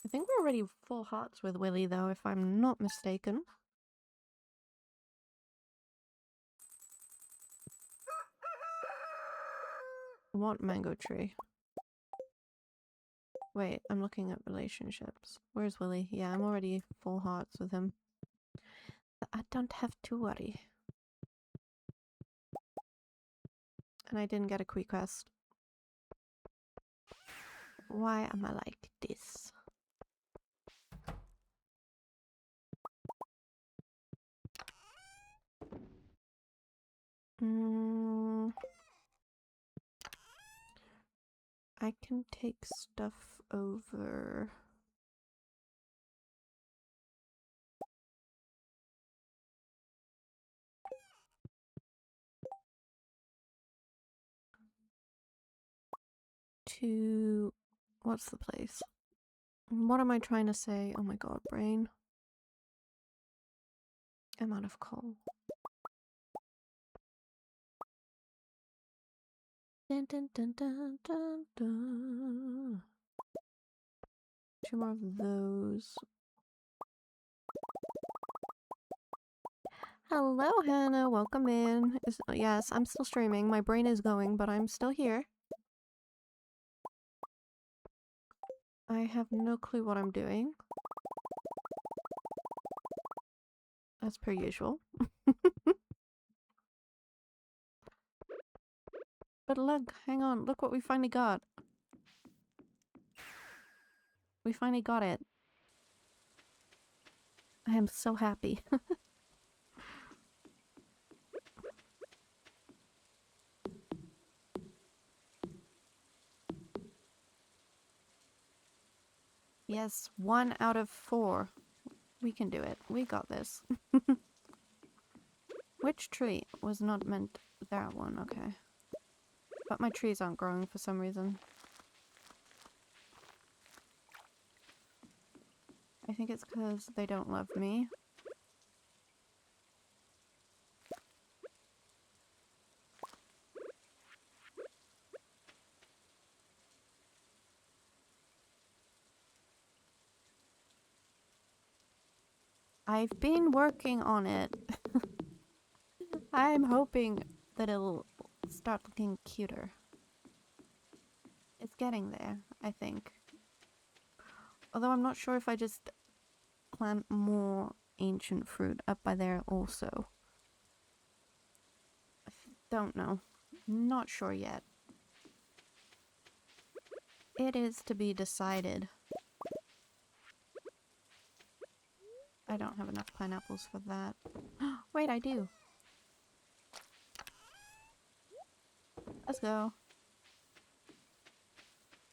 I think we're already full hearts with Willie, though, if I'm not mistaken. What mango tree? Wait, I'm looking at relationships. Where's Willie? Yeah, I'm already full hearts with him. I don't have to worry. And I didn't get a quick quest. Why am I like this? I can take stuff over. To... what's the place? What am I trying to say? Oh my god, brain. I'm out of coal. Dun, dun, dun, dun, dun, dun. 2 more of those. Hello, Hannah. Welcome in. Yes, I'm still streaming. My brain is going, but I'm still here. I have no clue what I'm doing. As per usual. But look, hang on. Look what we finally got. We finally got it. I am so happy. Yes, 1 out of 4. We can do it. We got this. Which tree was not meant? That one, okay. But my trees aren't growing for some reason. I think it's because they don't love me. I've been working on it. I'm hoping that it'll start looking cuter. It's getting there, I think. Although I'm not sure if I just plant more ancient fruit up by there also. I don't know. Not sure yet. It is to be decided. I don't have enough pineapples for that. Wait, I do. Let's go.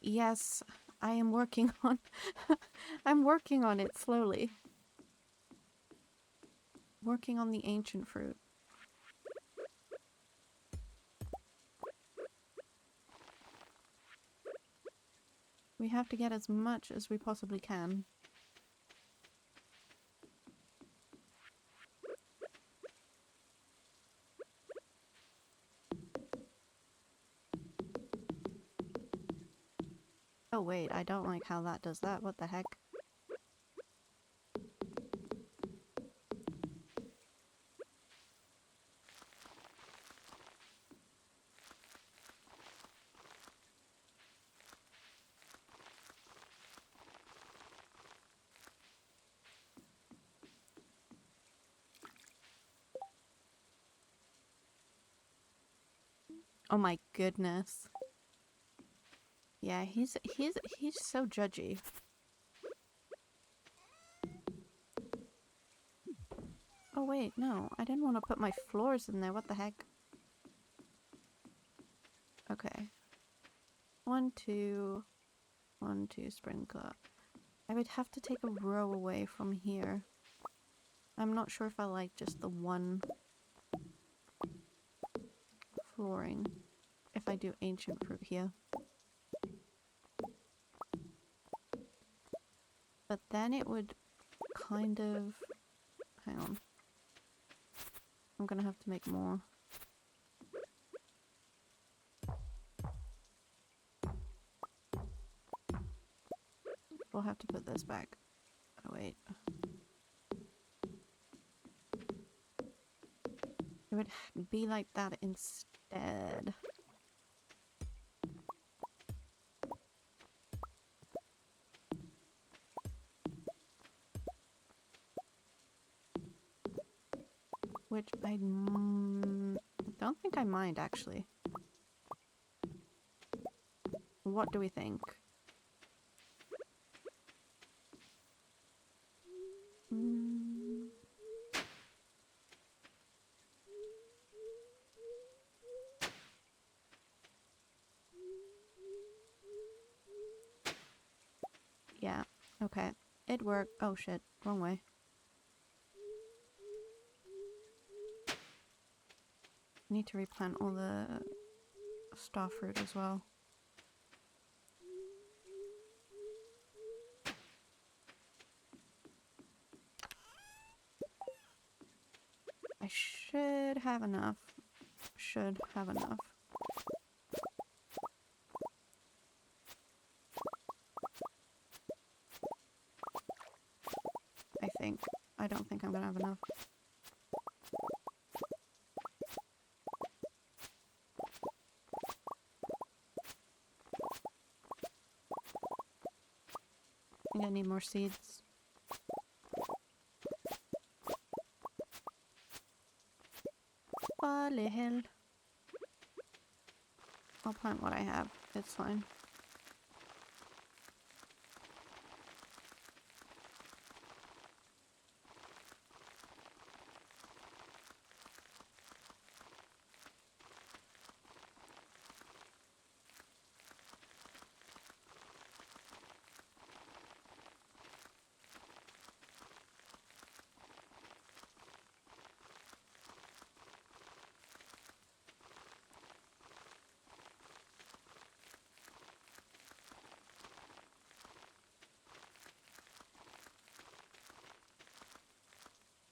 Yes, I am working on... I'm working on it slowly. Working on the ancient fruit. We have to get as much as we possibly can. Oh wait, I don't like how that does that. What the heck? Oh my goodness. Yeah, he's so judgy. Oh wait, no, I didn't want to put my floors in there. What the heck? Okay. 1, 2, 1, 2 sprinkler. I would have to take a row away from here. I'm not sure if I like just the one flooring. If I do ancient fruit here. But then it would kind of... Hang on. I'm gonna have to make more. We'll have to put this back. Oh wait. It would be like that instead. Which I don't think I mind, actually. What do we think? Yeah, okay. It worked. Oh shit, wrong way. Need to replant all the star fruit as well. I should have enough. Should have enough. I think. I don't think I'm gonna have enough. I think I need more seeds. Holy hell. I'll plant what I have. It's fine.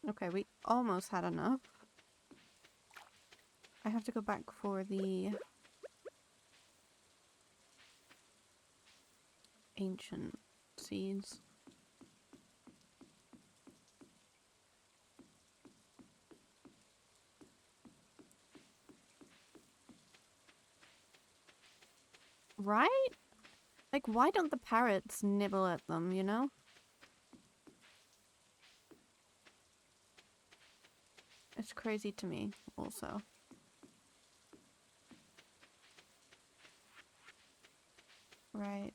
Okay, we almost had enough. I have to go back for the ancient seeds. Right? Like, why don't the parrots nibble at them, you know? It's crazy to me, also. Right.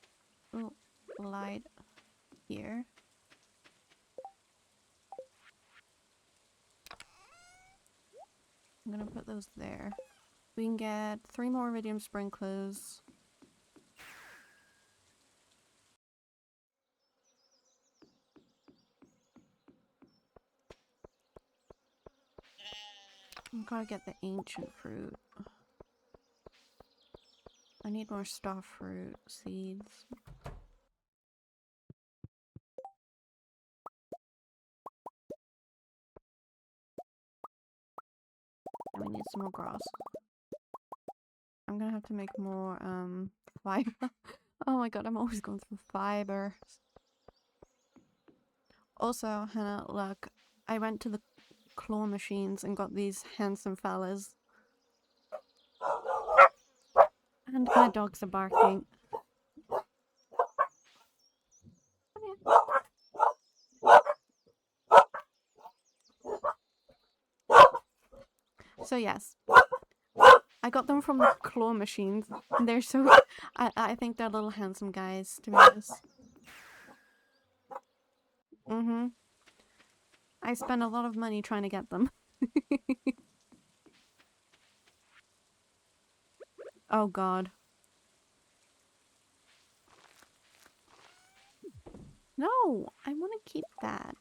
Ooh, light here. I'm gonna put those there. We can get 3 more iridium sprinklers. I've gotta get the ancient fruit. I need more star fruit seeds. And we need some more grass. I'm gonna have to make more fiber. Oh my god, I'm always going through fiber. Also, Hannah, look, I went to the claw machines and got these handsome fellas. And my dogs are barking. So yes, I got them from the claw machines. They're so... I think they're little handsome guys, to be honest. Mm-hmm. I spent a lot of money trying to get them. Oh god. No! I want to keep that.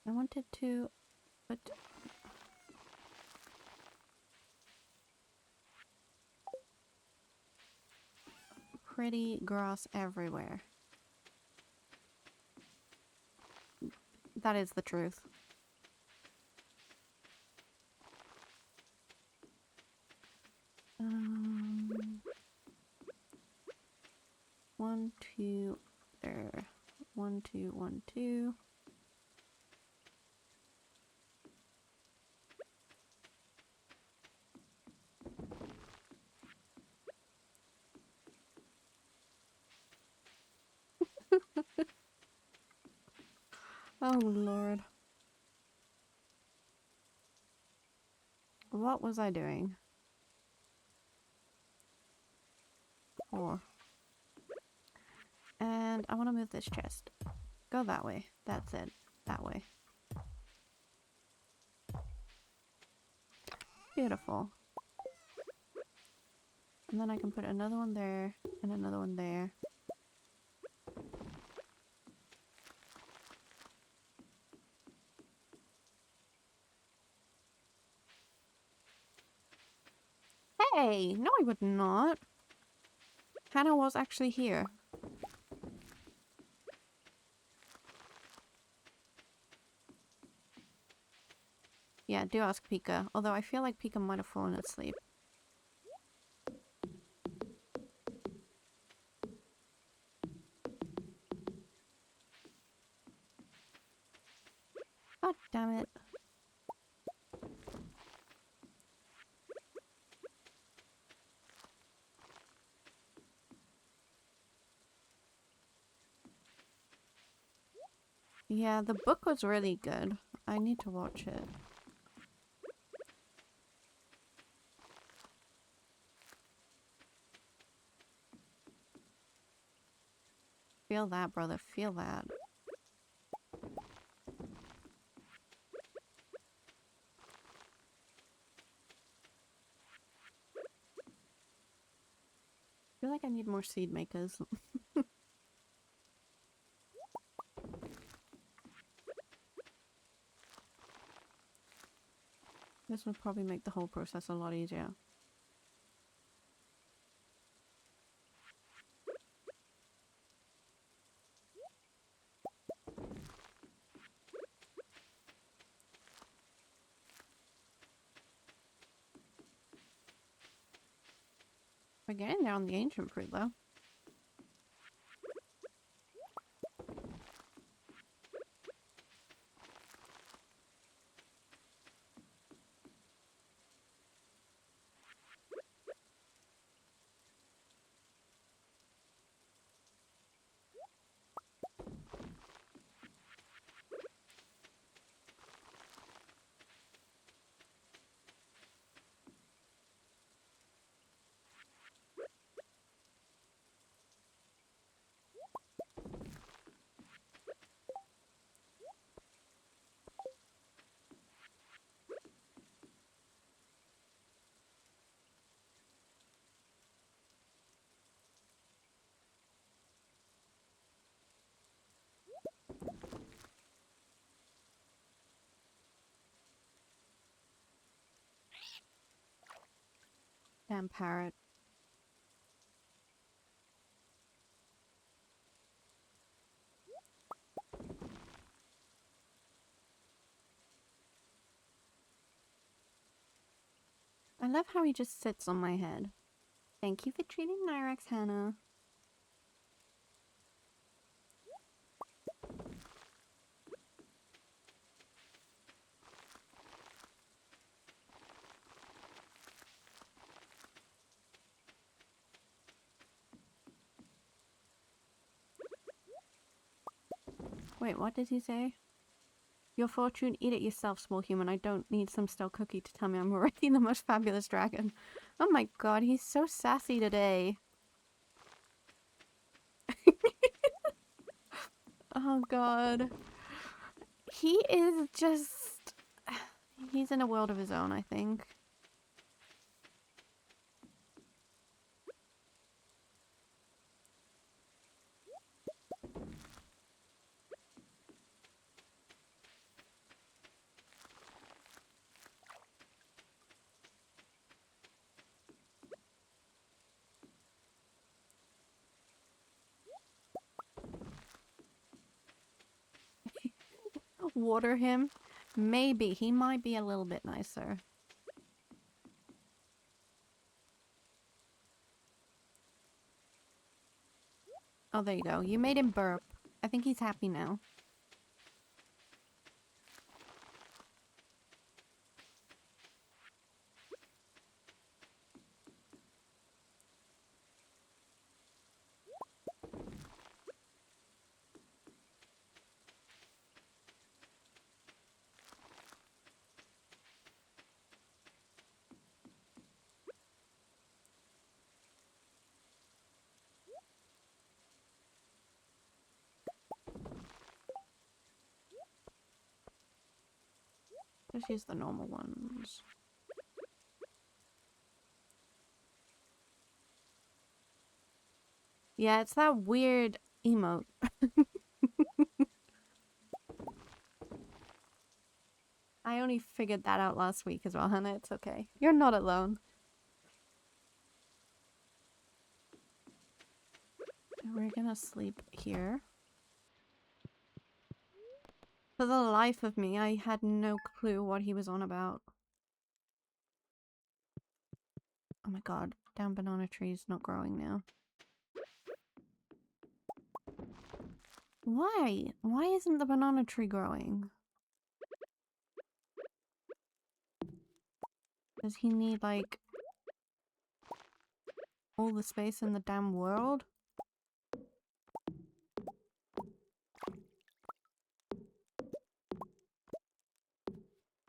I wanted to... But... Pretty grass everywhere. That is the truth. One, two, there. 1, 2, 1, 2. Oh lord. What was I doing? 4. And I want to move this chest. Go that way. That's it. That way. Beautiful. And then I can put another one there and another one there. Hey! No, I would not. Hannah was actually here. Yeah, do ask Pika. Although I feel like Pika might have fallen asleep. God damn it. Yeah, the book was really good. I need to watch it. Feel that, brother. Feel that. I feel like I need more seed makers. This would probably make the whole process a lot easier. We're getting there on the ancient fruit though. Damn parrot. I love how he just sits on my head. Thank you for treating Nyrex, Hannah. Wait, what did he say? Your fortune, eat it yourself, small human. I don't need some stale cookie to tell me I'm already the most fabulous dragon. Oh my god, he's so sassy today. Oh god. He is just... He's in a world of his own, I think. Water him? Maybe. He might be a little bit nicer. Oh, there you go. You made him burp. I think he's happy now. Just use the normal ones. Yeah, it's that weird emote. I only figured that out last week as well, Hannah. It's okay. You're not alone. We're gonna sleep here. For the life of me, I had no clue what he was on about. Oh my god, damn banana tree's not growing now. Why? Why isn't the banana tree growing? Does he need, like, all the space in the damn world?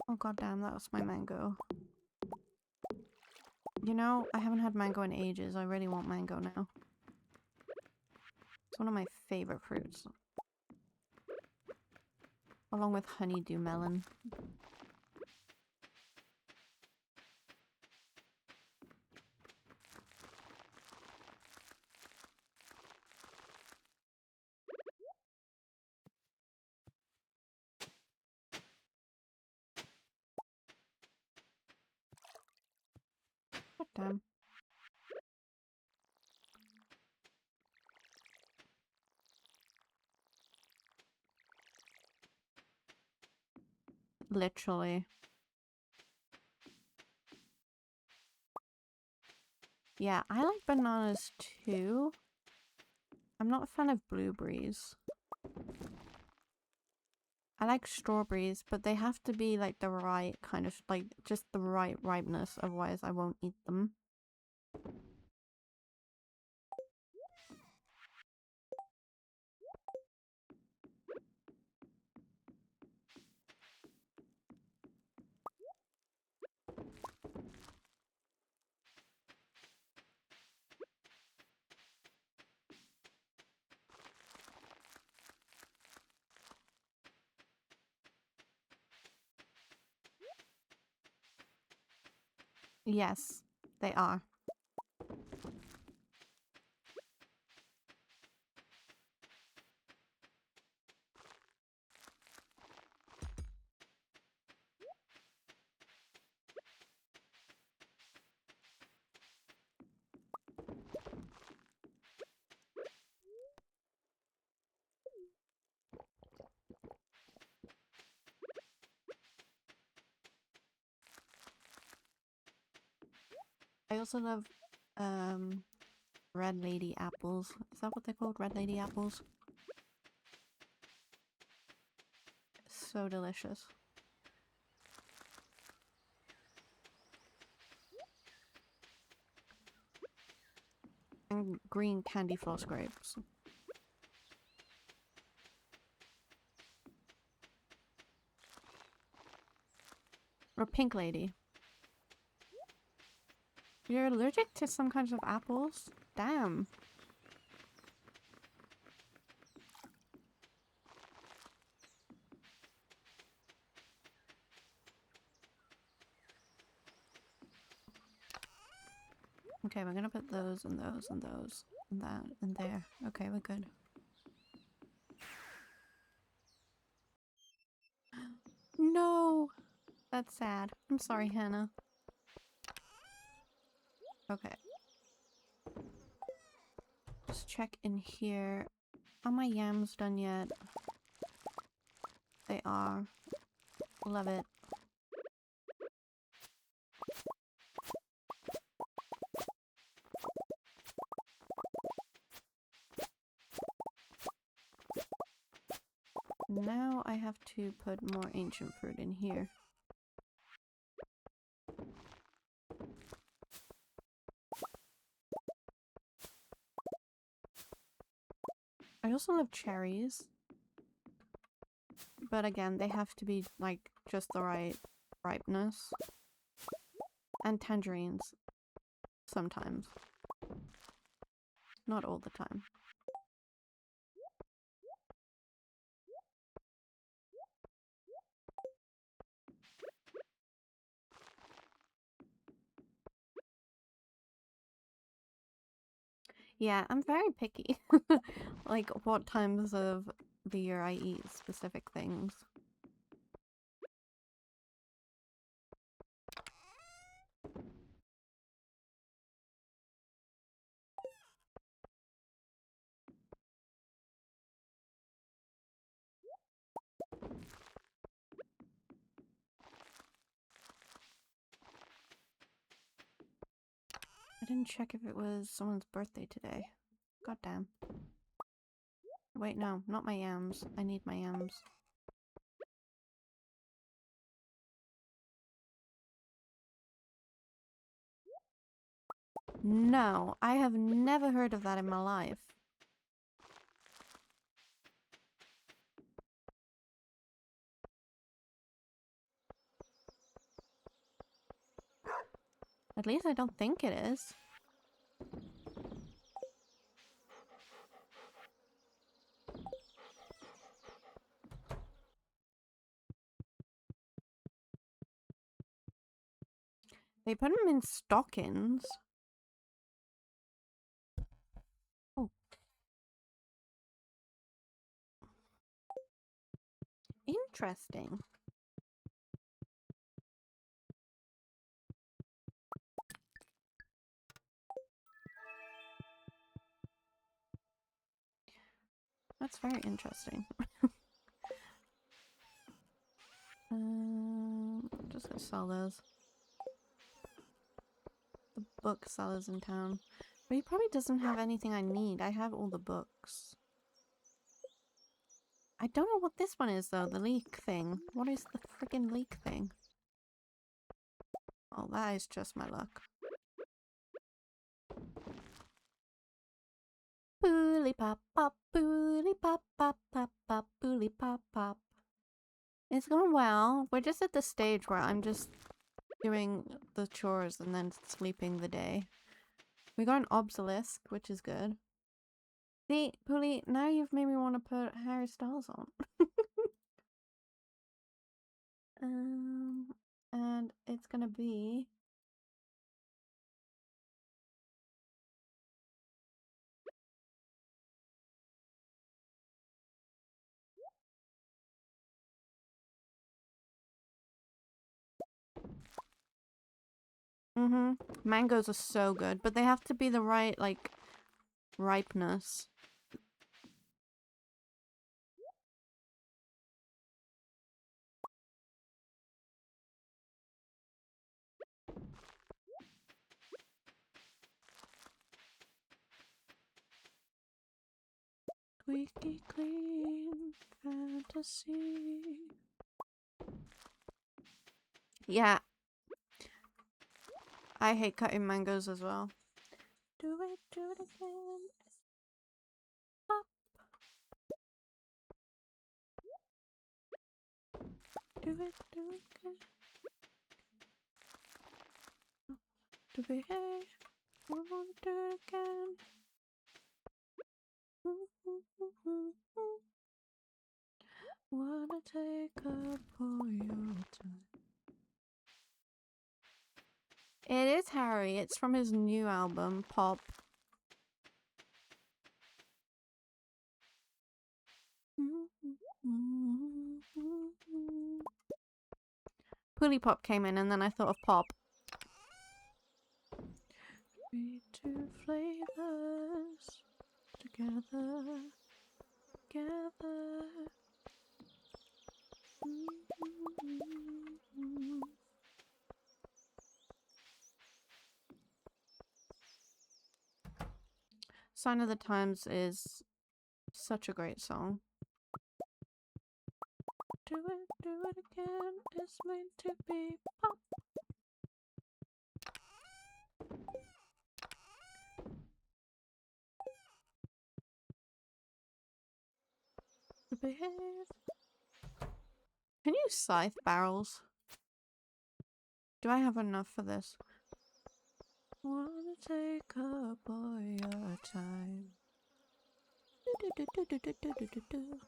Oh god damn, that was my mango. You know, I haven't had mango in ages. I really want mango now. It's one of my favorite fruits. Along with honeydew melon. God damn. Literally. Yeah, I like bananas too. I'm not a fan of blueberries. I like strawberries, but they have to be like the right kind of, like, just the right ripeness, otherwise I won't eat them. Yes, they are. I also love, red lady apples. Is that what they're called? Red lady apples? So delicious. And green candy floss grapes. Or pink lady. You're allergic to some kinds of apples? Damn. Okay, we're gonna put those and those and those and that and there. Okay, we're good. No! That's sad. I'm sorry, Hannah. Okay. Just check in here. Are my yams done yet? They are. Love it. Now I have to put more ancient fruit in here. I also love cherries. But again, they have to be like just the right ripeness. And tangerines. Sometimes. Not all the time. Yeah, I'm very picky. Like what times of the year I eat specific things. I didn't check if it was someone's birthday today. God damn. Wait, no, not my yams. I need my yams. No, I have never heard of that in my life. At least I don't think it is. They put them in stockings. Oh. Interesting. That's very interesting. I'm just gonna sell those. The book seller's in town. But he probably doesn't have anything I need. I have all the books. I don't know what this one is though, the leek thing. What is the freaking leek thing? Oh, that is just my luck. Booly pop pop, booly pop pop pop pop, booly pop pop. It's going well. We're just at the stage where I'm just doing the chores and then sleeping the day. We got an obelisk, which is good. See, Pooly, now you've made me want to put Harry Styles on. And it's gonna be... Mangoes are so good, but they have to be the right, like, ripeness. Squeaky clean fantasy. Yeah. I hate cutting mangoes as well. Do it again. Up. Do it again. to behave. I wanna do it again. Wanna take up all your time. It is Harry. It's from his new album, Pop. Pully Pop came in and then I thought of Pop. We two flavors together. Sign of the Times is such a great song. Do it again, it's meant to be pop. To behave. Can you scythe barrels? Do I have enough for this? Wanna take up all your time. Do.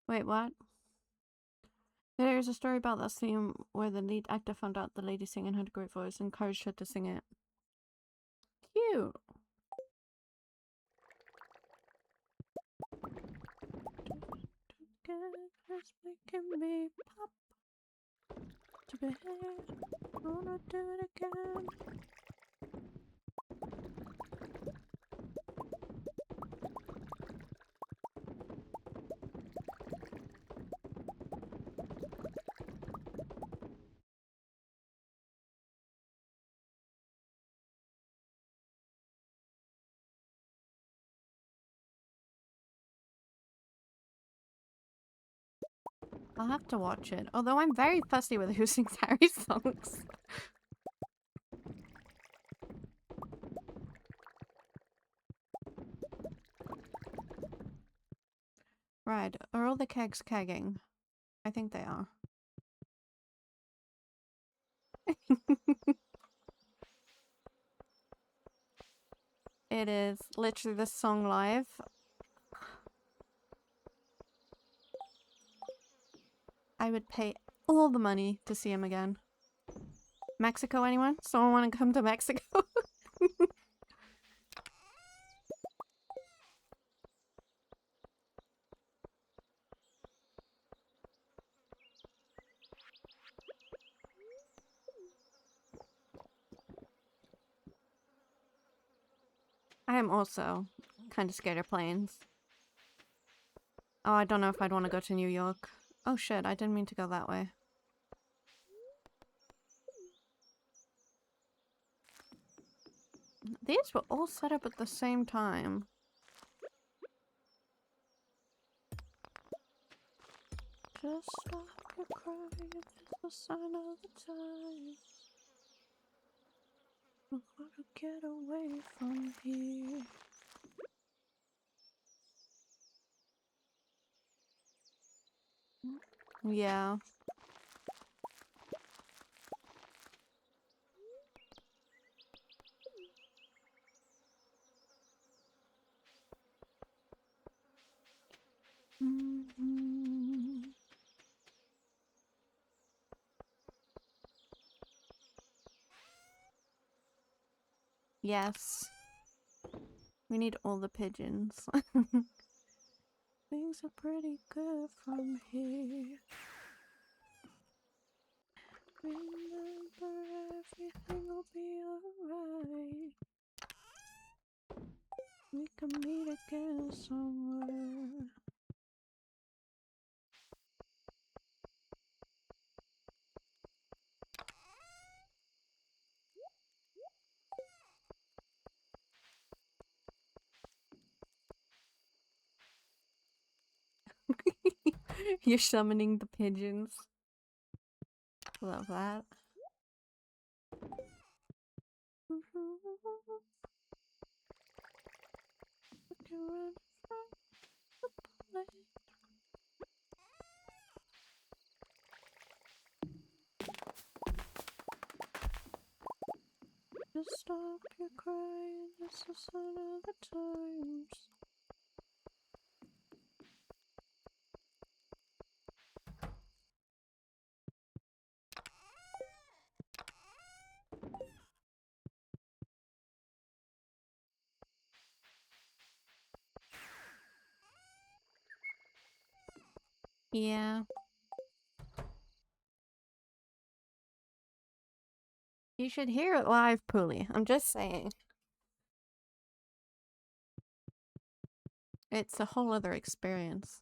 Wait, what? There's a story about that scene where the lead actor found out the lady singing had a great voice and encouraged her to sing it. Cute! It's making me pop. To behave, wanna do it again. I'll have to watch it, although I'm very fussy with who sings Harry songs. Right, are all the kegs kegging? I think they are. It is literally this song live. I would pay all the money to see him again. Mexico, anyone? Someone want to come to Mexico? I am also kind of scared of planes. Oh, I don't know if I'd want to go to New York. Oh shit, I didn't mean to go that way. These were all set up at the same time. Just stop your crying, it's the sign of the times. I gotta get away from here. Yeah. Yes. We need all the pigeons. Things are pretty good from here. Remember, everything will be alright. We can meet again somewhere. You're summoning the pigeons. Love that. Just stop your crying, it's the sign of the times. Yeah. You should hear it live, Pooly. I'm just saying. It's a whole other experience.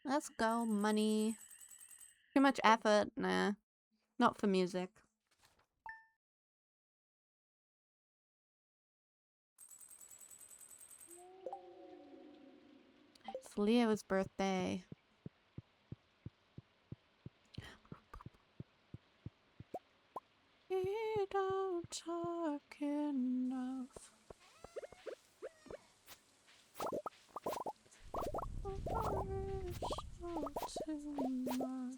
Let's go, money. Too much effort? Nah. Not for music. It's Leo's birthday. You don't talk enough. It's too much.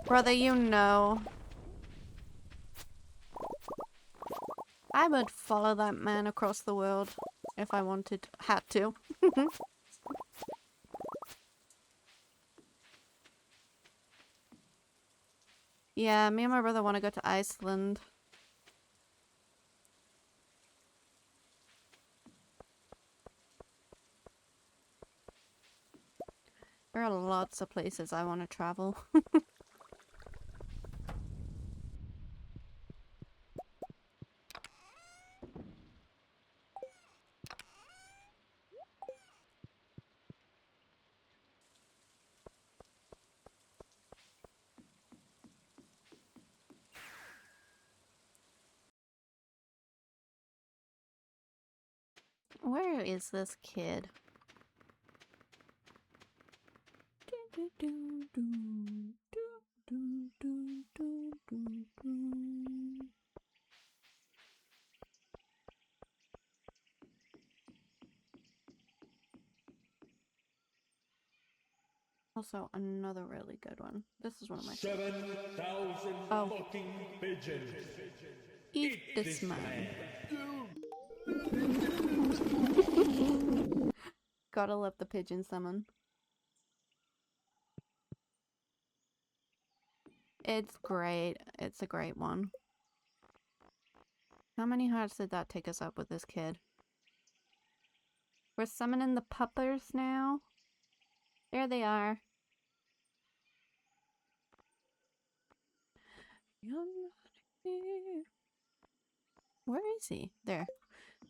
Brother, you know. I would follow that man across the world if I had to. Yeah, me and my brother want to go to Iceland. There are lots of places I want to travel. Where is this kid? Also, another really good one. This is one of my 7,000 fucking pigeons. Eat this man. Gotta love the pigeon summon. It's great. It's a great one. How many hearts did that take us up with this kid? We're summoning the puppers now. There they are. Where is he? There.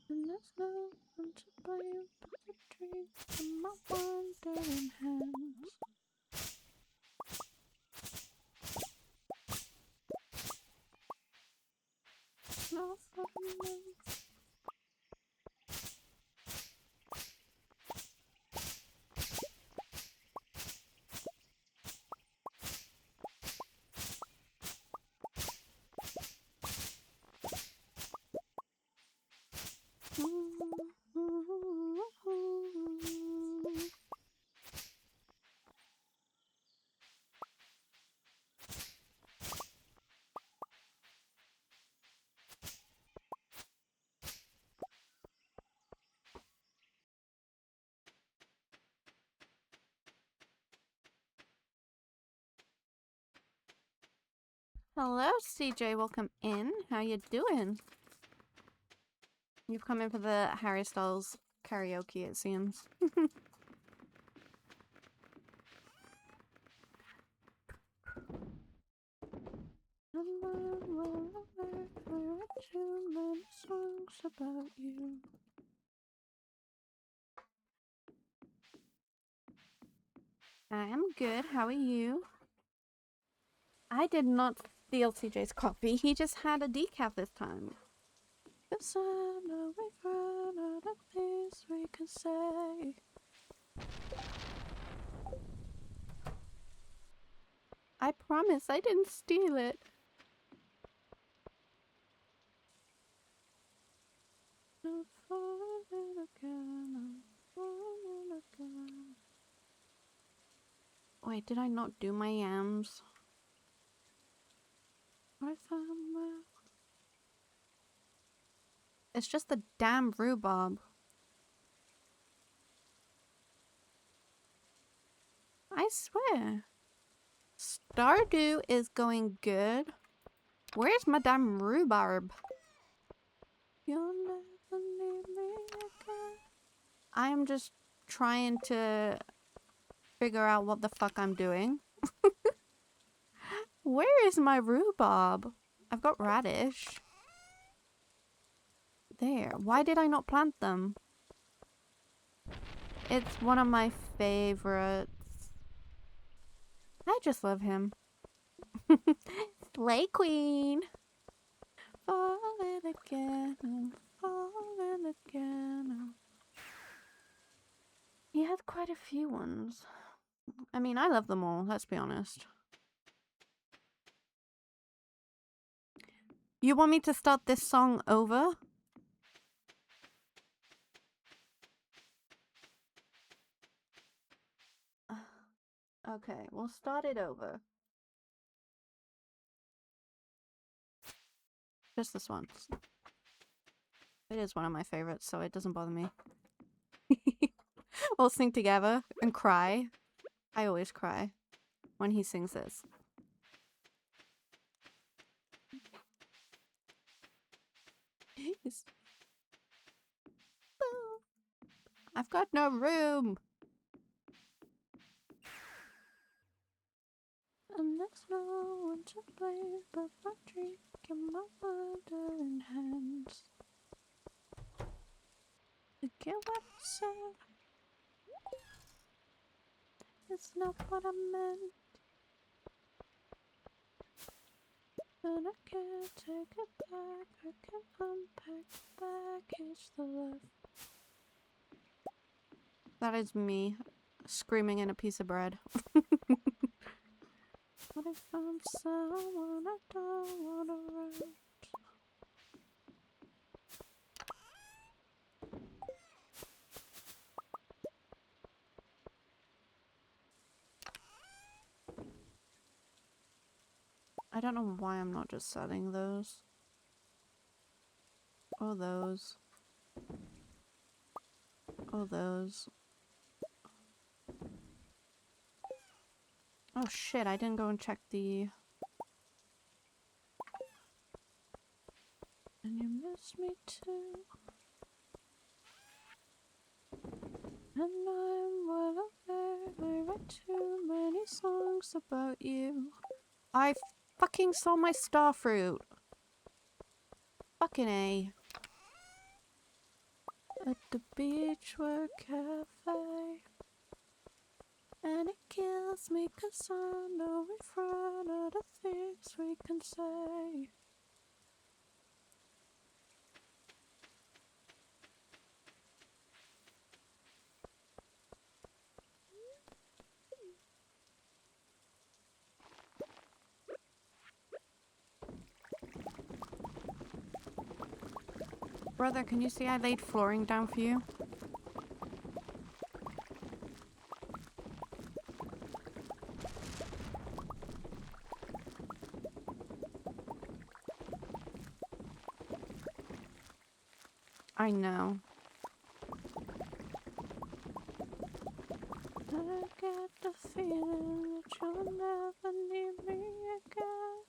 And there's no one to blame but the dreams in my wandering hands. No fun. Hello, CJ. Welcome in. How you doing? You've come in for the Harry Styles karaoke, it seems. Songs about you. I'm good. How are you? I did not steal CJ's coffee. He just had a decaf this time. Cause I know we've run out of things we can say. I promise I didn't steal it. I'm falling again, I'm falling again. Wait, did I not do my yams? I found my... It's just the damn rhubarb. I swear. Stardew is going good. Where's my damn rhubarb? You'll never need me again. I am just trying to figure out what the fuck I'm doing. Where is my rhubarb? I've got radish. There. Why did I not plant them? It's one of my favorites. I just love him. Slay Queen. Falling again. I'm falling again. He has quite a few ones. I mean, I love them all, let's be honest. You want me to start this song over? Okay, we'll start it over. Just this once. It is one of my favorites, so it doesn't bother me. We'll sing together and cry. I always cry when he sings this. I've got no room. And there's no one to blame but my drink and my wandering hands. I get what I said. It's not what I meant. And I can't take it back. I can unpack the baggage that left. That is me screaming in a piece of bread. What if I'm someone I don't want around? I don't know why I'm not just selling those. Or those. Or those. Oh shit, I didn't go and check the... And you miss me too. And I'm well aware I write too many songs about you. I fucking saw my starfruit. Fucking A. At the Beachwood Cafe. And it kills me 'cause I know we've run out of things we can say. Brother, can you see I laid flooring down for you? I know. I get the feeling that you'll never need me again.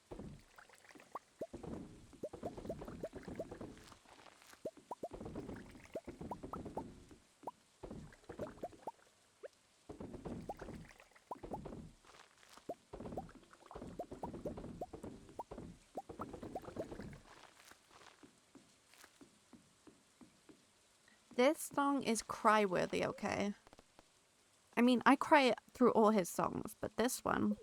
This song is cry-worthy, okay? I mean, I cry through all his songs, but this one...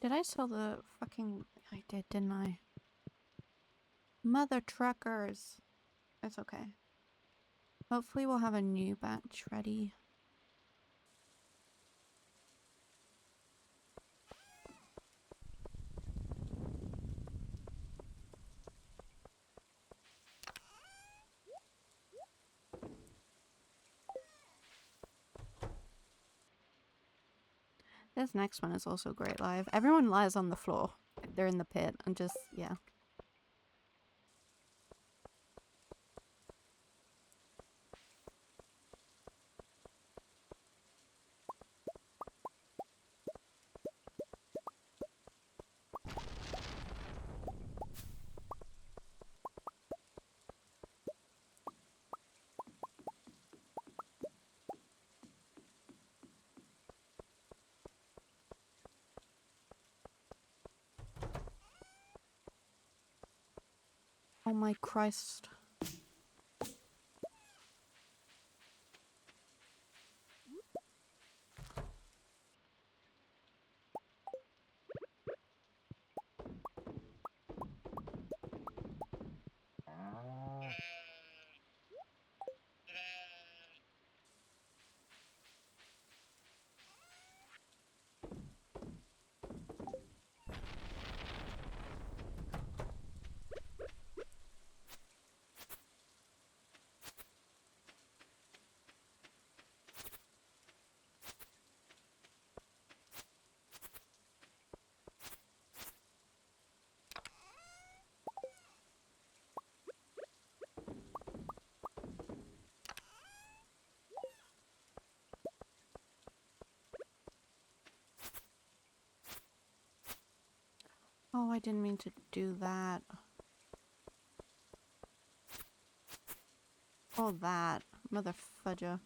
Did I sell the fucking... I did, didn't I? Mother truckers. It's okay. Hopefully we'll have a new batch ready. This next one is also great live. Everyone lies on the floor. They're in the pit and just, yeah. Oh my Christ. Oh, I didn't mean to do that. Oh, that. Mother fudger.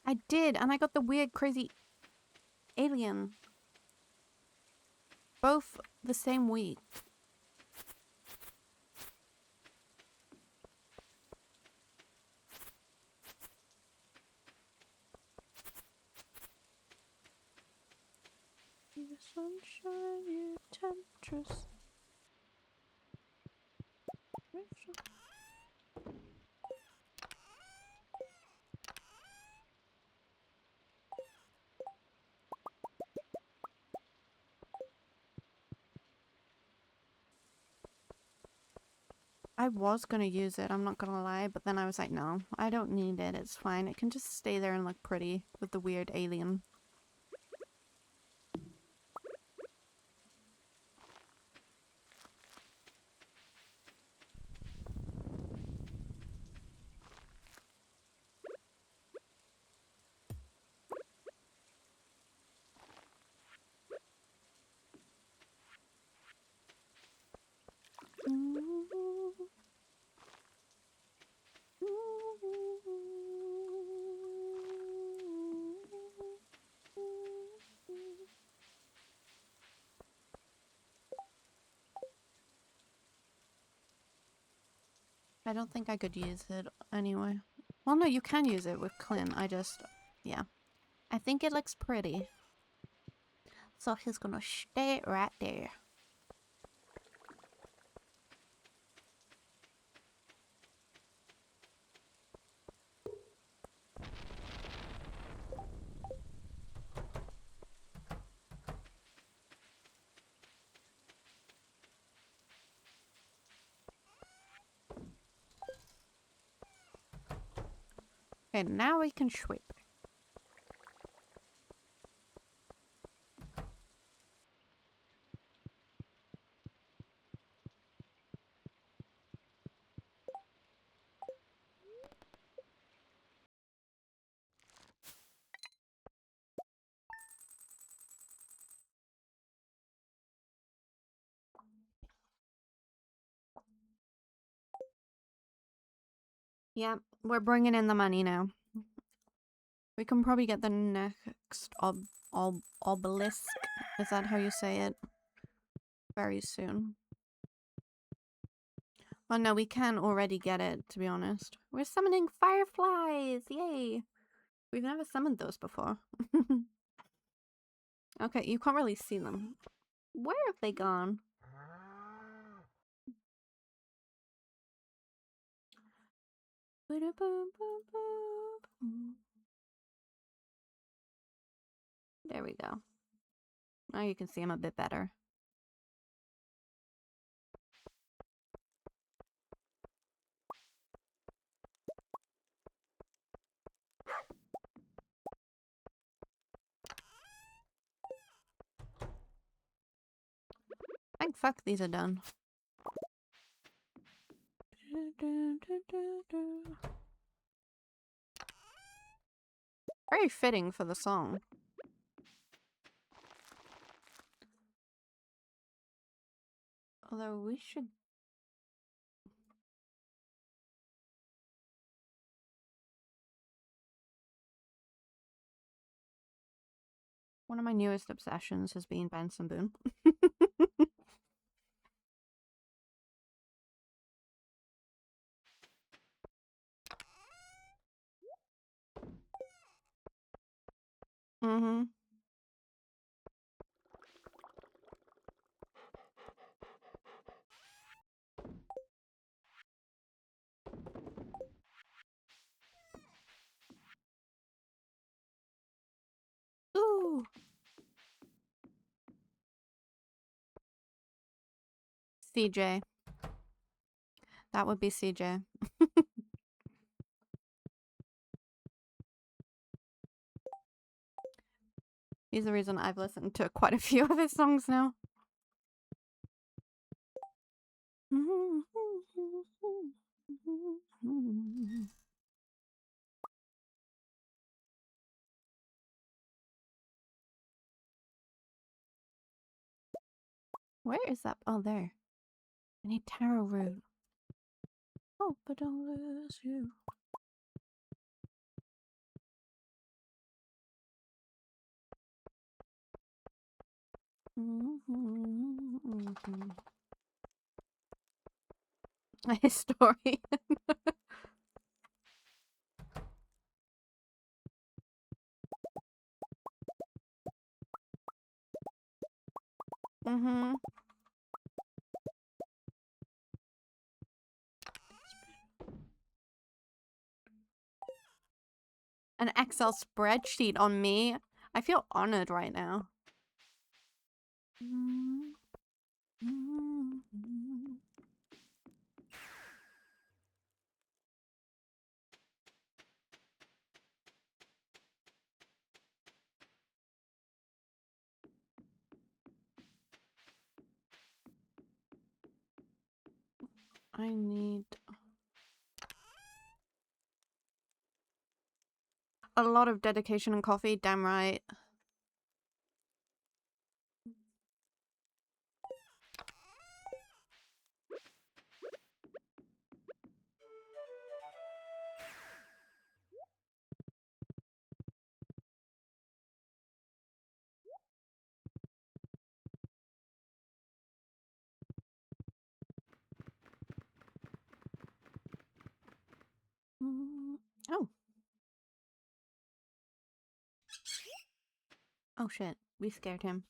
I did, and I got the weird, crazy alien. Both the same week. The sunshine, you temptress. I was gonna use it, I'm not gonna lie, but then I was like, no, I don't need it, it's fine. It can just stay there and look pretty with the weird alien. I don't think I could use it anyway. Well, no, you can use it with Clint. Yeah. I think it looks pretty. So he's gonna stay right there. Okay, now we can sweep. Yeah, we're bringing in the money now. We can probably get the next obelisk. Is that how you say it? Very soon. Well, no, we can already get it, to be honest. We're summoning fireflies! Yay! We've never summoned those before. Okay, you can't really see them. Where have they gone? There we go. Now you can see them a bit better. Thank fuck these are done. Very fitting for the song. Although we should... One of my newest obsessions has been Benson Boone. Mm-hmm. Ooh! CJ. That would be CJ. He's the reason I've listened to quite a few of his songs now. Where is that? Oh, there. I need tarot root. Oh, but don't lose you. A historian. Mm-hmm. An Excel spreadsheet on me. I feel honored right now. I need a lot of dedication and coffee, damn right. Oh. Oh shit, we scared him.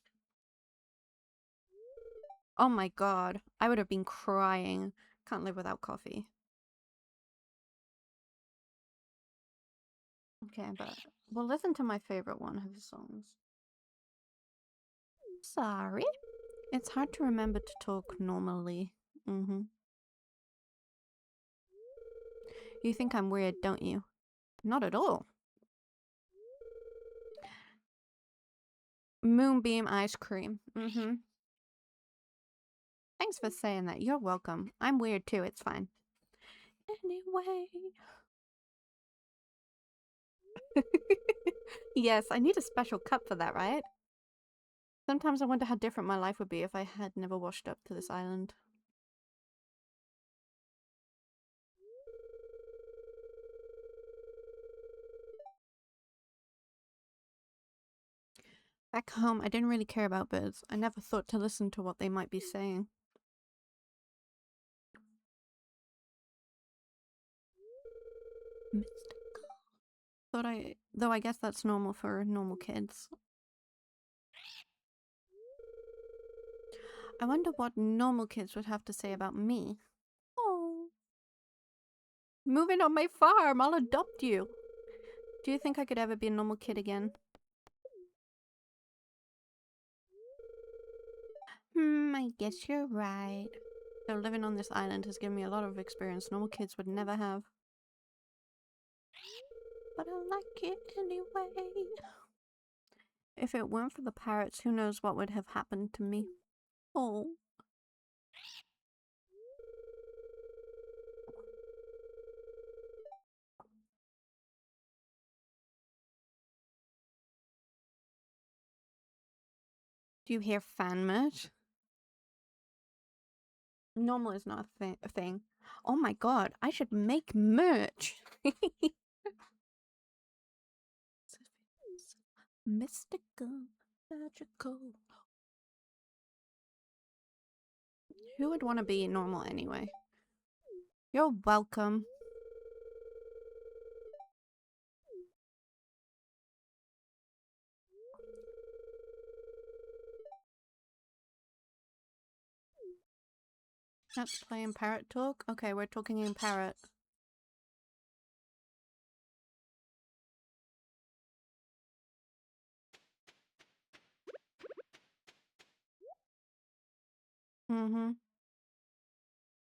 Oh my god, I would have been crying. Can't live without coffee. Okay, but we'll listen to my favorite one of his songs. Sorry. It's hard to remember to talk normally. Mm-hmm. You think I'm weird, don't you? Not at all. Moonbeam ice cream. Mm-hmm. Thanks for saying that. You're welcome. I'm weird too, it's fine. Anyway. Yes, I need a special cup for that, right? Sometimes I wonder how different my life would be if I had never washed up to this island. Back home, I didn't really care about birds. I never thought to listen to what they might be saying. Mystical. Though I guess that's normal for normal kids. I wonder what normal kids would have to say about me. Oh. Moving on my farm, I'll adopt you. Do you think I could ever be a normal kid again? I guess you're right. So living on this island has given me a lot of experience normal kids would never have. But I like it anyway. If it weren't for the pirates, who knows what would have happened to me. Oh. Do you hear fan merch? Normal is not a thing. Oh my god, I should make merch. Mystical, magical. Who would want to be normal anyway? You're welcome. Let's play in parrot talk? Okay, we're talking in parrot.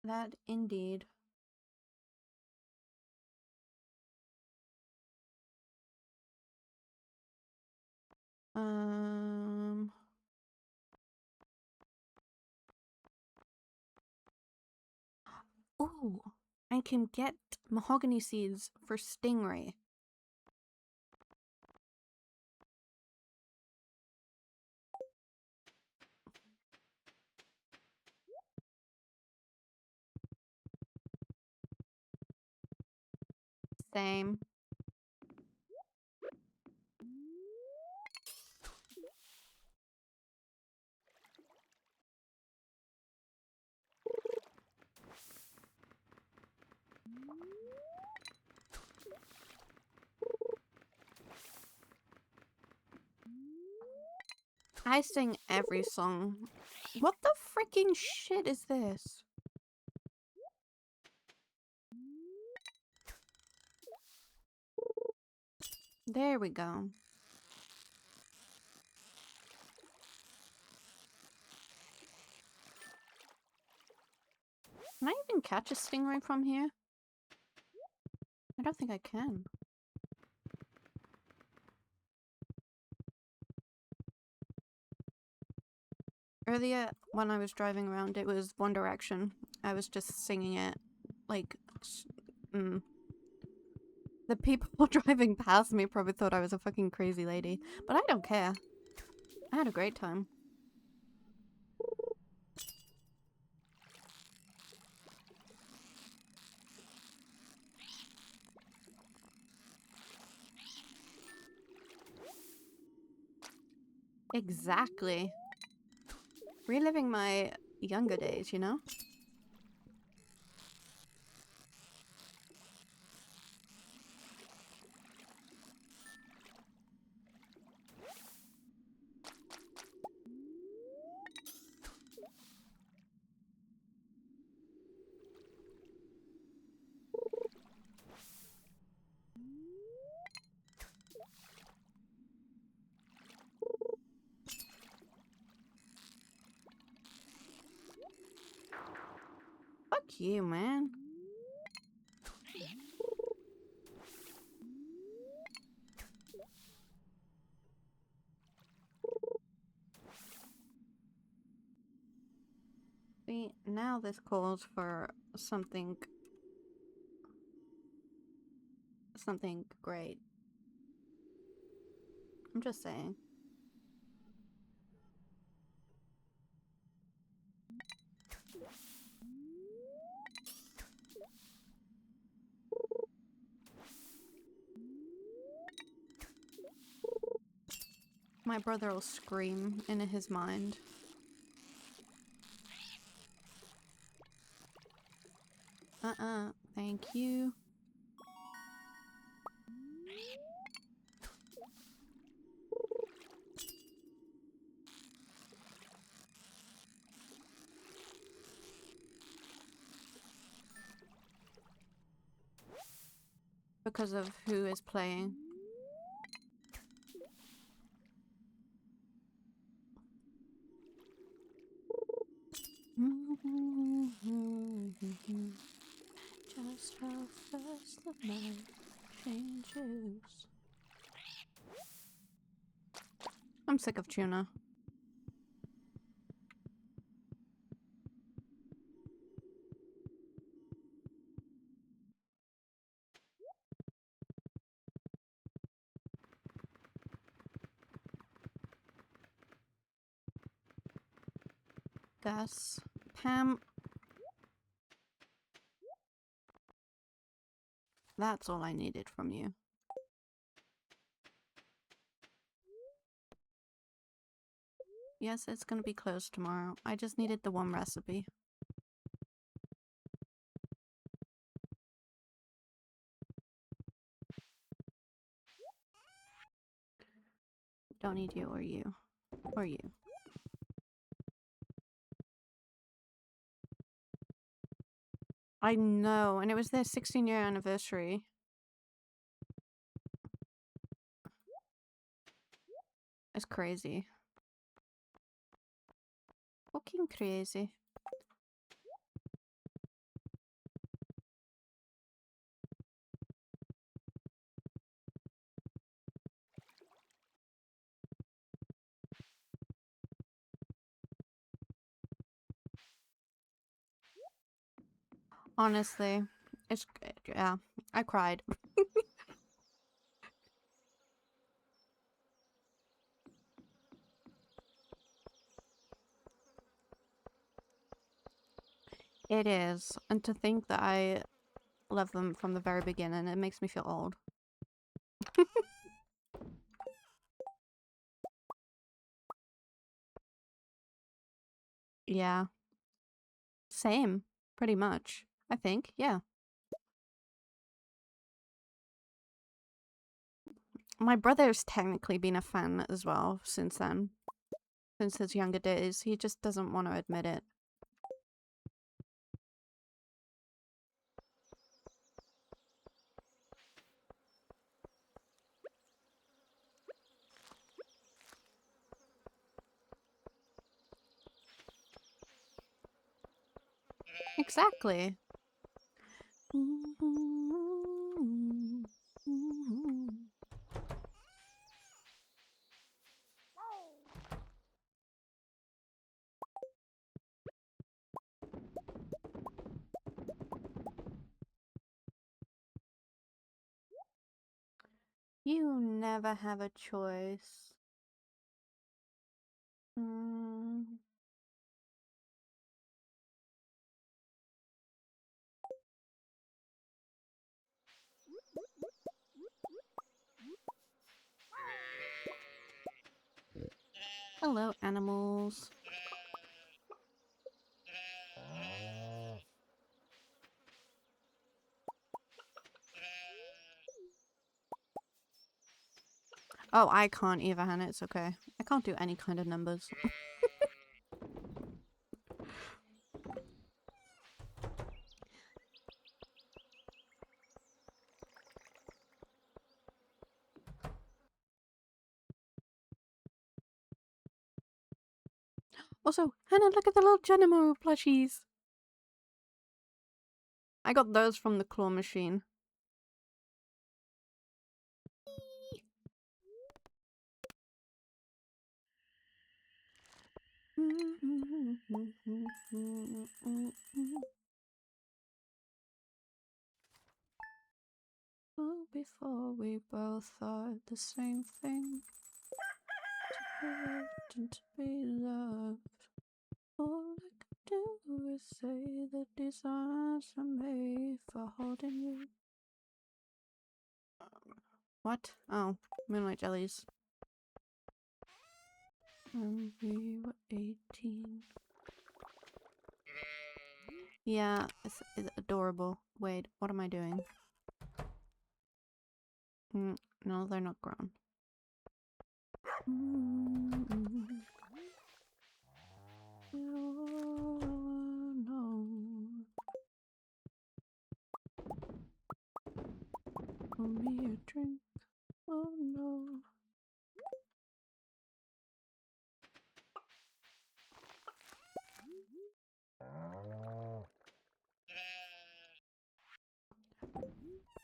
That indeed. Ooh, I can get mahogany seeds for stingray. Same. I sing every song. What the freaking shit is this? There we go. Can I even catch a stingray from here? I don't think I can. Earlier, when I was driving around, it was One Direction. I was just singing it. Like, The people driving past me probably thought I was a fucking crazy lady. But I don't care. I had a great time. Exactly. Reliving my younger days, you know? Fuck you, man. See, now this calls for something great. I'm just saying. My brother will scream in his mind. Thank you. Because of who is playing. Just how fast the night changes. I'm sick of tuna. Gus. Pam. That's all I needed from you. Yes, it's gonna be closed tomorrow. I just needed the one recipe. Don't need you or you. Or you. I know, and it was their 16-year anniversary. It's crazy. Fucking crazy. Honestly, it's yeah. I cried. It is, and to think that I love them from the very beginning, it makes me feel old. Yeah. Same, pretty much. I think, yeah. My brother's technically been a fan as well since then. Since his younger days. He just doesn't want to admit it. Exactly. You never have a choice. Hello, animals. Oh, I can't either, Hannah. It's okay. I can't do any kind of numbers. Also, Hannah, look at the little Genimo plushies. I got those from the claw machine. Oh, before we both thought the same thing. To be loved and to be loved. All I could do is say that these arms are made for holding you. What? Oh, moonlight jellies. when we were 18. Yeah, it's adorable. Wait, what am I doing? No, they're not grown. No. Pour me a drink. Oh no.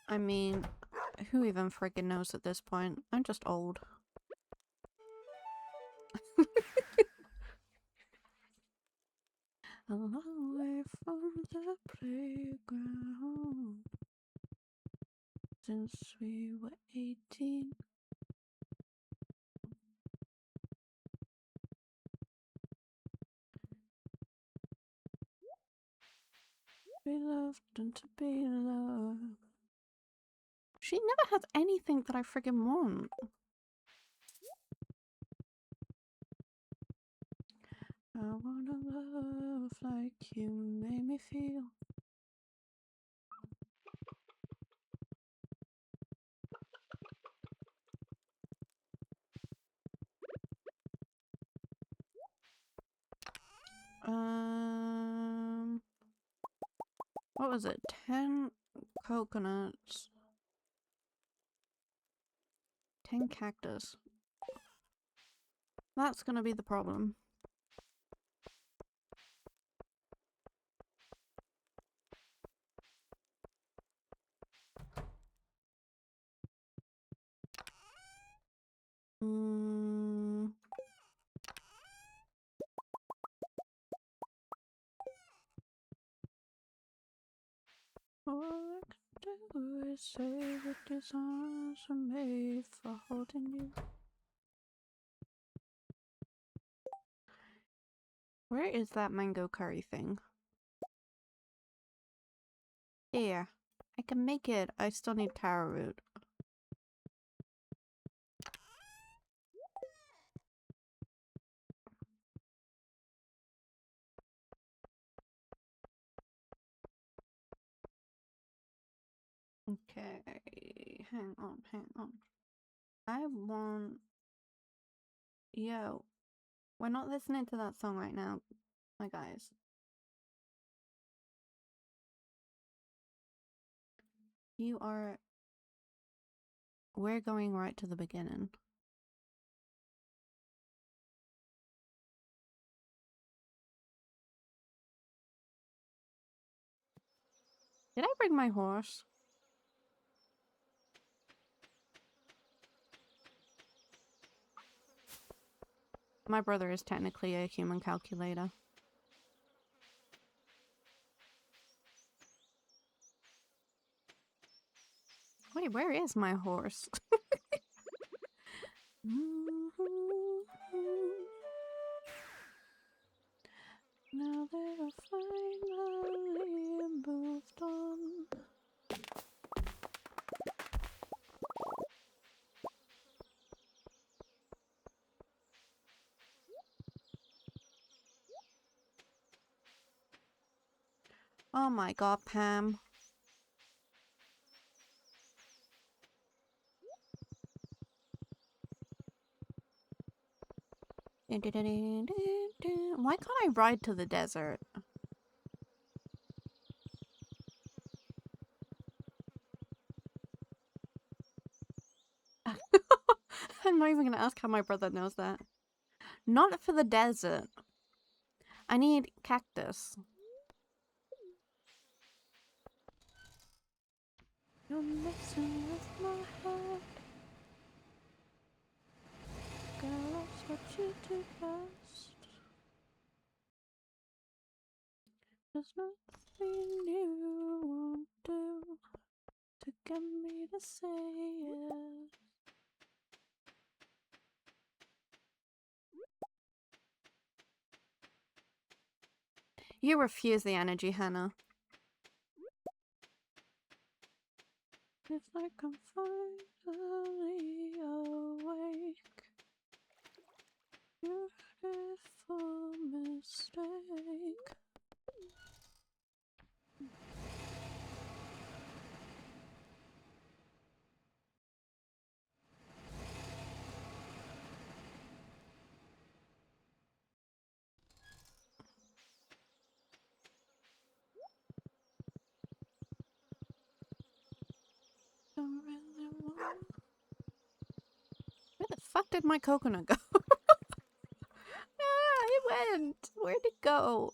I mean, who even friggin' knows at this point? I'm just old. A long way from the playground since we were 18. Be loved and to be loved. She never has anything that I friggin' want. I wanna love like you made me feel. What was it? 10 coconuts. 10 cactus. That's gonna be the problem. All I can do is say that these arms are made for holding you. Where is that mango curry thing? There. I can make it. I still need taro root. Okay. Hang on. I want... Yo. We're not listening to that song right now, my guys. You are... We're going right to the beginning. Did I bring my horse? My brother is technically a human calculator. Wait, where is my horse? Now that I've finally moved on. Oh my god, Pam. Why can't I ride to the desert? I'm not even gonna ask how my brother knows that. Not for the desert. I need cactus. You're messing with my head. Girl, that's what you do best. There's nothing you won't do to get me to say yes. You refuse the energy, Hannah. It's like I'm finally awake. You're don't really want. Where the fuck did my coconut go? Ah, it went. Where'd it go?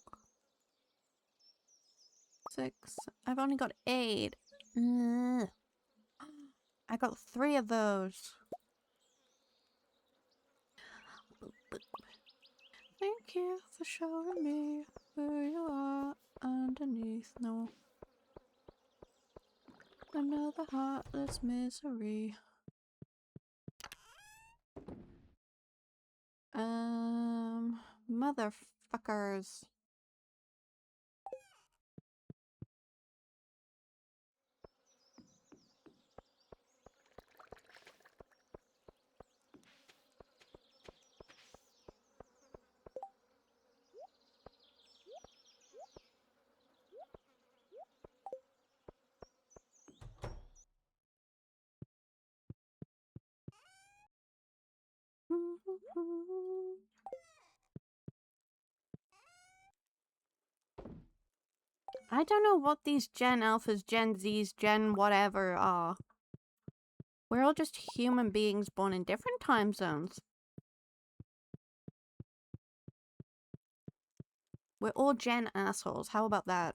6. I've only got 8. Ugh. I got 3 of those. Thank you for showing me who you are underneath. No. Another heartless misery. Motherfuckers. I don't know what these Gen Alphas, Gen Zs, Gen whatever are. We're all just human beings born in different time zones. We're all Gen assholes. How about that?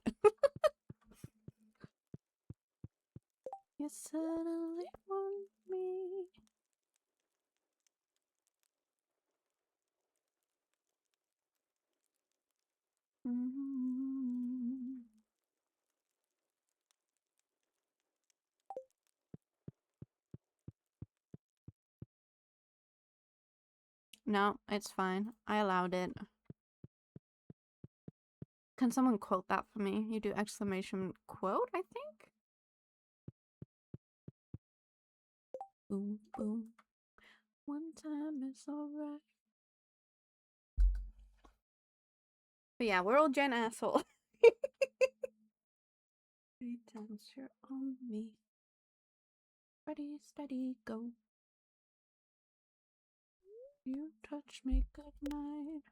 You suddenly want me. No, it's fine. I allowed it. Can someone quote that for me? You do exclamation quote, I think? Boom, boom. One time is alright. But yeah, we're all Gen asshole. 3 times you're on me. Ready, steady, go. You touch me goodnight.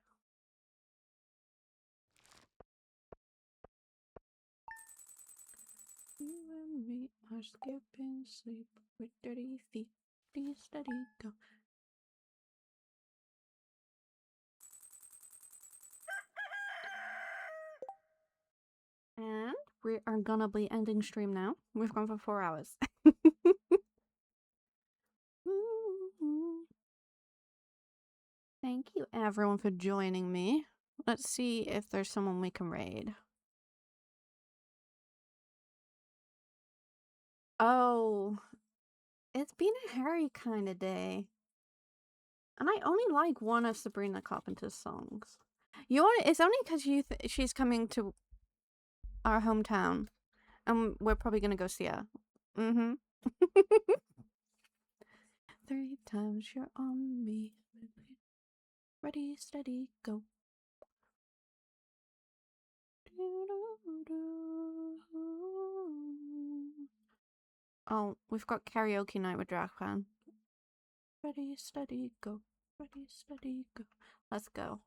You and me are skipping sleep with dirty feet. Ready, steady, go. And we are gonna be ending stream now. We've gone for 4 hours. Thank you everyone for joining me. Let's see if there's someone we can raid. Oh, it's been a hairy kind of day. And I only like one of Sabrina Carpenter's songs. It's only because she's coming to our hometown. And we're probably gonna go see her. 3 times you're on me. Ready, steady, go. Oh, we've got karaoke night with Drachan. Ready, steady, go. Ready, steady, go. Let's go.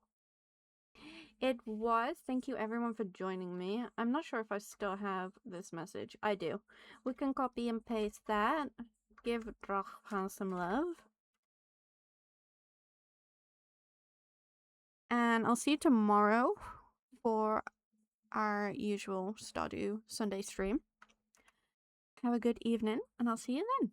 It was. Thank you everyone for joining me. I'm not sure if I still have this message. I do. We can copy and paste that. Give Drachan some love. And I'll see you tomorrow for our usual Stardew Sunday stream. Have a good evening, and I'll see you then.